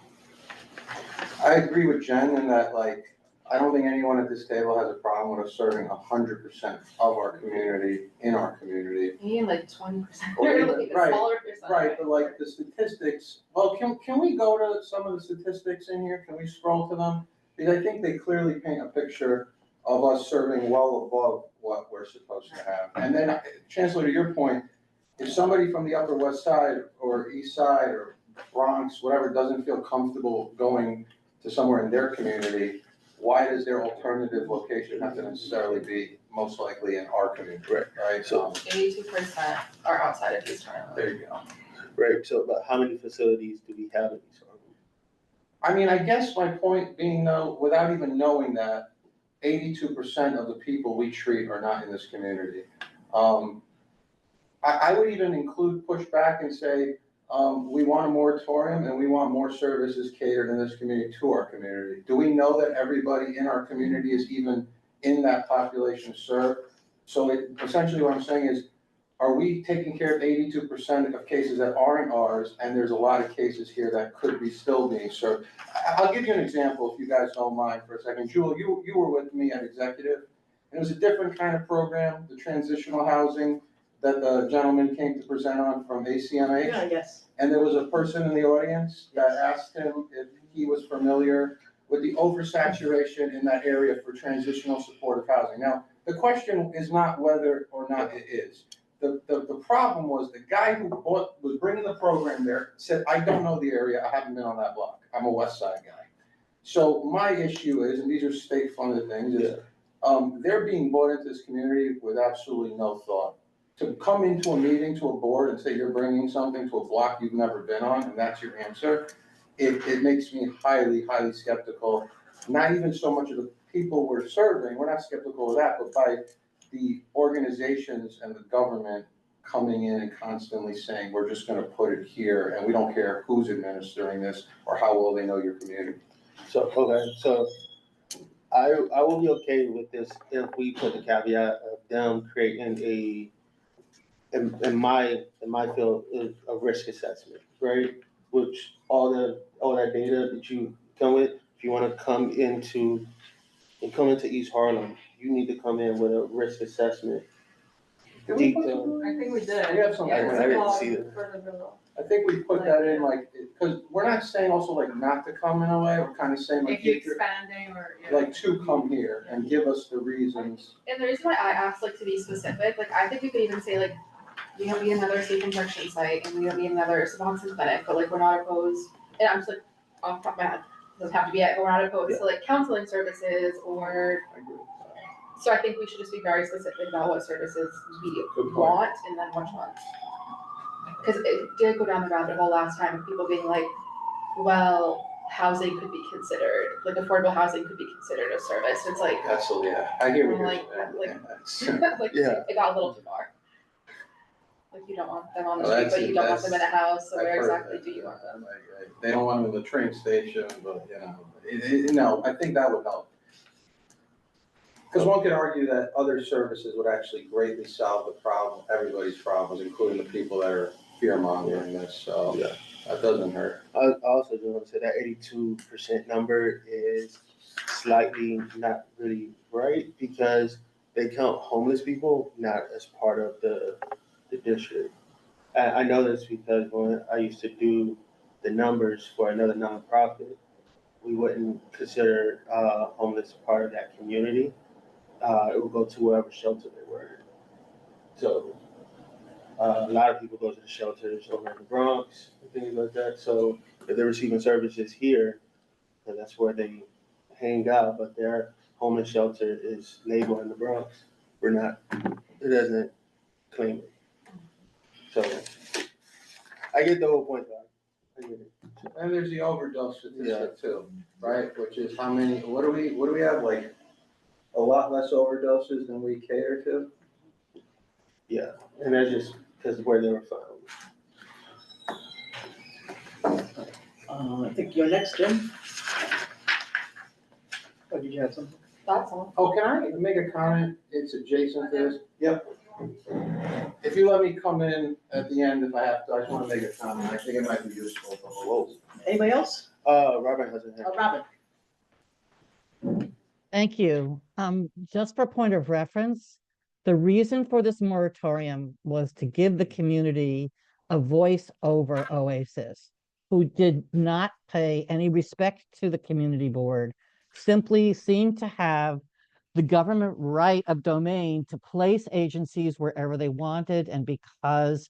I agree with Jen in that, like, I don't think anyone at this table has a problem with us serving 100% of our community in our community. Maybe like 20%. Or We're even- looking at a right, smaller percentage. Right, but like the statistics, well, can we go to some of the statistics in here? Can we scroll to them? Because I think they clearly paint a picture of us serving well above what we're supposed to have. And then, Chancellor, to your point, if somebody from the Upper West Side or East Side or Bronx, whatever, doesn't feel comfortable going to somewhere in their community, why does their alternative location have to necessarily be most likely in our community, right? So 82% are outside of East Harlem. there you go. Right, so, but how many facilities do we have in East Harlem? I mean, I guess my point being though, without even knowing that, 82% of the people we treat are not in this community. I would even include pushback and say, we want a moratorium and we want more services catered in this community to our community. Do we know that everybody in our community is even in that population served? So essentially what I'm saying is, are we taking care of 82% of cases that aren't ours, and there's a lot of cases here that could be still being served? I'll give you an example, if you guys don't mind for a second. Jewel, you were with me at Executive, and it was a different kind of program, the transitional housing that the gentleman came to present on from ACMH. Yeah, yes. And there was a person in the audience that asked him if he was familiar with the oversaturation in that area for transitional supportive housing. Now, the question is not whether or not it is. The problem was the guy who was bringing the program there said, I don't know the area, I haven't been on that block, I'm a West Side guy. So my issue is, and these are state funded things, is they're being brought into this community with absolutely no thought. To come into a meeting, to a board and say you're bringing something to a block you've never been on and that's your answer, it makes me highly, highly skeptical. Not even so much of the people we're serving, we're not skeptical of that, but by the organizations and the government coming in and constantly saying, we're just gonna put it here, and we don't care who's administering this or how well they know your community. So, okay, so I will be okay with this if we put the caveat of them creating in my field, is a risk assessment, right? Which all that data that you come with, if you wanna come into East Harlem, you need to come in with a risk assessment. Did we put- Detail. I think we did. We have some. I didn't see it. I think we put that in like, because we're not saying also like not to come in a way, we're kind of saying like. If you're expanding or. Yeah. Like to come here and give us the reasons. And the reason why I asked like to be specific, like I think we could even say like, we don't need another safe injection site and we don't need another Suboxone clinic, but like we're not opposed, and I'm just like off the top of my head, doesn't have to be it, but we're not opposed to like counseling services or. So I think we should just be very specific about what services we want and then which ones. Cause it did go down the rabbit hole last time of people being like, well, housing could be considered, like affordable housing could be considered a service, it's like. Absolutely, yeah, I hear what you're Like, saying. like, Yeah. it got a little too far. Like you don't want them on the Well, street, that's but you it, don't want them in a that's- house, so I've where heard exactly that, do you want them? They don't want them in the train station, but no, I think that would help. Because one could argue that other services would actually greatly solve the problem, everybody's problems, including the people that are fear mongering this, so Yeah. that doesn't hurt. I also do want to say that 82% number is slightly not really right because they count homeless people not as part of the district. I know this because when I used to do the numbers for another nonprofit, we wouldn't consider homeless part of that community. It would go to wherever shelter they were. So a lot of people go to the shelters over in the Bronx and things like that. So if they're receiving services here, then that's where they hang out. But their homeless shelter is labeled in the Bronx. We're not. It doesn't claim it. So I get the whole point, though. I get it. And there's the overdose statistic too, right, which is how many, what do we have, like, a lot less overdoses than we cater to? Yeah, and that's just because of where they were found. I think you're next, Jim. Or did you have something? That's all. Oh, can I make a comment? It's adjacent to this. Yep. If you let me come in at the end, if I have to, I just want to make a comment. I think it might be useful for all of us. Anybody else? Robert has a hand. Robin. Thank you. Just for point of reference, the reason for this moratorium was to give the community a voice over Oasis, who did not pay any respect to the community board, simply seemed to have the government right of domain to place agencies wherever they wanted. And because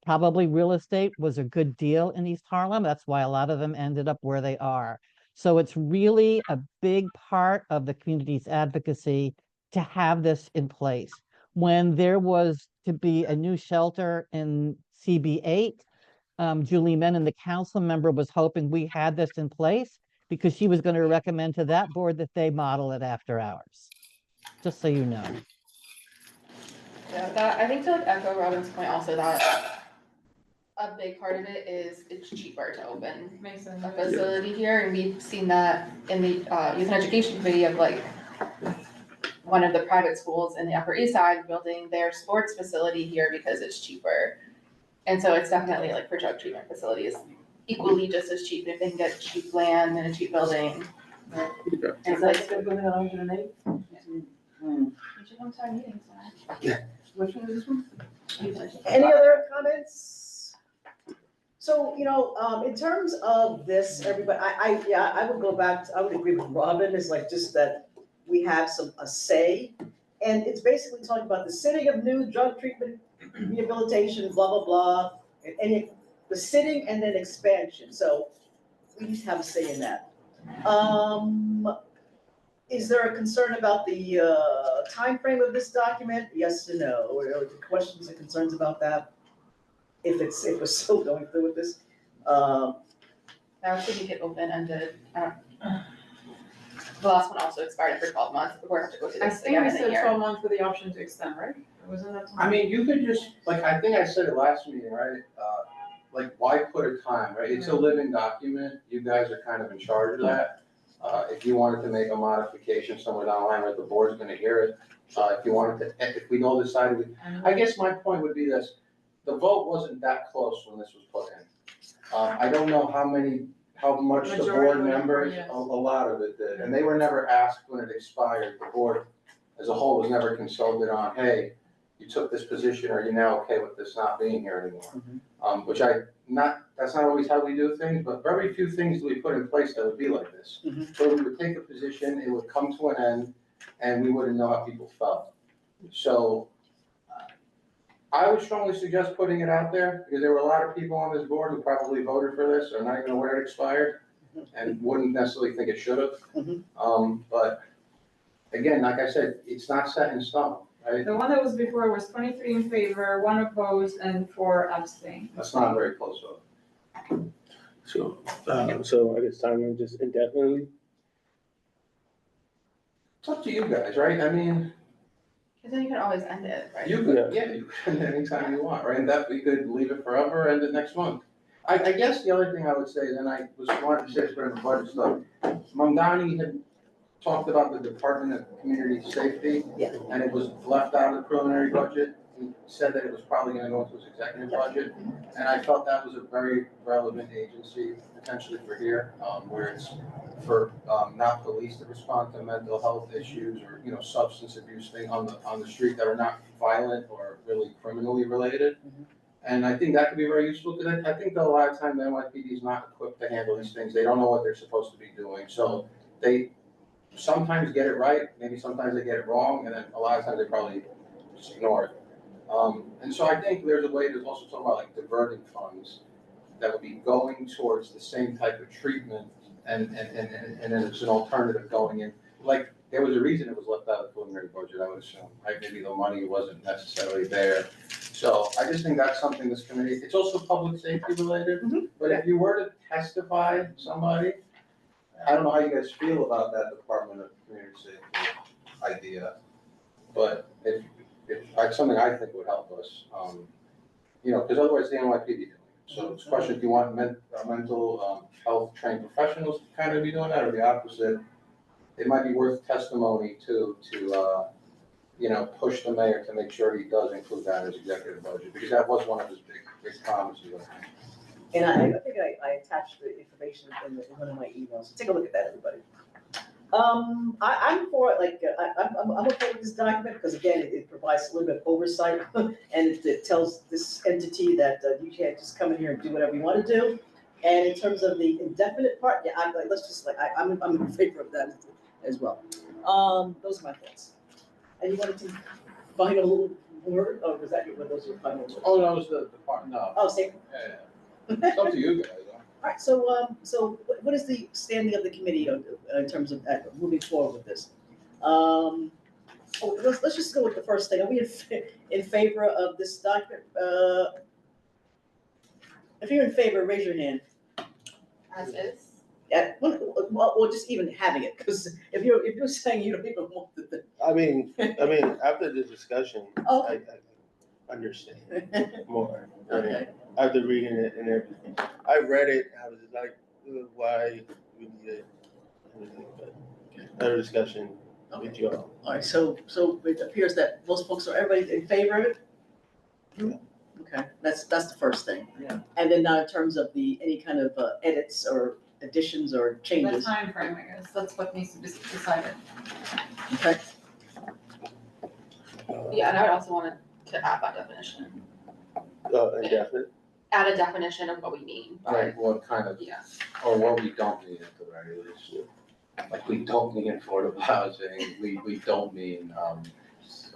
probably real estate was a good deal in East Harlem, that's why a lot of them ended up where they are. So it's really a big part of the community's advocacy to have this in place. When there was to be a new shelter in CB8, Julie Menon, the council member, was hoping we had this in place because she was going to recommend to that board that they model it after hours. Just so you know. Yeah, that, I think to like echo Robin's point also that a big part of it is it's cheaper to open a facility here, and we've seen that in the youth and education committee of like one of the private schools in the Upper East Side building their sports facility here because it's cheaper. And so it's definitely like for drug treatment facilities, equally just as cheap if they can get cheap land and a cheap building. And it's like, still going on to the name? you should come to our meetings, man. Which one is this one? Any other comments? So, in terms of this, everybody, I would go back, I would agree with Robin, it's like just that we have a say. And it's basically talking about the sitting of new drug treatment, rehabilitation, blah, blah, blah. The sitting and then expansion, so we need to have a say in that. Is there a concern about the timeframe of this document? Yes or no? Or questions or concerns about that? If we're still going through with this? I was thinking it open-ended, The last one also expired after 12 months, we're gonna have to go through I this think again we in a said year. 12 months with the option to extend, right? Wasn't that? I mean, you could just, like, I think I said it last meeting, right? Like, why put a time, right? It's a living document. You guys are kind of in charge of that. If you wanted to make a modification somewhere down the line, right, the board's gonna hear it. If you wanted to, if we all decided, I guess my point would be this, the vote wasn't that close when this was put in. I don't know how much the board members, a lot of it did, and they were never asked when it expired. The board as a whole was never consulted on, hey, you took this position, are you now okay with this not being here anymore? Which that's not always how we do things, but very few things do we put in place that would be like this. So we would take a position, it would come to an end, and we wouldn't know how people felt. So I would strongly suggest putting it out there, because there were a lot of people on this board who probably voted for this, or not even aware it expired, and wouldn't necessarily think it should have. But again, like I said, it's not set in stone, right? The one that was before was 23 in favor, 1 opposed, and 4 abstained. That's not a very close vote. So I guess time just indefinitely. It's up to you guys, right? I mean, Cause then you can always end it, right? you could, yeah, you can anytime you want, right? And that we could leave it forever, end it next month. I guess the other thing I would say, and I wanted to say this during the budget stuff, Mamdani had talked about the Department of Community Safety. Yeah. And it was left out of the preliminary budget. He said that it was probably gonna go into his executive budget. And I felt that was a very relevant agency potentially for here, where it's for, not police to respond to mental health issues or, substance abuse thing on the street that are not violent or really criminally related. And I think that could be very useful, because I think that a lot of times the NYPD is not equipped to handle these things. They don't know what they're supposed to be doing. So they sometimes get it right, maybe sometimes they get it wrong, and then a lot of times they probably just ignore it. And so I think there's a way to also talk about like diverting funds that would be going towards the same type of treatment, and then it's an alternative going in. Like, there was a reason it was left out of the preliminary budget, I would assume, right? Maybe the money wasn't necessarily there. So I just think that's something this committee, it's also public safety related, but if you were to testify somebody, I don't know how you guys feel about that Department of Community Safety idea, but if it's something I think would help us, because otherwise the NYPD doing it. So it's a question, if you want mental health trained professionals to kind of be doing that, or the opposite, it might be worth testimony to push the mayor to make sure he does include that in his executive budget, because that was one of his big promises. And I think I attached the information in one of my emails. Take a look at that, everybody. I'm for it, like, I'm okay with this document, because again, it provides a little bit of oversight, and it tells this entity that you can't just come in here and do whatever you want to do. And in terms of the indefinite part, yeah, I'm in favor of that as well. Those are my thoughts. And you wanted to final word, or was that were those your final words? Oh, that was the part, no. Oh, same. Yeah. It's up to you guys. All right, so what is the standing of the committee in terms of moving forward with this? Let's just go with the first thing. Are we in favor of this document? If you're in favor, raise your hand. As is. Yeah, or just even having it, because if you're saying you don't even want the thing. I mean, after the discussion, I understand more. Okay. After reading it and everything, I read it. I was like, why we need it? But another discussion with you all. All right, so it appears that most folks everybody in favor of it. Yeah. Okay, that's the first thing. Yeah. And then now in terms of any kind of edits or additions or The changes. time frame, I guess, that's what needs to be decided. Okay. Yeah, and I would also want to add that definition. Indefinite. Add a definition of what we mean by. Right, what kind of, or what we don't mean at the very least. Like, we don't mean affordable housing, we don't mean,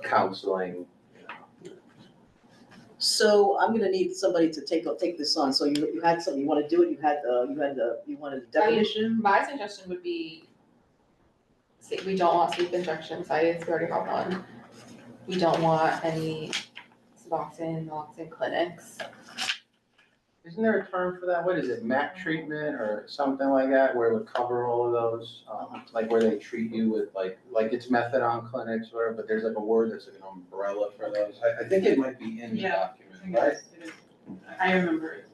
counseling. So I'm gonna need somebody to take this on. So you had something, you wanna do it, you wanted a definition? My suggestion would be, we don't want sleep injection sites, we already have one. We don't want any Suboxone, naloxone clinics. isn't there a term for that? What is it, MAC treatment or something like that, where it would cover all of those? Like where they treat you with like it's methadone clinics or whatever, but there's like a word that's like an umbrella for those. I think it might be in the document, right? I remember it.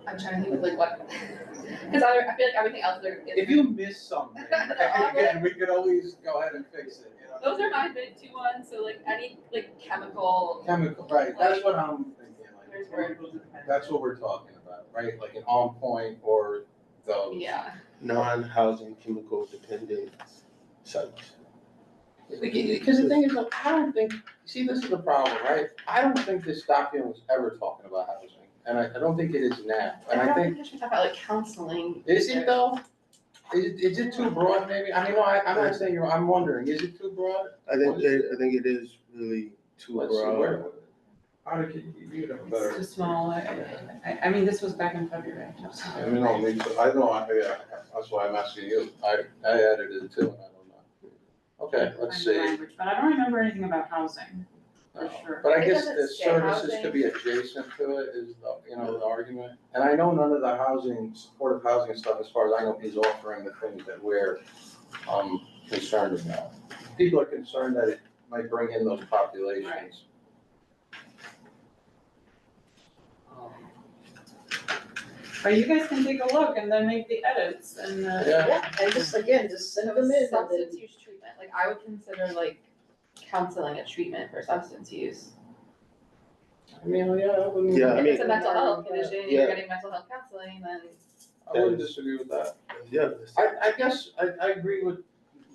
I'm trying to think of like what, because I feel like everything else there is. If you miss something, again, we could always go ahead and fix it, you know? Those are my big two ones, so like any like chemical. Chemical, right, that's what I'm thinking, There's where. that's what we're talking about, right? Like an on point or those. Yeah. Non-housing chemical dependent sites. Because the thing is, like, I don't think, see, this is the problem, right? I don't think this document was ever talking about housing, and I don't think it is now. And I don't think, think we should talk about like counseling. is it though? Is it too broad maybe? I mean, no, I'm not saying you're, I'm wondering, is it too broad? I think it is really too Let's see, broad. where, how did you know better? It's too small. I mean, this was back in February. I mean, no, me too. I know, yeah, that's why I'm asking you. I edited it too, and I don't know. Okay, let's see. Language, but I don't remember anything about housing, for sure. But I It guess doesn't the say services housing. could be adjacent to it is the, you know, the argument. And I know none of the housing, supportive housing stuff, as far as I know, is offering the things that we're concerned about. People are concerned that it might bring in those populations. But you guys can take a look and then make the edits and. Yeah. And just, again, just send them in. and then- Substance use treatment, like I would consider like counseling a treatment for substance use. I mean, yeah, I wouldn't. Yeah, I If mean- it's a mental health condition, and Yeah. you're getting mental health counseling, then. I wouldn't disagree with that. Yeah. I guess, I agree with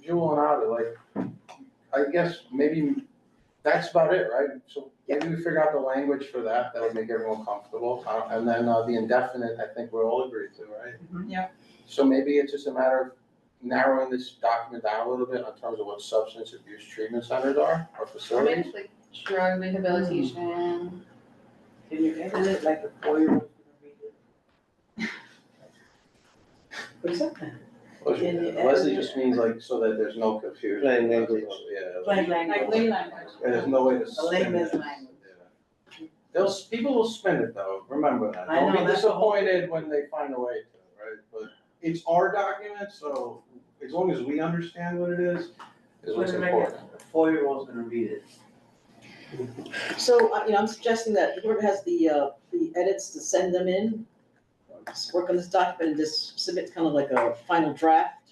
Jewel and Otter, like, I guess maybe that's about it, right? So maybe we figure out the language for that, that would make everyone comfortable, and then the indefinite, I think we'll all agree to, right? Yeah. So maybe it's just a matter of narrowing this document down a little bit in terms of what substance abuse treatment centers are, or Or facilities. maybe like drug rehabilitation. Can you edit it like a 4-year-old? What's that? Leslie just means like, so that there's no confusion. Plain language. Yeah. Plain language. Like lay language. And there's no way to A spin layman's it. language. People will spin it though, remember that. I know, They'll be that's the whole- disappointed when they find a way to, right? But it's our document, so as long as we understand what it is what's important. A 4-year-old's gonna read it. So, I'm suggesting that whoever has the edits to send them in, just work on this document and just submit kind of like a final draft.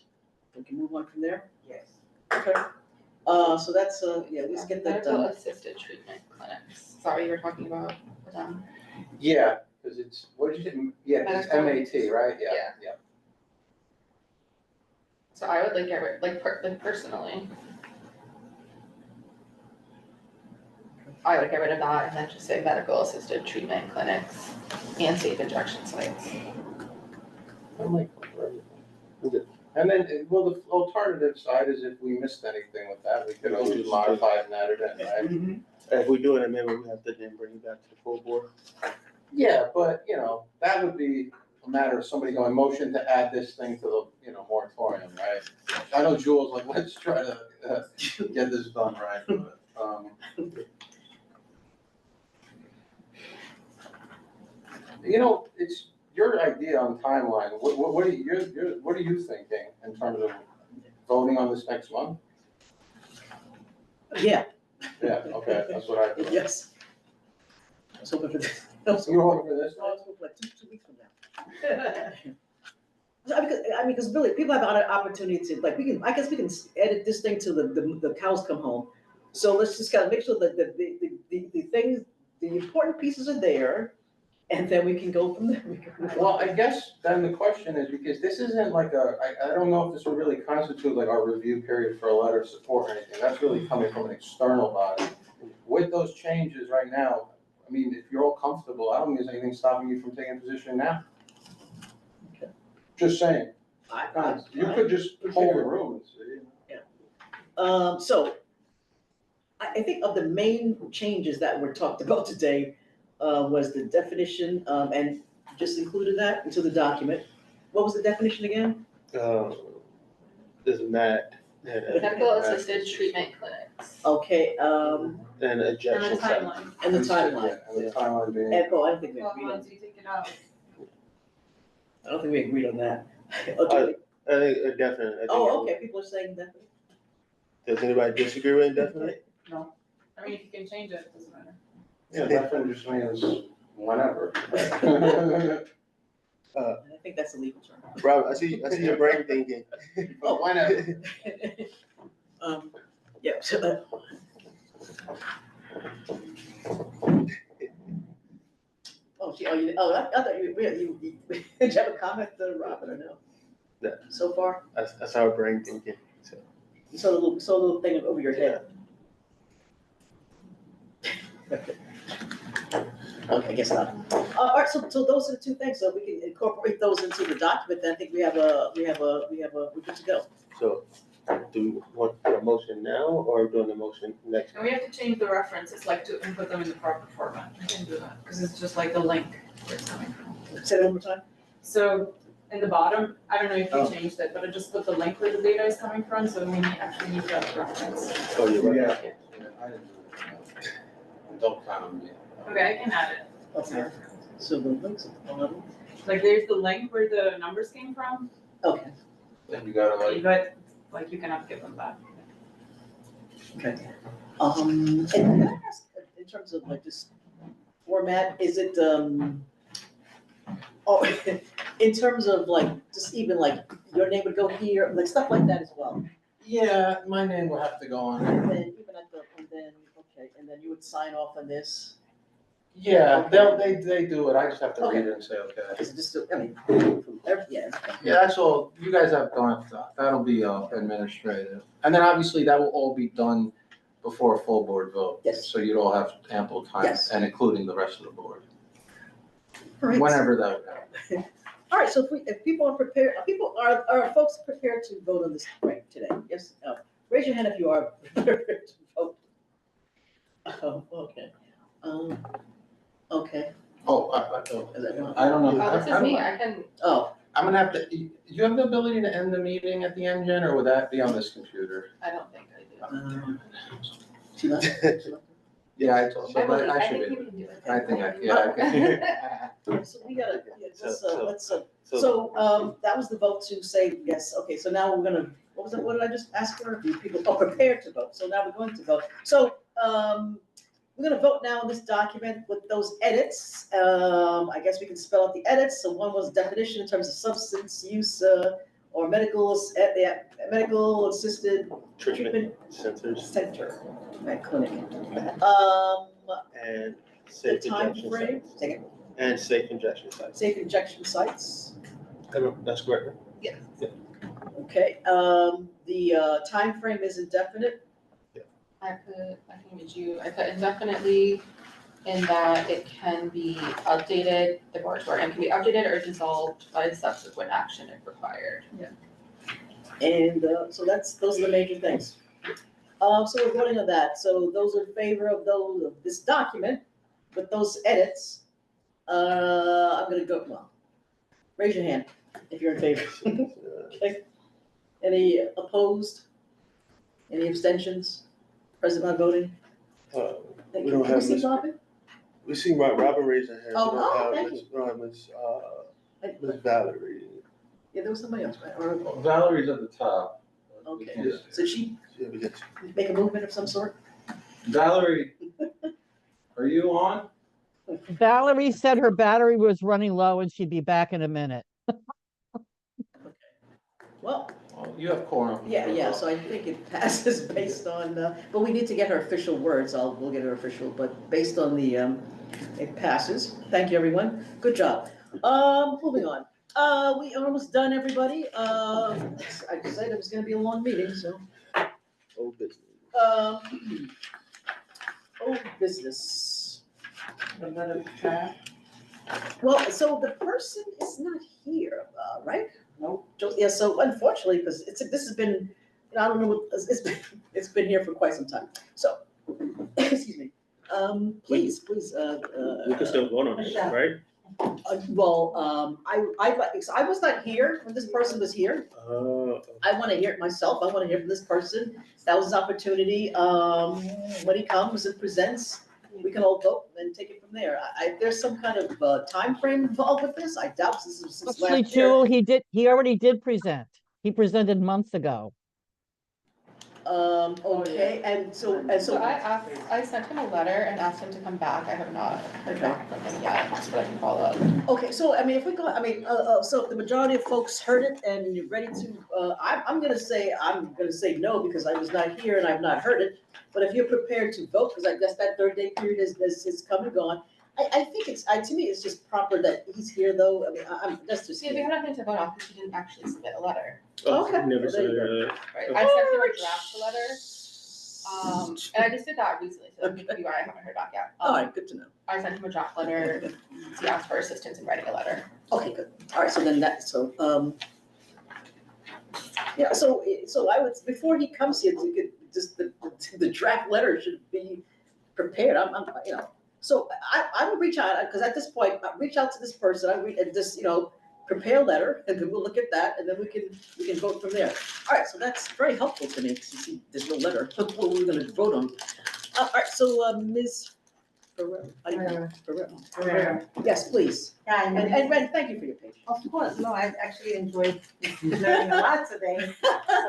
We can move on from there. Yes. Okay. So that's, yeah, let's get that Medical done. assisted treatment clinics. Sorry, you were talking about them. Yeah, because it's, what did you say? Yeah, it's MAT, right? Yeah. So I would like get rid, like personally. I would get rid of that and then just say medical assisted treatment clinics and safe injection sites. I'm like, and then, well, the alternative side is if we missed anything with that, we could always modify it and add it in, right? And if we do an amendment, we have to then bring it back to the full board. Yeah, but, that would be a matter of somebody going, motion to add this thing to the, moratorium, right? I know Jules like, let's try to get this done right, but, it's your idea on timeline. What are you thinking in terms of voting on this next month? Yeah. Yeah, okay, that's what I thought. Yes. I was hoping for this. You were hoping for this? I was hoping like 2 weeks from now. Because Billy, people have an opportunity to, like, I guess we can edit this thing till the cows come home. So let's just kind of make sure that the things, the important pieces are there, and then we can go from there. Well, I guess then the question is, because this isn't like I don't know if this will really constitute like our review period for a letter of support or anything. That's really coming from an external body. With those changes right now, I mean, if you're all comfortable, I don't think there's anything stopping you from taking a position now. Okay. Just saying. You could just hold the room and see. So I think of the main changes that were talked about today was the definition, and just included that into the document. What was the definition again? There's MAT. Medical assisted treatment clinics. Okay, And ejection site. and the timeline. Yeah, and the timeline being. And, oh, I don't think we Well, agreed on, once you take it out. I don't think we agreed on that. I think indefinite. I think Oh, okay, people are saying that. Does anybody disagree with indefinite? No. I mean, if you can change it, it doesn't matter. Yeah, definitely just means whenever. I think that's a legal term. Rob, I see your brain thinking. Oh, whenever. Yeah, so, I thought you, did you have a comment, Robin, or no? No. So far? That's our brain thinking, so. You saw the little thing over your head. Okay, I guess not. All right, so those are the two things, so we can incorporate those into the document, then I think we're good to go. So, do we want a motion now or doing a motion next? And we have to change the references, like to input them in the proper format. I can do that, because it's just like the link where it's coming from. Say that one more time. So in the bottom, I don't know if you Oh. changed it, but I just put the link where the data is coming from, so we actually need that reference. Oh, you're right. Yeah, I didn't do it. Don't count on me. Okay, I can add it. Okay. So the links at the bottom. Like there's the link where the numbers came from. Okay. Then you gotta Like you cannot give them back. Okay. And can I ask, in terms of like this format, is it, in terms of like, just even like your name would go here, like stuff like that as well? Yeah, my name will have to go on And it. then even at the, and then you would sign off on this? Yeah, they do it, I just have to read it and say, okay. Is it just, I mean, yeah. Yeah, that's all, you guys have done, that'll be administrative. And then obviously that will all be done before a full board vote. Yes. So you'd all have ample time, Yes. and including the rest of the board, All right. whenever that would happen. All right, so if people are prepared, are folks prepared to vote on this right today? Yes, no. Raise your hand if you are prepared to vote. Oh, okay. Okay. Oh, Is that one? I don't know. Oh, this is me, I can, Oh, I'm gonna have to, you have the ability to end the meeting at the end, Jen, or would that be on this computer? I don't think I do. she left. Yeah, I told, I but believe, I I should think be. you can do it. I think I can. So we gotta, So- so, that was the vote to say yes, okay, so now we're gonna, what was it, what did I just ask for? People are prepared to vote, so now we're going to vote. So, we're gonna vote now on this document with those edits. I guess we can spell out the edits. So one was definition in terms of substance use, or medical assisted treatment Centers center, right, clinic. and The safe time injection frame, sites. take it, And safe injection sites. safe injection sites. That's correct. right? Yes. Okay, the time frame is indefinite. I can read you, I put indefinitely in that it can be updated, the moratorium can be updated or dissolved by subsequent action if required. And so those are the major things. So we're voting on that. So those are in favor of this document with those edits. I'm gonna go, well, raise your hand if you're in favor. Okay. Any opposed? Any abstentions? Present not voting? We don't have Can we see Ms. Robin? We see Robin raise her hand. Oh, We thank don't have Ms. Ms. Valerie. Yeah, there was somebody else, right? Or- Valerie's at the top. Okay, so she Yeah, we get make a movement of some sort? Valerie, are you on? Valerie said her battery was running low and she'd be back in a minute. Well, You have quorum. yeah, so I think it passes based on, but we need to get her official words, we'll get her official, but based on the, it passes. Thank you, everyone, good job. Moving on, we are almost done, everybody, I said it was gonna be a long meeting, so. old business. Old business. Well, so the person is not here, right? Nope. Yeah, so unfortunately, because this has been, I don't know, it's been here for quite some time. So, excuse me. Please. We can still vote on it, right? I was not here when this person was here. I want to hear it myself. I want to hear from this person. That was his opportunity. When he comes and presents, we can all vote and take it from there. There's some kind of time frame involved with this. I doubt this is since Actually, last year. Jewel, he already did present. He presented months ago. Okay, and so, So I sent him a letter and asked him to come back. I have not heard back from him yet, but I can follow up. Okay, so I mean, if we go, so if the majority of folks heard it and you're ready to, I'm gonna say no because I was not here and I've not heard it. But if you're prepared to vote, because I guess that 30-day period is come and gone, I think to me, it's just proper that he's here though. I mean, that's just. See, we have nothing to vote on because he didn't actually submit a letter. Okay. Never said that. Right, I sent him a draft letter. And I just did that recently, so maybe why I haven't heard back yet. All right, good to know. I sent him a draft letter to ask for assistance in writing a letter. Okay, good. All right, so then yeah, so I would, before he comes here, to get just the draft letter should be prepared. So I would reach out, because at this point, reach out to this person, and just, prepare a letter, and then we'll look at that, and then we can vote from there. All right, so that's very helpful to me, because you see, there's no letter, what we're gonna vote on. All right, so Ms. Ferrero. Yes, please. Yeah, And Ren, thank you for your patience. of course, no, I actually enjoyed learning a lot today.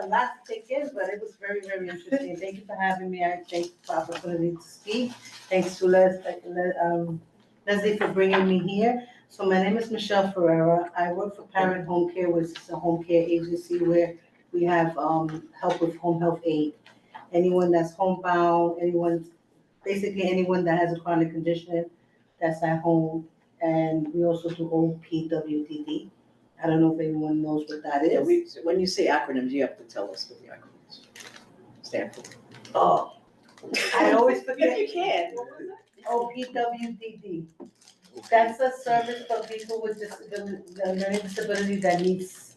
A lot to take in, but it was very, very interesting. Thank you for having me. I thank you for the opportunity to speak. Thanks to Leslie for bringing me here. So my name is Michelle Ferreira. I work for Parent Home Care, which is a home care agency where we have help with home health aid. Anyone that's homebound, basically anyone that has a chronic condition that's at home. And we also do OPWDD. I don't know if anyone knows what that Yeah, is. when you say acronyms, you have to tell us what the acronyms stand for. Oh, I always forget. If you can. OPWDD. That's a service for people with disability, learning disability that needs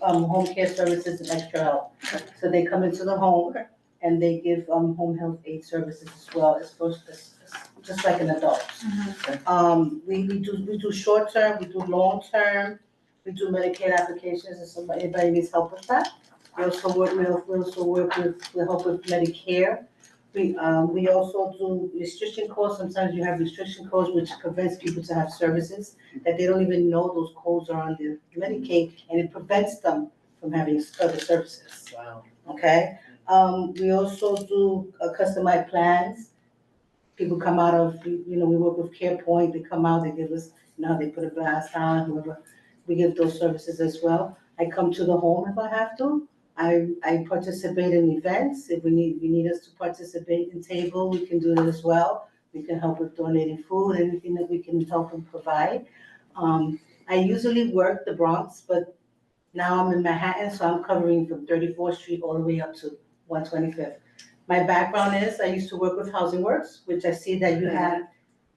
home care services and extra help. So they come into the home and they give home health aid services as well as just like an adult. We do short term, we do long term, we do Medicaid applications if anybody needs help with that. We also work with help with Medicare. We also do restriction codes. Sometimes you have restriction codes which prevents people to have services that they don't even know those codes are on the Medicaid, and it prevents them from having other services. Wow. Okay. We also do customized plans. People come out of, we work with CarePoint, they come out, they give us, they put a blast on, whoever, we give those services as well. I come to the home if I have to. I participate in events. If you need us to participate in table, we can do that as well. We can help with donating food, anything that we can help and provide. I usually work the Bronx, but now I'm in Manhattan, so I'm covering from 34th Street all the way up to 125th. My background is I used to work with Housing Works, which I see that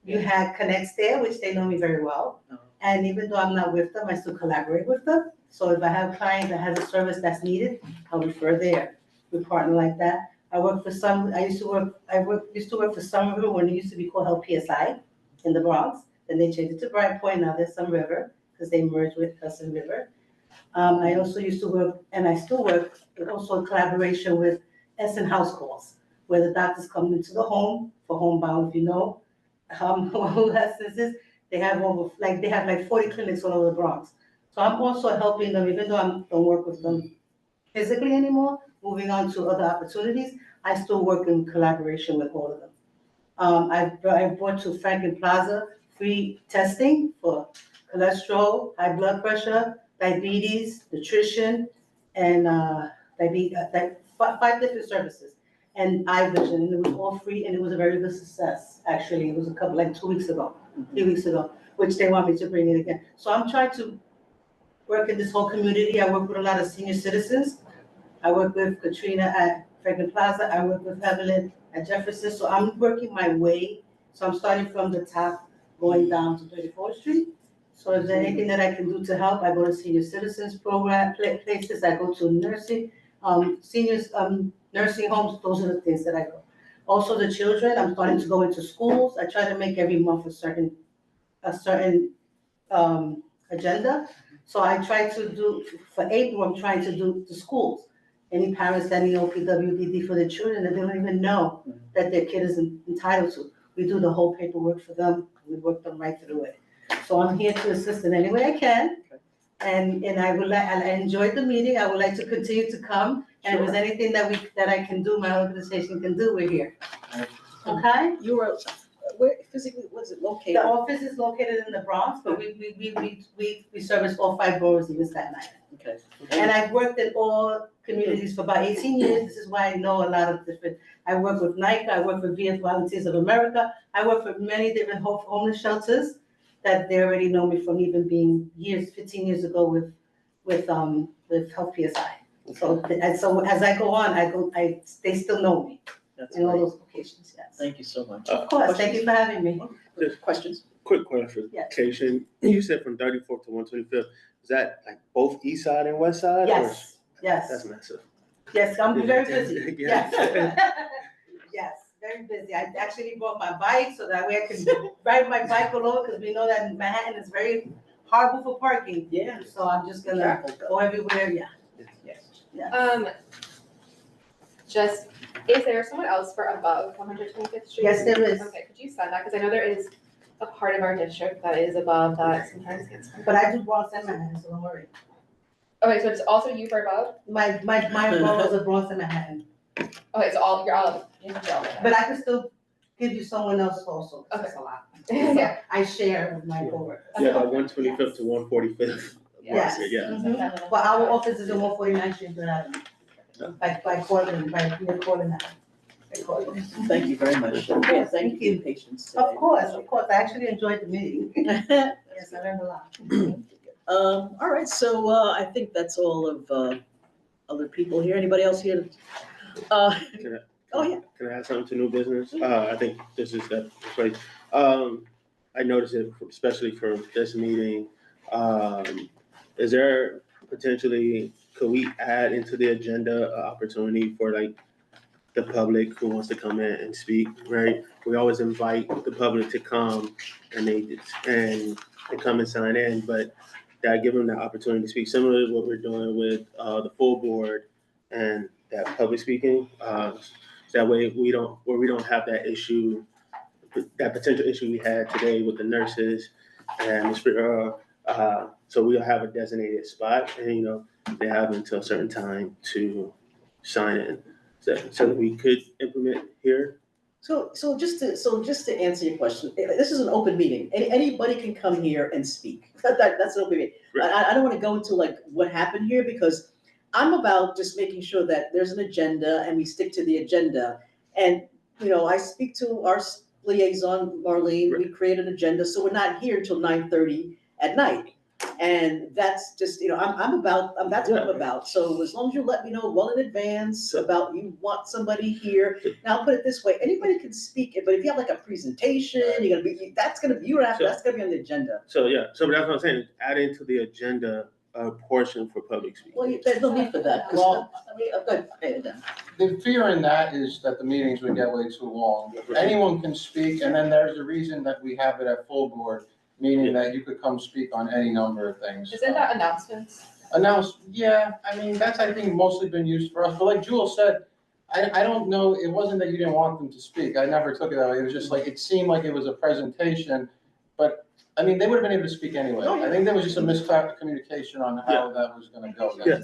you had connects there, which they know me very well. And even though I'm not with them, I still collaborate with them. So if I have a client that has a service that's needed, I'll refer there. We partner like that. I used to work for Somerville when it used to be called Help PSI in the Bronx. Then they changed it to Bright Point, now there's Sun River, because they merged with Hudson River. I also used to work, and I still work, also in collaboration with Essen House Calls, where the doctors come into the home for homebound, if you know. Who Essence is, they have like 40 clinics all over the Bronx. So I'm also helping them, even though I don't work with them physically anymore, moving on to other opportunities, I still work in collaboration with all of them. I brought to Franklin Plaza free testing for cholesterol, high blood pressure, diabetes, nutrition, and five different services. And eye vision, and it was all free, and it was a very good success. Actually, it was 2 weeks ago, 3 weeks ago, which they want me to bring it again. So I'm trying to work in this whole community. I work with a lot of senior citizens. I work with Katrina at Franklin Plaza. I work with Evelyn at Jefferson. So I'm working my way. So I'm starting from the top, going down to 34th Street. So if there's anything that I can do to help, I go to senior citizens program places. I go to nursing, seniors, nursing homes. Those are the things that I go. Also the children, I'm starting to go into schools. I try to make every month a certain agenda. So I try to do, for April, I'm trying to do the schools. Any parents that need OPWDD for their children that they don't even know that their kid is entitled to. We do the whole paperwork for them, we work them right through it. So I'm here to assist in any way I can. And I would like, I enjoyed the meeting, I would like to continue to come. And if there's anything that I can do, my organization can do, we're here. Okay? You were, where physically, was it located? The office is located in the Bronx, but we service all 5 boroughs even Staten Island. Okay. And I've worked in all communities for about 18 years. This is why I know a lot of different, I work with NICA, I work with VF Volunteers of America. I work for many different homeless shelters that they already know me from even being 15 years ago with Health PSI. So as I go on, they still know me That's in all great. those locations, yes. Thank you so much. Of course, thank you for having me. Just questions. Quick clarification. You said from 34th to 125th. Is that like both east side and west side? Yes, yes. That's massive. Yes, I'm very busy, Yeah. yes. Yes, very busy. I actually bought my bike so that way I can ride my bike all over, because we know that Manhattan is very horrible for parking. Yeah. So I'm just gonna go everywhere, yeah. Yeah. Just, is there someone else for above 125th Street? Yes, there is. Okay, could you send that? Because I know there is a part of our district that is above that sometimes gets. But I do Bronx and Manhattan, so don't worry. Okay, so it's also you for above? My borough is a Bronx and Manhattan. Okay, so you're all. But I can still give you someone else also, 'cause it's a lot. Yeah. I share with my coworkers. Yeah, about 125th to 145th. Yes. Yeah. Mhm. But our office is in 149th Street, Rhode Island. By Cortland, near Cortland. Thank you very much. Yeah, thank you for your patience today. Of course, I actually enjoyed the meeting. Yes, I learned a lot. All right, so I think that's all of other people here. Anybody else here? Oh, yeah. Can I add something to new business? I think this is the place. I noticed it, especially for this meeting. Is there potentially, could we add into the agenda an opportunity for like the public who wants to come in and speak, right? We always invite the public to come and they come and sign in, but that give them the opportunity to speak, similar to what we're doing with the full board and that public speaking. So that way we don't have that issue, that potential issue we had today with the nurses and so we'll have a designated spot, and they have until a certain time to sign in, so that we could implement here. So just to answer your question, this is an open meeting. Anybody can come here and speak. That's an open meeting. Right. I don't want to go into like what happened here, because I'm about just making sure that there's an agenda and we stick to the agenda. And I speak to our liaison, Marlene. We create an agenda, so we're not here until 9:30 at night. And that's just, that's what I'm about. So as long as you let me know well in advance about you want somebody here. Now I'll put it this way, anybody can speak, but if you have like a presentation, that's gonna be on the agenda. So that's what I'm saying, add into the agenda a portion for public speaking. Well, there's no need for that. Well, Go ahead. The fear in that is that the meetings would get way too long. Anyone can speak, and then there's a reason that we have it at full board, meaning that you could come speak on any number of things. Isn't that announcements? Yeah, I mean, that's, I think, mostly been used for us, but like Jewel said, I don't know, it wasn't that you didn't want them to speak, I never took it that way, it was just like, it seemed like it was a presentation, but, I mean, they would have been able to speak anyway. I think there was just a miscommunication on how that was gonna go. Yeah.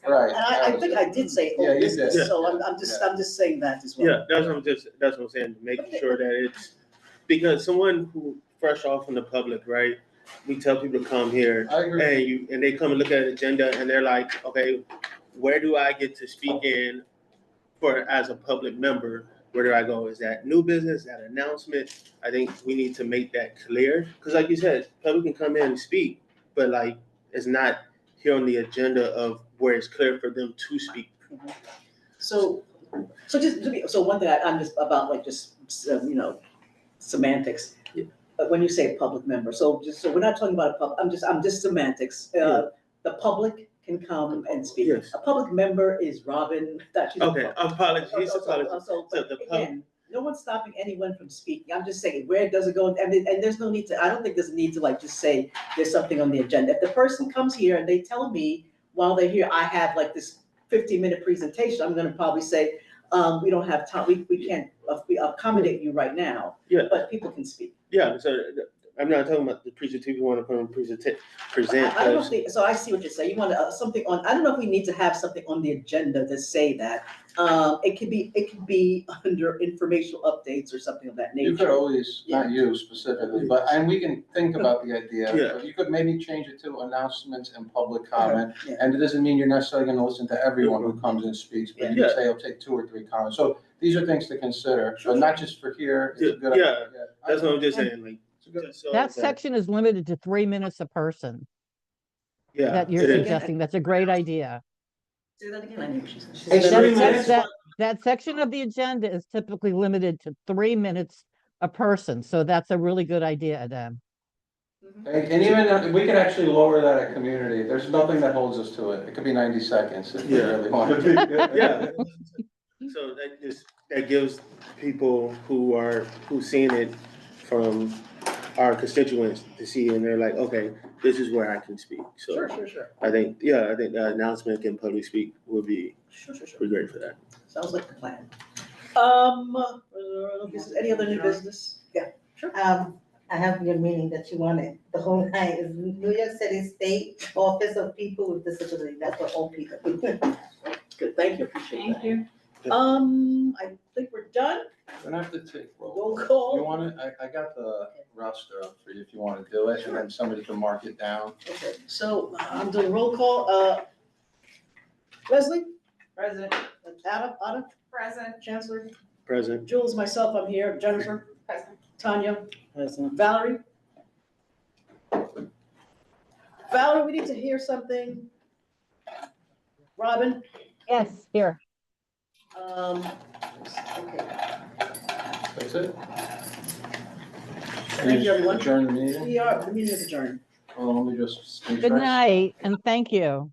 Right. And I think I did say Yeah, whole you business, did. so I'm just saying that as well. Yeah, that's what I'm saying, making sure that it's, because someone who fresh off from the public, right? We tell people to come here, I agree. and they come and look at an agenda, and they're like, okay, where do I get to speak in as a public member? Where do I go? Is that new business, that announcement? I think we need to make that clear, because like you said, public can come in and speak, but like, it's not here on the agenda of where it's clear for them to speak. So one thing I'm just about like semantics. When you say a public member, so we're not talking about a public. I'm just semantics. The public can come and speak. Yes. A public member is Robin. Okay, apologies. So no one's stopping anyone from speaking. I'm just saying, where does it go? And there's no need to, I don't think there's a need to like just say there's something on the agenda. If the person comes here and they tell me while they're here, I have like this 15-minute presentation, I'm gonna probably say, we don't have time, we can't accommodate you right now. Yeah. But people can speak. Yeah, so I'm not talking about the presentation, you want to put on present. I don't think, so I see what you're saying. You want something on, I don't know if we need to have something on the agenda to say that. It could be under informational updates or something of that nature. You could always, not you specifically, but, and we can think about the idea. Yeah. But you could maybe change it to announcements and public comment. Yeah. And it doesn't mean you're necessarily gonna listen to everyone who comes and speaks, but you Yeah. can say, I'll take 2 or 3 comments. So these are things to consider, but not just for here. It's a good Yeah, idea. that's what I'm just saying, like. just so That section is limited to 3 minutes a person Yeah. that you're it is. suggesting. That's a great idea. Say that again, I knew what she said. It's 3 minutes. That section of the agenda is typically limited to 3 minutes a person. So that's a really good idea, Adam. And even, we could actually lower that at community. There's nothing that holds us to it. It could be 90 seconds if we Yeah. really want to be. Yeah. So that gives people who's seeing it from our constituents to see, and they're like, okay, this is where I can speak. So Sure. I think the announcement and public speak would be be great for that. Sounds like the plan. Any other new business? Yeah, sure. I have your meeting that you wanted, the whole night, is New York City State Office of People with Disabilities, that's what all people. Good, thank you, appreciate that. Thank you. I think we're done. We're gonna have to take Roll call. You want it? I got the roster up for you if you want to do it, and then somebody can mark it down. Okay, so I'm doing roll call. Leslie? President. Adam? Present. Chancellor? Present. Jules, myself, I'm here. Jennifer? Present. Tanya? Present. Valerie? Valerie, we need to hear something. Robin? Yes, here. Okay. That's it? Thank you, everyone. Adjourn the meeting. The meeting is adjourned. Well, let me just. Good night and thank you.